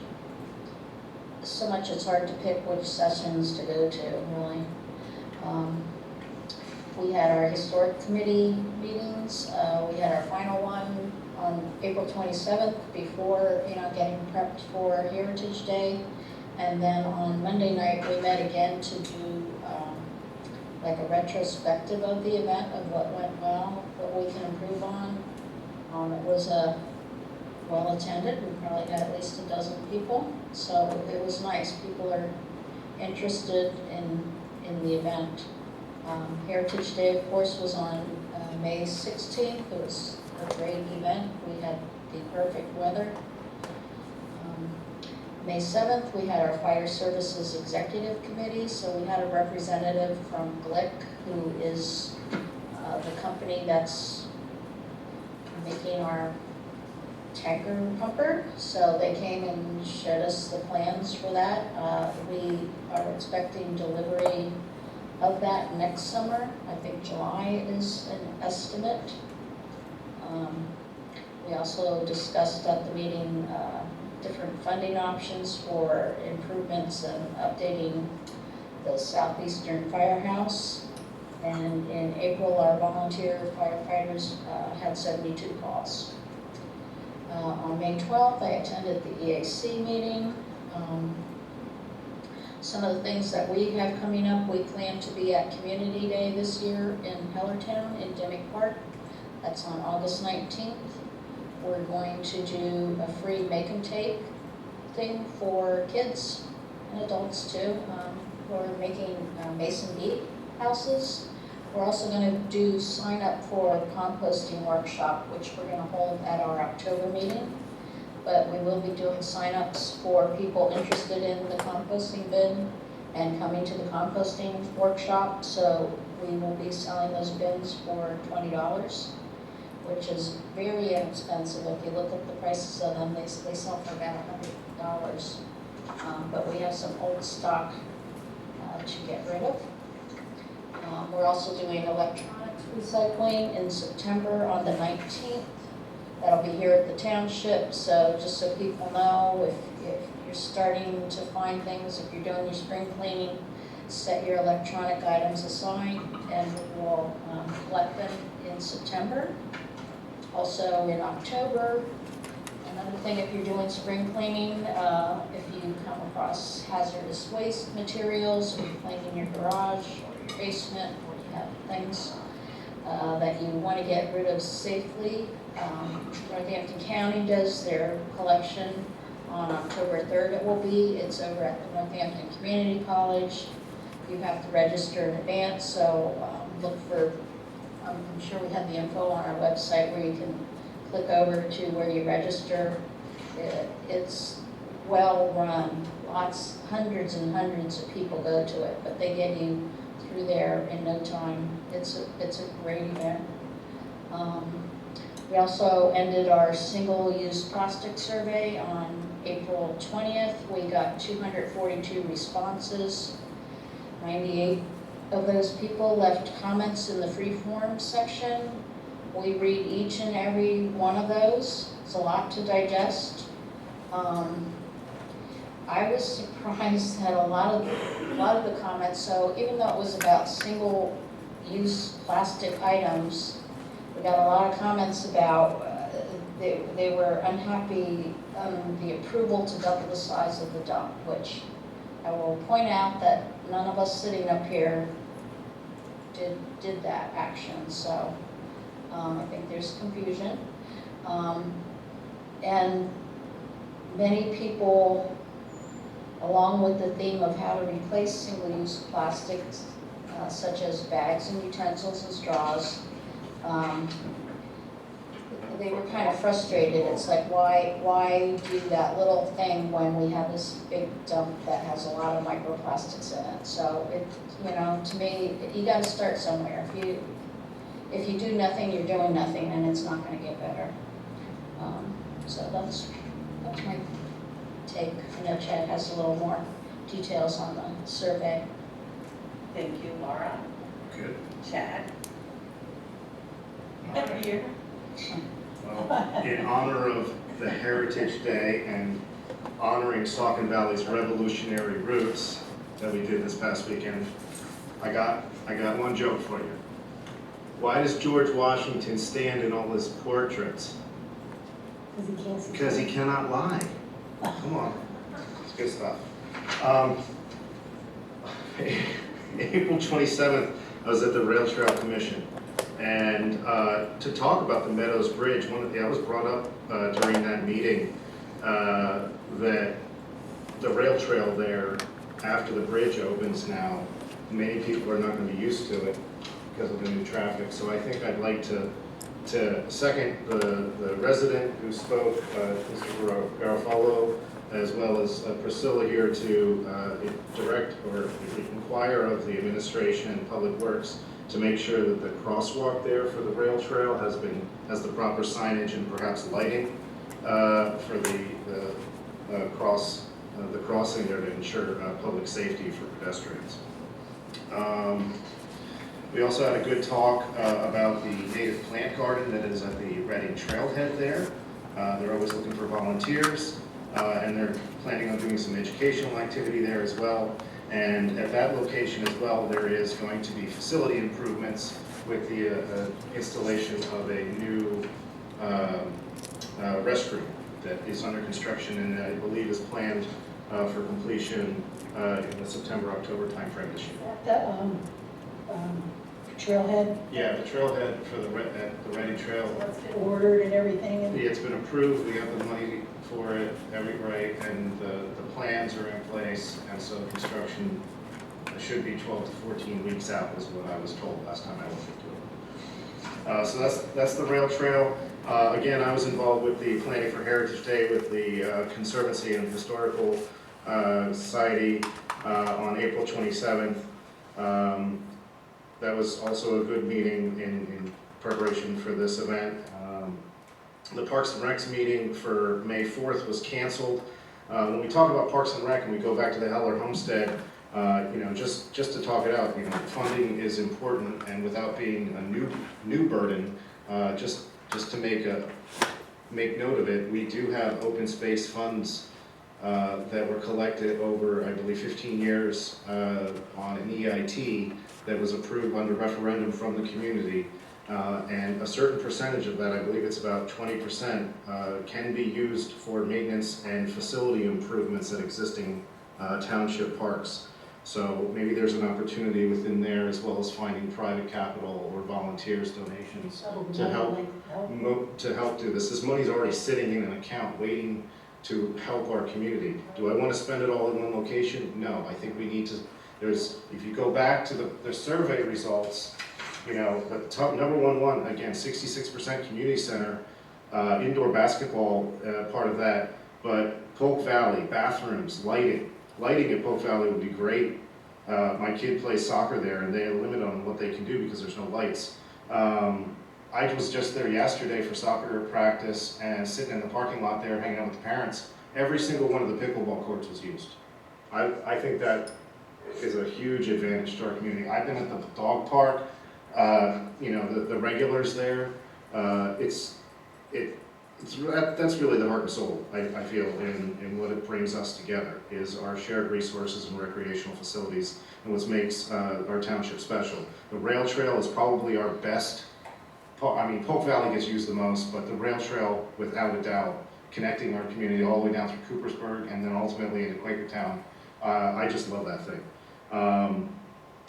it's hard to pick which sessions to go to, really. We had our historic committee meetings. We had our final one on April 27th before, getting prepped for Heritage Day. And then on Monday night, we met again to do like a retrospective of the event, of what went well, what we can improve on. It was well attended. We probably had at least a dozen people, so it was nice. People are interested in the event. Heritage Day, of course, was on May 16th. It was a great event. We had the perfect weather. May 7th, we had our Fire Services Executive Committee, so we had a representative from Glick, who is the company that's making our tanker pumper. So they came and showed us the plans for that. We are expecting delivery of that next summer. I think July is an estimate. We also discussed at the meeting different funding options for improvements and updating the southeastern firehouse. And in April, our volunteer firefighters had 72 calls. On May 12th, I attended the EAC meeting. Some of the things that we have coming up, we plan to be at Community Day this year in Hellertown in Demick Park. That's on August 19th. We're going to do a free make and take thing for kids and adults too. We're making mason bead houses. We're also going to do sign up for a composting workshop, which we're going to hold at our October meeting. But we will be doing sign-ups for people interested in the composting bin and coming to the composting workshop. So we will be selling those bins for $20, which is very inexpensive. If you look at the prices of them, they sell for about $100. But we have some old stock to get rid of. We're also doing electronics recycling in September on the 19th. That'll be here at the township, so just so people know, if you're starting to find things, if you're doing your spring cleaning, set your electronic items aside and we'll collect them in September. Also in October, another thing, if you're doing spring cleaning, if you come across hazardous waste materials, or you're cleaning your garage or your basement, or you have things that you want to get rid of safely, Northampton County does their collection on October 3rd. It's over at the Northampton Community College. You have to register in advance, so look for, I'm sure we have the info on our website where you can click over to where you register. It's well run, hundreds and hundreds of people go to it, but they get you through there in no time. It's a great event. We also ended our single-use plastic survey on April 20th. We got 242 responses. 98 of those people left comments in the free form section. We read each and every one of those. It's a lot to digest. I was surprised at a lot of the comments. So even though it was about single-use plastic items, we got a lot of comments about they were unhappy the approval to double the size of the dump, which I will point out that none of us sitting up here did that action. So I think there's confusion. And many people, along with the theme of how to replace single-use plastics, such as bags and utensils and straws, they were kind of frustrated. It's like, why do that little thing when we have this big dump that has a lot of microplastics in it? So to me, you got to start somewhere. If you do nothing, you're doing nothing, and it's not going to get better. So that's my take. I know Chad has a little more details on the survey. Thank you, Laura. Good. Chad. Every year. Well, in honor of the Heritage Day and honoring Saucon Valley's revolutionary roots that we did this past weekend, I got one joke for you. Why does George Washington stand in all his portraits? Because he cannot lie. Come on, it's good stuff. April 27th, I was at the Rail Trail Commission, and to talk about the Meadows Bridge, I was brought up during that meeting that the rail trail there, after the bridge opens now, many people are not going to be used to it because of the new traffic. So I think I'd like to second the resident who spoke, Mr. Garofalo, as well as Priscilla here to direct or inquire of the administration and Public Works to make sure that the crosswalk there for the rail trail has the proper signage and perhaps lighting for the crossing there to ensure public safety for pedestrians. We also had a good talk about the native plant garden that is at the Reading Trailhead there. They're always looking for volunteers, and they're planning on doing some educational activity there as well. And at that location as well, there is going to be facility improvements with the installation of a new restroom that is under construction and I believe is planned for completion in the September-October timeframe this year. The trailhead, Yeah, the trailhead for the Reading Trail. it's been ordered and everything, and Yeah, it's been approved, we have the money for it, and the plans are in place, and so construction should be 12 to 14 weeks out, is what I was told last time I looked into it. So that's the rail trail. Again, I was involved with the Planning for Heritage Day with the Conservancy and Historical Society on April 27th. That was also a good meeting in preparation for this event. The Parks and Recs meeting for May 4th was canceled. When we talk about Parks and Rec and we go back to the Heller Homestead, just to talk it out, funding is important, and without being a new burden, just to make note of it, we do have open space funds that were collected over, I believe, 15 years on an EIT that was approved under referendum from the community. And a certain percentage of that, I believe it's about 20%, can be used for maintenance and facility improvements at existing township parks. So maybe there's an opportunity within there, as well as finding private capital or volunteers, donations to help do this. This money's already sitting in an account waiting to help our community. Do I want to spend it all in one location? No, I think we need to. If you go back to the survey results, the top number one, again, 66% community center, indoor basketball, part of that, but Polk Valley, bathrooms, lighting at Polk Valley would be great. My kid plays soccer there, and they have a limit on what they can do because there's no lights. I was just there yesterday for soccer practice and sitting in the parking lot there hanging out with the parents. Every single one of the pickleball courts was used. I think that is a huge advantage to our community. I've been at the dog park, the regulars there. That's really the heart and soul, I feel, in what it brings us together, is our shared resources and recreational facilities, and what makes our township special. The rail trail is probably our best. Polk Valley gets used the most, but the rail trail, without a doubt, connecting our community all the way down through Coopersburg and then ultimately into Quakertown. I just love that thing.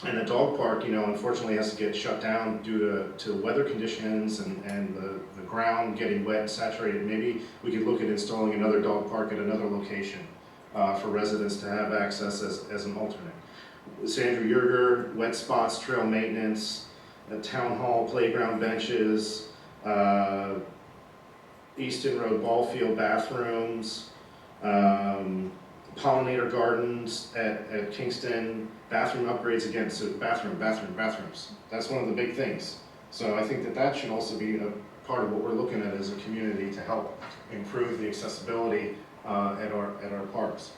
And the dog park, unfortunately has to get shut down due to weather conditions and the ground getting wet and saturated. Maybe we could look at installing another dog park at another location for residents to have access as an alternate. Sandra Yerger, wet spots, trail maintenance, the town hall, playground benches, Easton Road ball field bathrooms, pollinator gardens at Kingston, bathroom upgrades again, so bathrooms. That's one of the big things. So I think that should also be a part of what we're looking at as a community to help improve the accessibility at our parks.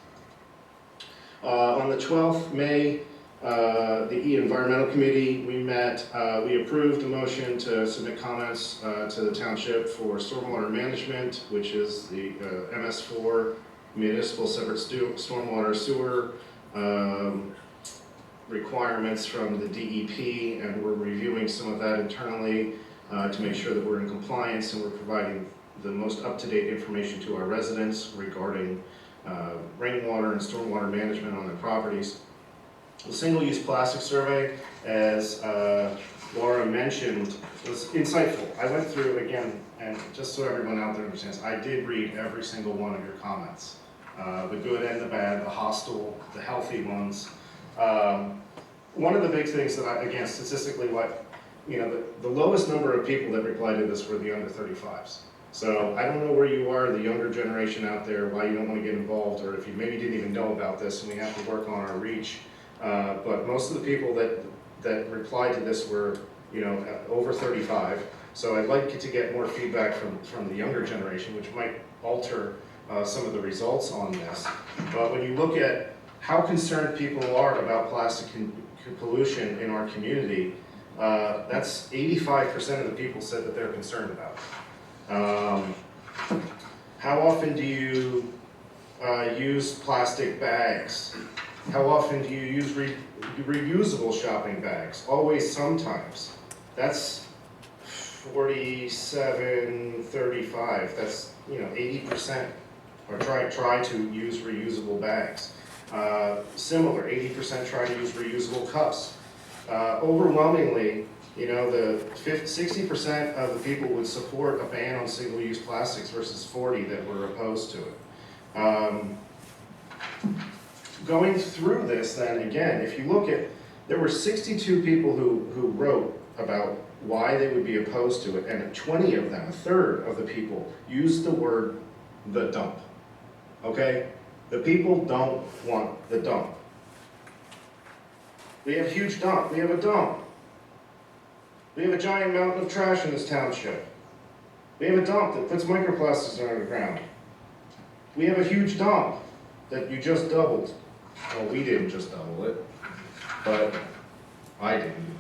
On the 12th May, the Environmental Committee, we met, we approved a motion to submit comments to the township for stormwater management, which is the MS4 municipal separate stormwater sewer requirements from the DEP, and we're reviewing some of that internally to make sure that we're in compliance and we're providing the most up-to-date information to our residents regarding rainwater and stormwater management on their properties. The single-use plastic survey, as Laura mentioned, was insightful. I went through again, and just so everyone out there understands, I did read every single one of your comments. The good and the bad, the hostile, the healthy ones. One of the big things that again, statistically, the lowest number of people that replied to this were the under 35s. So I don't know where you are, the younger generation out there, why you don't want to get involved, or if you maybe didn't even know about this and we have to work on our reach. But most of the people that replied to this were, over 35. So I'd like to get more feedback from the younger generation, which might alter some of the results on this. But when you look at how concerned people are about plastic pollution in our community, that's 85% of the people said that they're concerned about it. How often do you use plastic bags? How often do you use reusable shopping bags? Always, sometimes. That's 47, 35. That's 80% or try to use reusable bags. Similar, 80% try to use reusable cups. Overwhelmingly, the 60% of the people would support a ban on single-use plastics versus 40 that were opposed to it. Going through this then, again, if you look at, there were 62 people who wrote about why they would be opposed to it, and 20 of them, a third of the people, used the word the dump. Okay? The people don't want the dump. We have a huge dump. We have a dump. We have a giant mountain of trash in this township. We have a dump that puts microplastics under the ground. We have a huge dump that you just doubled. Well, we didn't just double it, but I didn't.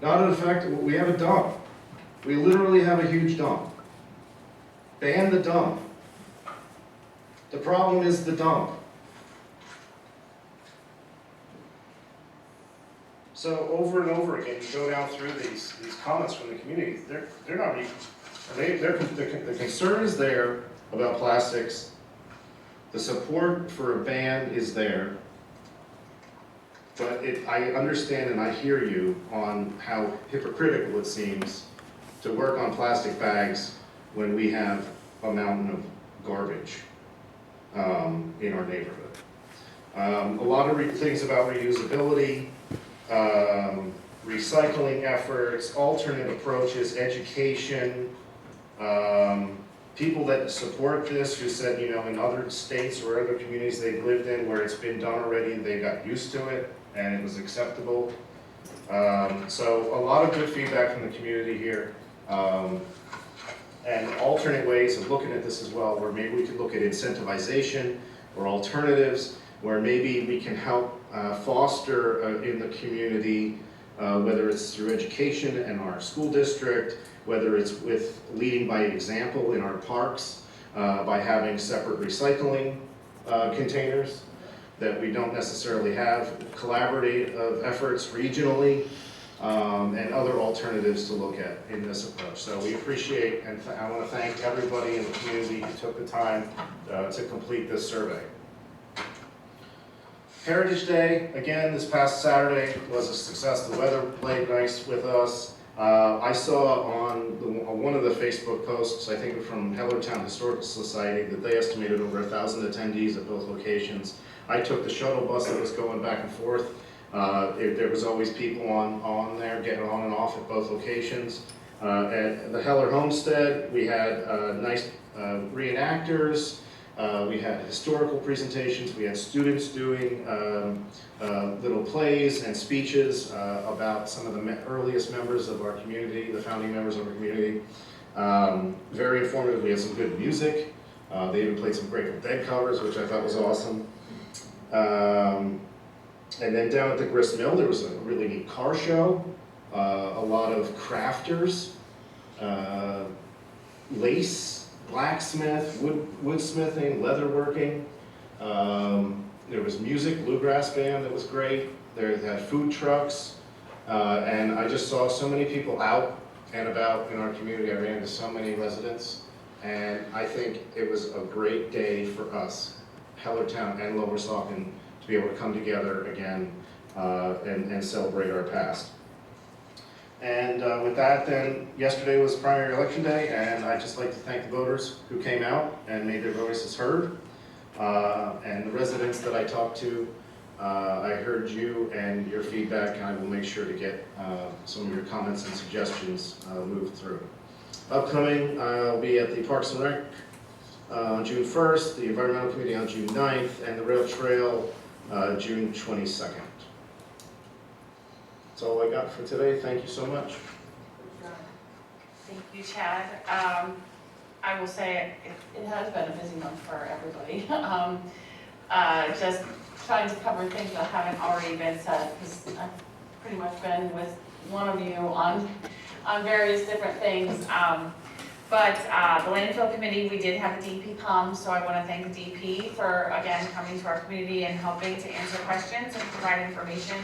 Not in fact, we have a dump. We literally have a huge dump. Ban the dump. The problem is the dump. So over and over again, you go down through these comments from the community. They're not even, the concern is there about plastics. The support for a ban is there. But I understand and I hear you on how hypocritical it seems to work on plastic bags when we have a mountain of garbage in our neighborhood. A lot of things about reusability, recycling efforts, alternate approaches, education, people that support this who said, in other states or other communities they've lived in where it's been done already, they got used to it and it was acceptable. So a lot of good feedback from the community here. And alternate ways of looking at this as well, where maybe we could look at incentivization or alternatives, where maybe we can help foster in the community, whether it's through education in our school district, whether it's with leading by example in our parks, by having separate recycling containers that we don't necessarily have, collaborative efforts regionally, and other alternatives to look at in this approach. So we appreciate, and I want to thank everybody in the community who took the time to complete this survey. Heritage Day, again, this past Saturday was a success. The weather played nice with us. I saw on one of the Facebook posts, I think from Hellertown Historical Society, that they estimated over 1,000 attendees at both locations. I took the shuttle bus that was going back and forth. There was always people on there getting on and off at both locations. At the Heller Homestead, we had nice reenactors. We had historical presentations. We had students doing little plays and speeches about some of the earliest members of our community, the founding members of our community. Very informative. We had some good music. They even played some Grateful Dead covers, which I thought was awesome. And then down at the Grist Mill, there was a really neat car show, a lot of crafters, lace, blacksmith, woodsmithing, leatherworking. There was music, bluegrass band that was great. They had food trucks, and I just saw so many people out and about in our community. I ran into so many residents, and I think it was a great day for us, Hellertown and Lower Saucon, to be able to come together again and celebrate our past. And with that, then, yesterday was primary election day, and I'd just like to thank the voters who came out and made their voices heard. And the residents that I talked to, I heard you and your feedback, and I will make sure to get some of your comments and suggestions moved through. Upcoming, I'll be at the Parks and Rec on June 1st, the Environmental Committee on June 9th, and the Rail Trail June 22nd. That's all I got for today. Thank you so much. Thank you, Chad. I will say it has been a busy month for everybody. Just trying to cover things that haven't already been said, because I've pretty much been with one of you on various different things. But the landfill committee, we did have a DP come, so I want to thank the DP for, again, coming to our community and helping to answer questions and provide information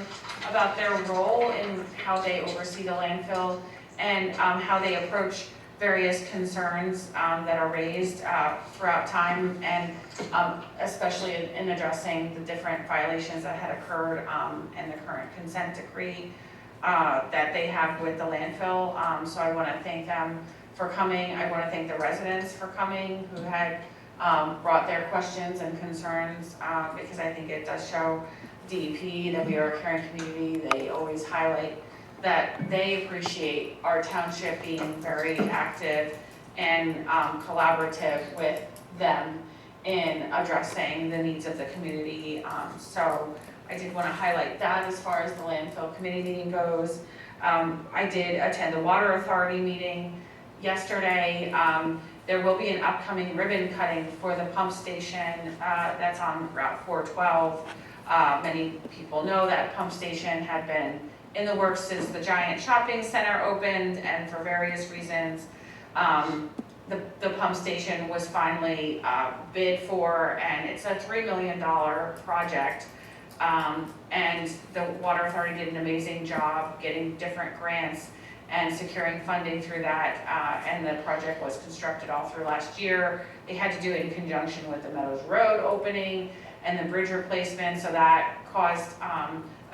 about their role in how they oversee the landfill and how they approach various concerns that are raised throughout time, and especially in addressing the different violations that had occurred and the current consent decree that they have with the landfill. So I want to thank them for coming. I want to thank the residents for coming who had brought their questions and concerns, because I think it does show DEP that we are a caring community. They always highlight that they appreciate our township being very active and collaborative with them in addressing the needs of the community. So I did want to highlight that as far as the landfill committee meeting goes. I did attend the Water Authority meeting yesterday. There will be an upcoming ribbon cutting for the pump station that's on Route 412. Many people know that pump station had been in the works since the giant shopping center opened, and for various reasons, the pump station was finally bid for, and it's a $3 million project. And the Water Authority did an amazing job getting different grants and securing funding through that, and the project was constructed all through last year. They had to do it in conjunction with the Meadows Road opening and the bridge replacement, so that caused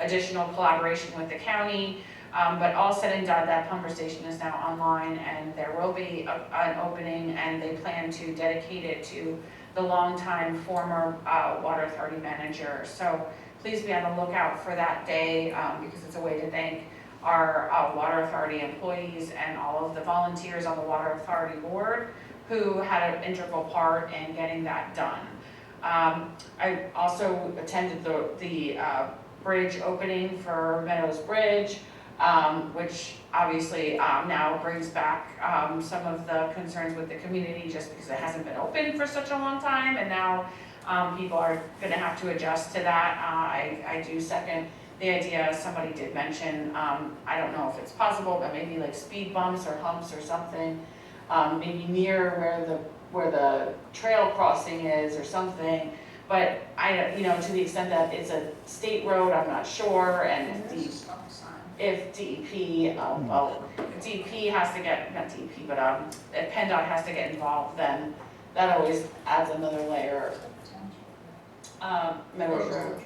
additional collaboration with the county. But all said and done, that pumper station is now online, and there will be an opening, and they plan to dedicate it to the longtime former Water Authority manager. So please be on the lookout for that day, because it's a way to thank our Water Authority employees and all of the volunteers on the Water Authority board who had an integral part in getting that done. I also attended the bridge opening for Meadows Bridge, which obviously now brings back some of the concerns with the community, just because it hasn't been open for such a long time, and now people are going to have to adjust to that. I do second the idea. Somebody did mention, I don't know if it's possible, but maybe like speed bumps or humps or something, maybe near where the trail crossing is or something. But to the extent that it's a state road, I'm not sure, and if DEP, DEP has to get, not DEP, but if PennDOT has to get involved, then that always adds another layer. Meadows Road.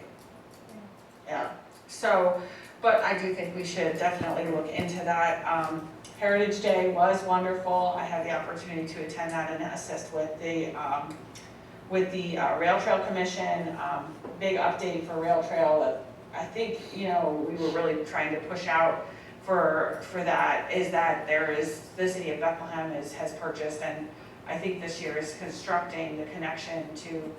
Yeah. So, but I do think we should definitely look into that. Heritage Day was wonderful. I had the opportunity to attend that and assist with the Rail Trail Commission. Big update for Rail Trail that I think, we were really trying to push out for that, is that the city of Bethlehem has purchased, and I think this year is constructing the connection to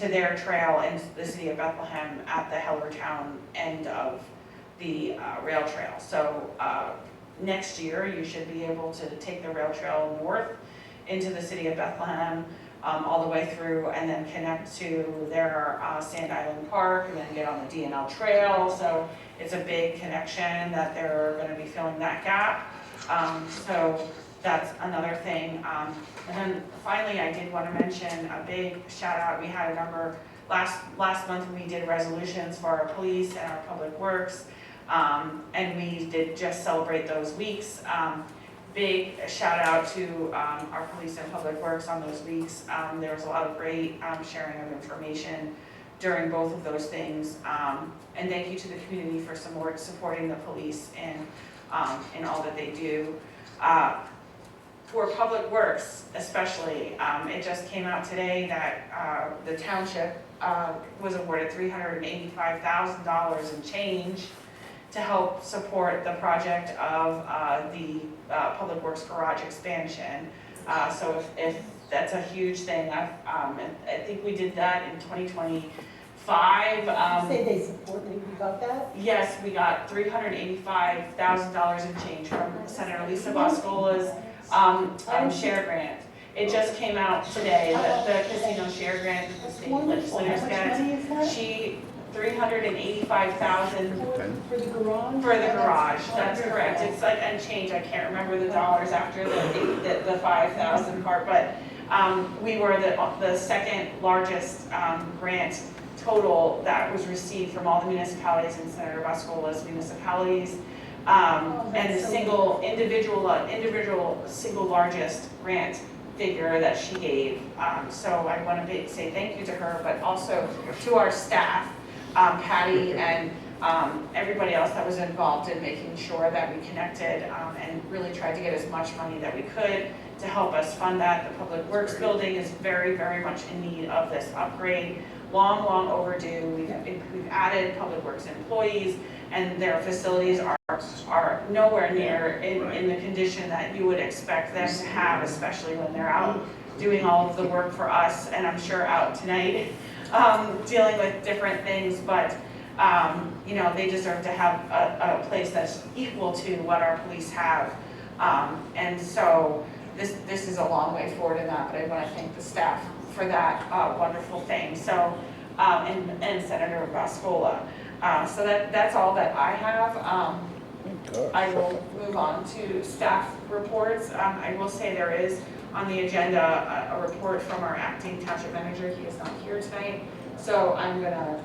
their trail in the city of Bethlehem at the Hellertown end of the rail trail. So next year you should be able to take the rail trail north into the city of Bethlehem, all the way through, and then connect to their Sand Island Park, and then get on the DNL Trail. So it's a big connection that they're going to be filling that gap. So that's another thing. And then finally, I did want to mention a big shout out. We had a number, last month we did resolutions for our police and our public works, and we did just celebrate those weeks. Big shout out to our police and public works on those weeks. There was a lot of great sharing of information during both of those things. And thank you to the community for supporting the police in all that they do. For public works especially, it just came out today that the township was awarded $385,000 in change to help support the project of the Public Works Garage expansion. So if that's a huge thing, I think we did that in 2025. Say they support, we got that? Yes, we got $385,000 in change from Senator Lisa Boscola's share grant. It just came out today, the casino share grant that the state legislators get. She, $385,000 For the garage? for the garage, that's correct. It's like, and change, I can't remember the dollars after the 5,000 part, but we were the second largest grant total that was received from all the municipalities in Senator Boscola's municipalities. And the individual single largest grant figure that she gave. So I want to say thank you to her, but also to our staff, Patty and everybody else that was involved in making sure that we connected and really tried to get as much money that we could to help us fund that. The Public Works building is very, very much in need of this upgrade. Long, long overdue. We've added Public Works employees, and their facilities are nowhere near in the condition that you would expect them to have, especially when they're out doing all of the work for us, and I'm sure out tonight dealing with different things, but you know, they deserve to have a place that's equal to what our police have. And so this is a long way forward in that, but I want to thank the staff for that wonderful thing. So, and Senator Boscola. So that's all that I have. I will move on to staff reports. I will say there is on the agenda a report from our acting township manager. He is not here tonight. So I'm gonna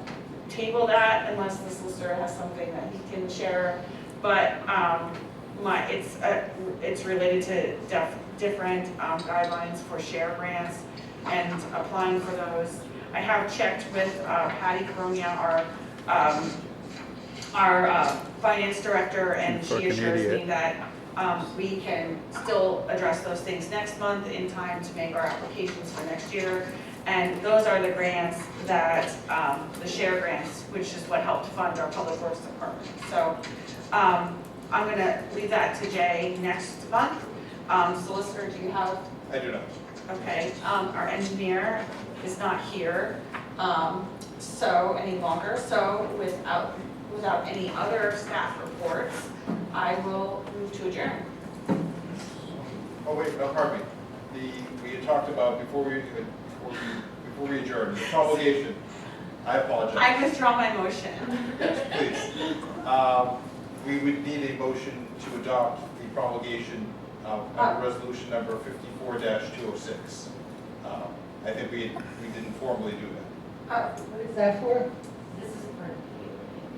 table that unless the solicitor has something that he can share. But it's related to different guidelines for share grants and applying for those. I have checked with Patty Coronia, our finance director, and she assures me that we can still address those things next month in time to make our applications for next year. And those are the grants that, the share grants, which is what helped fund our Public Works Department. So I'm gonna leave that to Jay next month. Solicitor, do you have? I do not. Okay, our engineer is not here, so any longer. So without any other staff reports, I will move to adjourn. Oh, wait, no, pardon me. We had talked about before we adjourn, the promulgation. I apologize. I withdraw my motion. Yes, please. We would need a motion to adopt the promulgation of resolution number 54-206. I think we didn't formally do that. What is that for? This is for,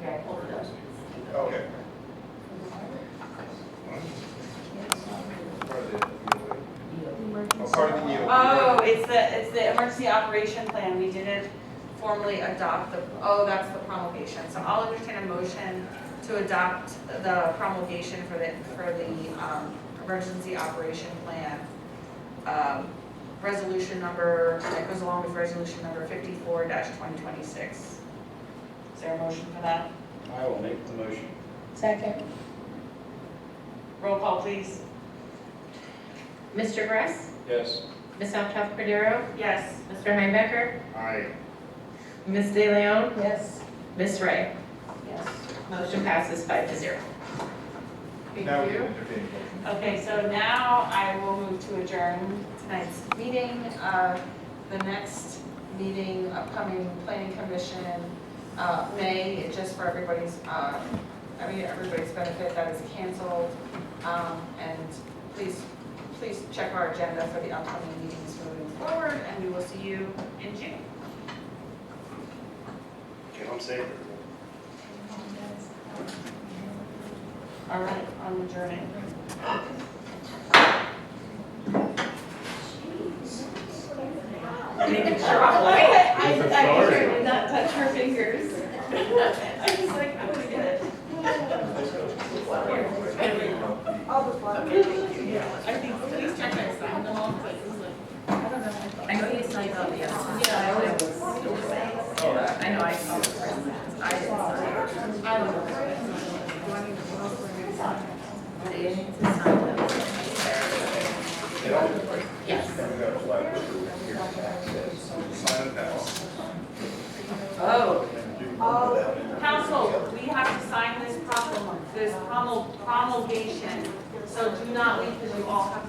here, I pulled it up. Okay. Part of the EOA. Oh, it's the emergency operation plan. We didn't formally adopt that's the promulgation. So I'll entertain a motion to adopt the promulgation for the emergency operation plan. Resolution number, that goes along with resolution number 54-2026. Is there a motion for that? I will make the motion. Second. Roll call, please. Mr. Gress? Yes. Ms. Altough Cordero? Yes. Mr. Heimbechner? Aye. Ms. De Leon? Yes. Ms. Ray? Yes. Motion passes 5-0. Thank Now we you. can entertain motion. Okay, so now I will move to adjourn tonight's meeting. The next meeting, upcoming planning commission, May, just for everybody's benefit, that is canceled. And please check our agenda for the upcoming meetings moving forward, and we will see you in June. Get home safe. All right, I'm adjourning. Making sure I did not touch her fingers. I was like, I'm gonna get it. Okay, thank you. Yeah, I think, please check my sign them all, but it was like, I don't know. I know you signed all the others. Yeah, I always. I know I called the president. I didn't sign. I don't know. money, what else do I need to sign? Yes. Oh. Council, we have to sign this promulgation, so do not leave because you all have